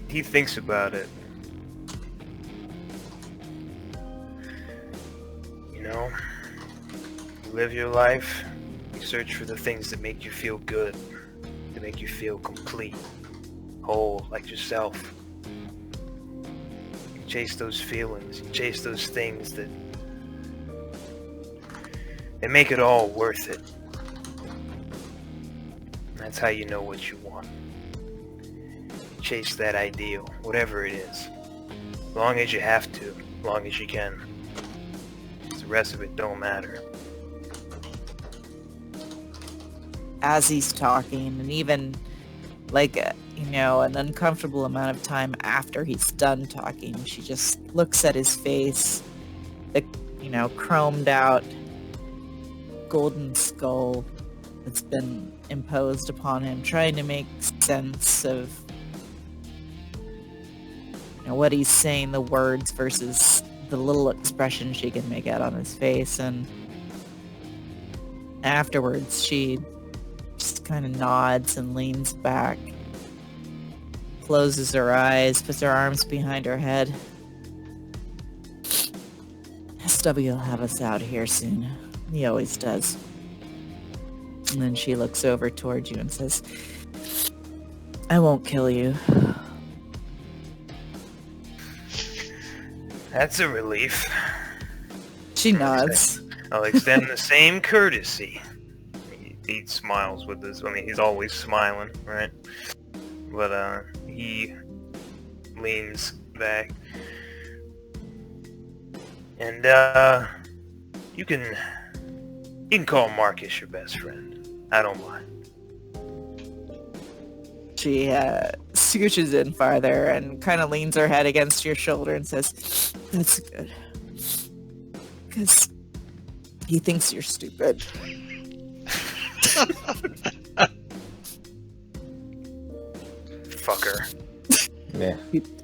He thinks about it. You live your life, you search for the things that make you feel good, that make you feel complete, whole, like yourself. You chase those feelings, you chase those things that make it all worth it. That's how you know what you want. Chase that ideal, whatever it is. As long as you have to, as long as you can. The rest of it don't matter. As he's talking, and even like an uncomfortable amount of time after he's done talking, she just looks at his face, the chromed out golden skull that's been imposed upon him, trying to make sense of what he's saying, the words versus the little expression she can make out on his face. And afterwards she just kind of nods and leans back, closes her eyes, puts her arms behind her head. SW will have us out here soon. He always does. And then she looks over towards you and says, "I won't kill you." That's a relief. She nods. I'll extend the same courtesy. He smiles with this. He's always smiling, right? But he leans back. And you can call Marcus your best friend. I don't mind. She scooches in farther and kind of leans her head against your shoulder and says, "That's good. Because he thinks you're stupid." Fucker. Yeah.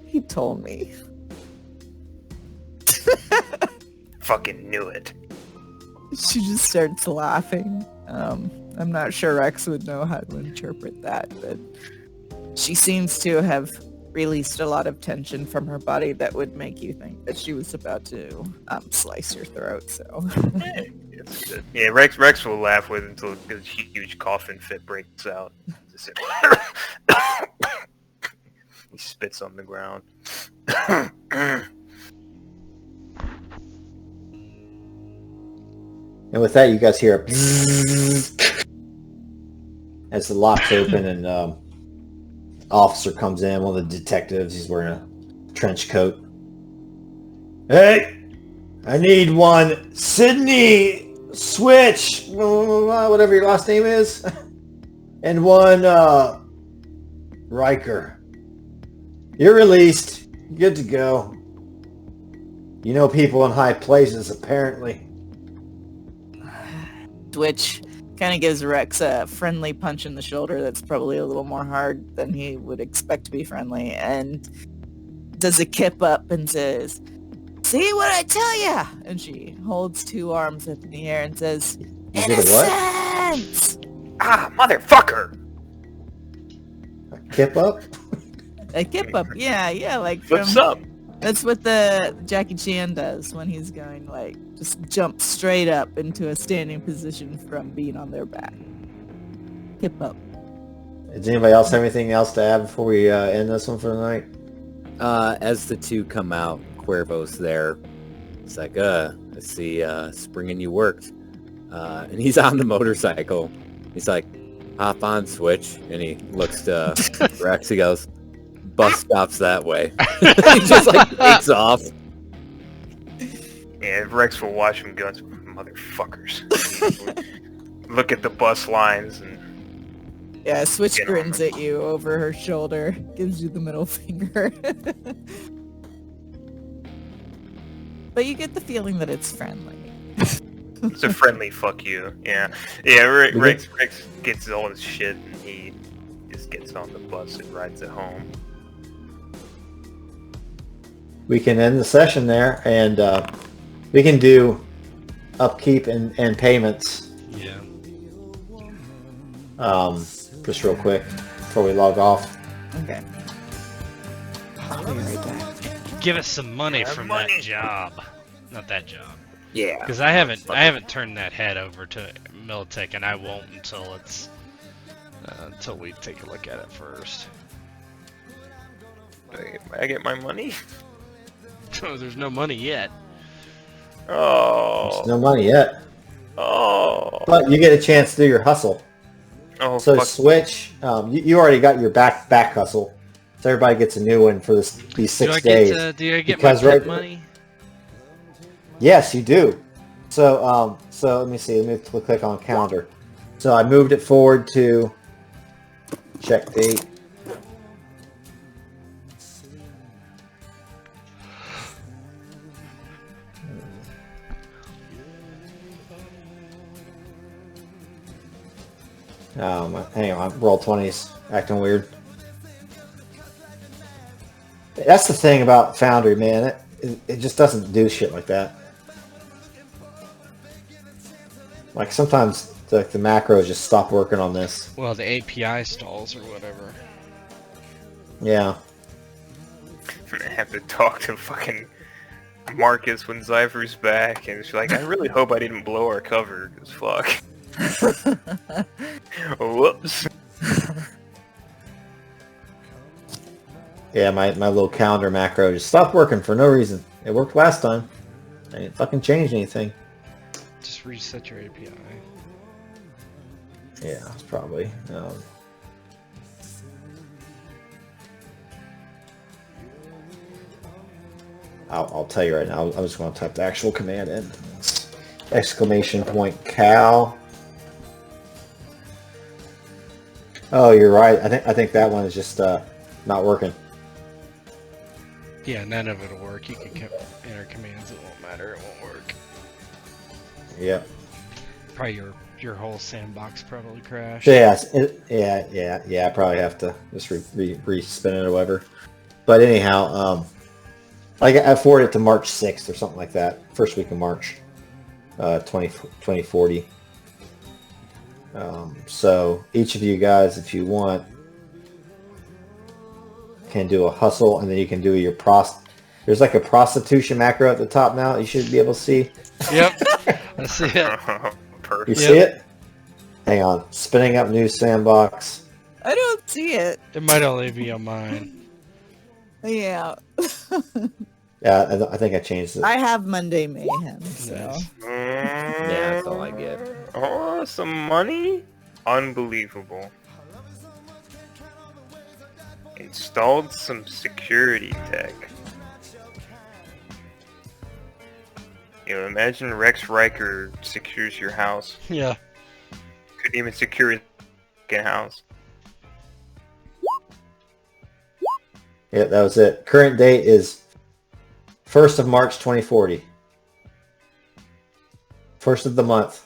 He told me. Fucking knew it. She just starts laughing. I'm not sure Rex would know how to interpret that, but she seems to have released a lot of tension from her body that would make you think that she was about to slice your throat. So It's good. Yeah, Rex will laugh with it until a huge coughing fit breaks out. He spits on the ground. And with that, you guys hear a bzzz as the lock's open and officer comes in, one of the detectives. He's wearing a trench coat. "Hey, I need one Sydney Switch, whatever your last name is, and one Riker. You're released. Good to go. You know people in high places, apparently." which kind of gives Rex a friendly punch in the shoulder that's probably a little more hard than he would expect to be friendly, and does a kip up and says, "See what I tell ya?" And she holds two arms up in the air and says, You did a what? "Innocence!" Ah, motherfucker! A kip up? A kip up, yeah, like from... What's up? That's what the Jackie Chan does when he's going, like, just jump straight up into a standing position from being on their back. Kip up. Does anybody else have anything else to add before we end this one for the night? As the two come out, Cuervo's there. It's like, I see spring you worked. And he's on the motorcycle. He's like, "Hop on, Switch." And he looks to Rex. He goes, "Bus stops that way." He just like takes off. Yeah, Rex will watch him go, "Motherfuckers." Look at the bus lines and... Yeah, Switch Get grins on. at you over her shoulder, gives you the middle finger. but you get the feeling that it's friendly. It's a friendly fuck you. Yeah. Yeah, Rex gets all his shit and he just gets on the bus and rides it home. We can end the session there, and we can do upkeep and payments. Yeah. Just real quick before we log off. Okay. I'll be right back. Give us some money from that job. Not that job. Yeah. Because I haven't turned that head over to Militech, and I won't until we take a look at it first. I get my money? Oh, there's no money yet. Oh. There's no money yet. Oh. But you get a chance to do your hustle. Oh, So fuck. switch. You already got your back hustle. So everybody gets a new one for these 6 days. Do I get Because my tip right- money? Yes, you do. So let me see. Let me click on calendar. So I moved it forward to check date. Hang on, roll 20s, acting weird. That's the thing about Foundry, man. It just doesn't do shit like that. Like sometimes the macros just stop working on this. Well, the API stalls or whatever. Yeah. I'm gonna have to talk to fucking Marcus when Zypher's back, and she's like, I really hope I didn't blow our cover, because fuck. Whoops. Yeah, my little calendar macro just stopped working for no reason. It worked last time. I didn't fucking change anything. Just reset your API. Yeah, it's probably. I'll tell you right now. I'm just going to type the actual command in. Exclamation point cal. Oh, you're right. I think that one is just not working. Yeah, none of it'll work. You can enter commands. It won't matter. It won't work. Yep. Probably your whole sandbox probably crashed. Yeah, I probably have to just re-spin it or whatever. But anyhow, I forwarded it to March 6th or something like that. First week of March, 2040. So each of you guys, if you want, can do a hustle, and then you can do your There's like a prostitution macro at the top now. You should be able to see. Yep. I see it. You Perfect. see it? Hang on. Spinning up new sandbox. I don't see it. It might only be on mine. Yeah. Yeah, I think I changed it. I have Monday Mayhem, so. Nice. Yeah, that's all I get. Oh, some money? Unbelievable. Installed some security tech. You know, imagine Rex Riker secures your house. Yeah. Couldn't even secure his fucking house. Yeah, that was it. Current date is 1st of March 2040. First of the month.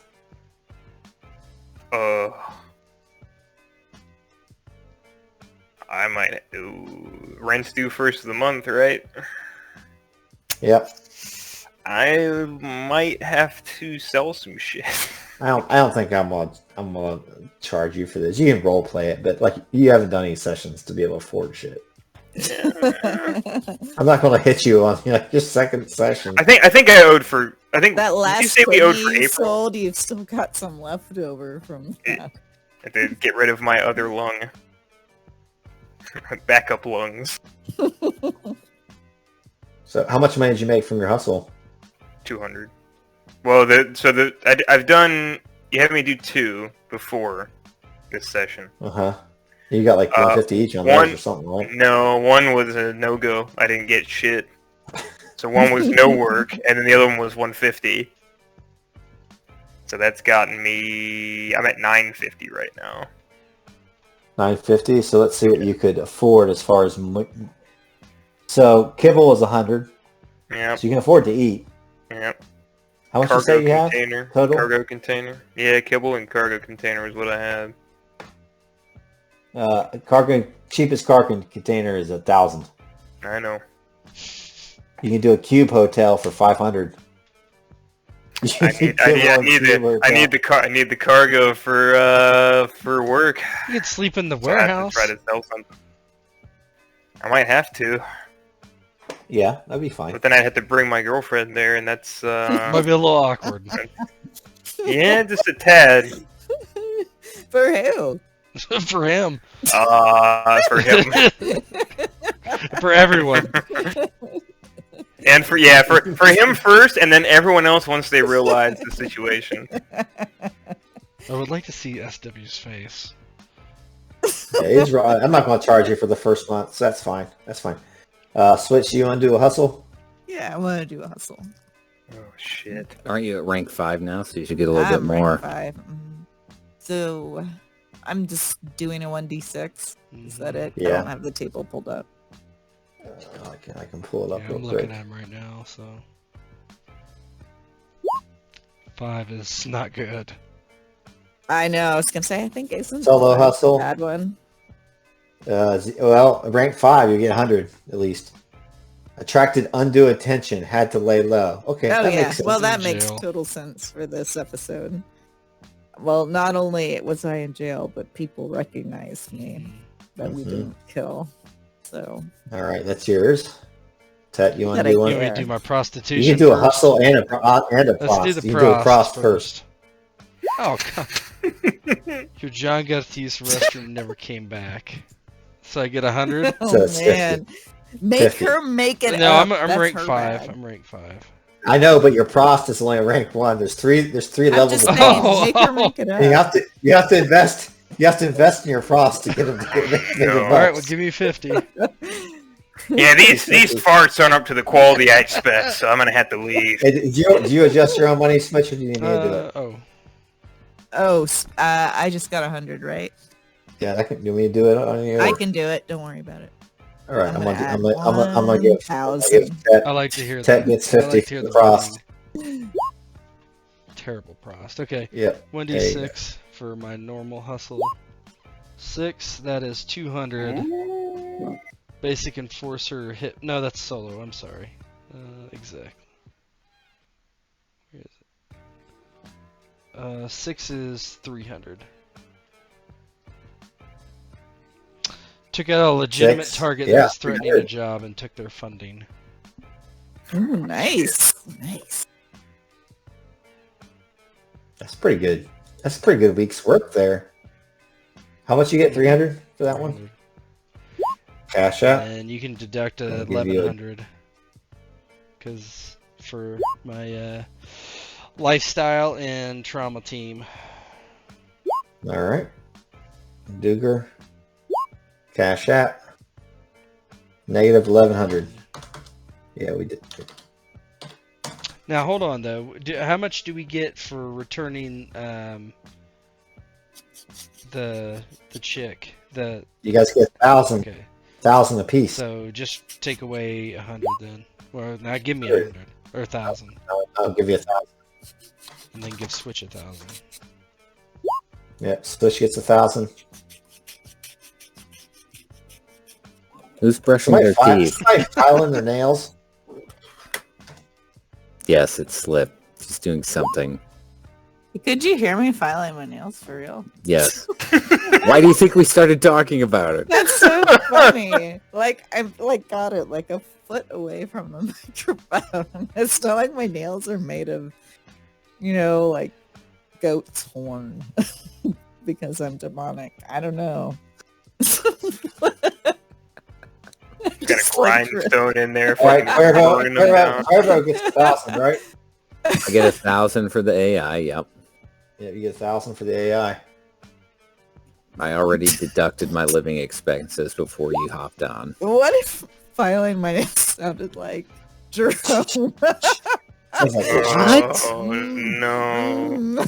I might. Ooh, rent's due first of the month, right? Yep. I might have to sell some shit. I don't think I'm gonna charge you for this. You can role play it, but like you haven't done any sessions to be able to afford shit. I'm not gonna hit you on your second session. I think I owed for. I think That did you last say we owed hoodie for you April. sold, you've still got some left over from that. I had to get rid of my other lung. Backup lungs. So how much money did you make from your hustle? 200. Well, I've done. You had me do 2 before this session. Uh-huh. You got like 150 each on those or something, right? No, one was a no-go. I didn't get shit. So one was no work, and then the other one was 150. So that's gotten me. I'm at 950 right now. 950. So let's see what you could afford as far as. So kibble is 100. Yeah. So you can afford to eat. Yep. How much you say you have container. total? Cargo container. Yeah, kibble and cargo container is what I had. Cheapest cargo container is 1,000. I know. You can do a cube hotel for 500. I need the cargo for work. You could sleep in the So I have to warehouse. try to sell something. I might have to, Yeah, that'd be fine. but then I'd have to bring my girlfriend there, and that's Might be a little awkward. yeah, just a tad. For who? For him. For him. For everyone. And for him first, and then everyone else once they realize the situation. I would like to see SW's face. Yeah, he's right. I'm not going to charge you for the first month, so that's fine. That's fine. Switch, you want to do a hustle? Yeah, I want to do a hustle. Oh shit! Aren't you at rank 5 now? So you should get a little I'm bit more. rank 5. So I'm just doing a 1d6. Is that it? I Yeah. don't have the table pulled up. I can pull it up Yeah, real I'm quick. looking at him right now, so 5 is not good. I know. I was gonna say I think isn't Solo a hustle. bad one. Well, rank 5, you get 100 at least. Attracted undue attention, had to lay low. Okay, Oh that yeah. makes sense. Well, In that makes jail. total sense for this episode. Well, not only was I in jail, but people recognized me that we Mhm. didn't kill. So All right, that's yours. Tet, you want to Gotta do You one? want me to do my prostitution? You can do a first? hustle and a Let's prost. do the You can do a prost prost first. Oh, God. Your John got to use the restroom and never came back. So I get 100? oh So it's man, make 50. her make it No, up. I'm That's rank her 5. bad. I'm rank 5. I know, but your prost is only rank 1. There's three I'm levels just of saying, prost. make her make it up. You have to invest. You have to invest in your prost to get them to get No. the All right, well, bucks. give me 50. Yeah, these farts aren't up to the quality I expect, so I'm gonna have to leave. Hey, do you adjust your own money, Switch, or do you need me to do it? Oh, I just got 100, right? Yeah, do you want me to do it on your? I can do it. Don't worry about it. All right, I'm add gonna give 1,000. Tet. I like to hear Tet that. gets I 50 like to hear for the the prost. winning. Terrible prost. Okay, Yep. 1d6 for my normal hustle. 6, that is 200. Basic enforcer hit. No, that's solo. I'm sorry. Exec. Where is it? 6 is 300. Took out a legitimate 6, target yeah, that was threatening a 300. job and took their funding. Ooh, nice. Nice. That's pretty good. That's a pretty good week's work there. How much you get? 300 for that one? Cash out. And you can deduct I'll give you a- 1100 because for my lifestyle and trauma team. All right. Duger. Cash out. Negative 1100. Yeah, we did. Now hold on though. How much do we get for returning the chick? You guys get 1,000. Okay. 1,000 apiece. So just take away 100 then. Well, now give me Sure. 100 or 1,000, I'll give you 1,000. and then give Switch 1,000. Yep. Switch gets 1,000. Who's brushing their teeth? Somebody filing their nails. Yes, it's Slip. She's doing something. Could you hear me filing my nails for real? Yes. Why do you think we started talking about it? That's so funny. Like I've got it like a foot away from the microphone. It's not like my nails are made of, like goat's horn because I'm demonic. I don't know. Got a grindstone in there. All right, fucking burning them down. Cuervo gets 1,000, right? I get 1,000 for the AI. Yep. Yeah, you get 1,000 for the AI. I already deducted my living expenses before you hopped on. What if filing my nails sounded like Jerome? Sounds like it. Oh no!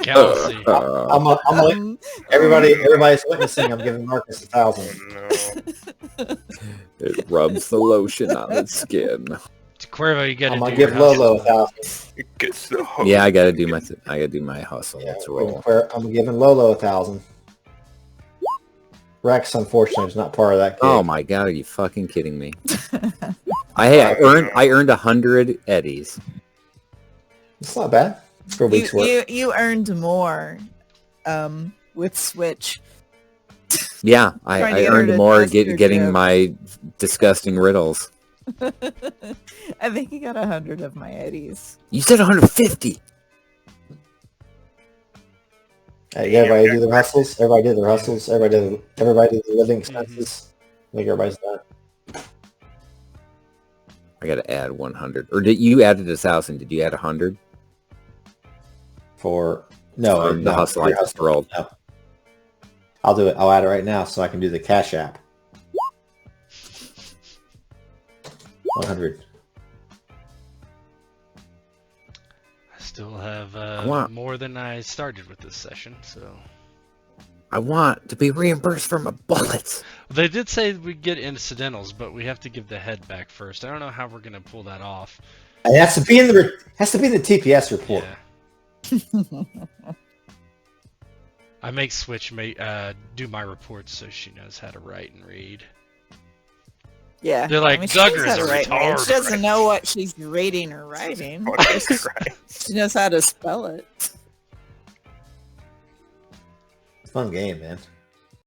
Galaxy. Everybody's witnessing. I'm giving Marcus 1,000. No. It rubs the lotion on its skin. Cuervo, you gotta I'm do gonna your give Lolo hustle. 1,000. It gets the hook. Yeah, I gotta do my hustle. Yeah, Let's roll. I'm giving Lolo 1,000. Rex, unfortunately, is not part of that gig. Oh my god, are you fucking kidding me? I earned 100 eddies. It's not bad for a week's work. You earned more with Switch. Yeah, Trying I to get earned rid of more faster getting joke. my disgusting riddles. I think you got 100 of my eddies. You said 150. Hey, everybody do their hustles. Everybody did their hustles. Everybody did the living expenses. I think everybody's done. I gotta add 100. Or did you added 1,000? Did you add 100? For no, The hustle I just rolled. No. I'll do it. I'll add it right now so I can do the Cash App. 100. I still have want- more than I started with this session, so... I want to be reimbursed for my bullets. They did say we get incidentals, but we have to give the head back first. I don't know how we're gonna pull that off. It has to be in the TPS report. Yeah. I make Switch do my reports so she knows how to write and read. Yeah. They're like, she knows Duggar's how to a write, man. retard. She doesn't know what she's reading or writing. She knows how to spell it. Fun game, man.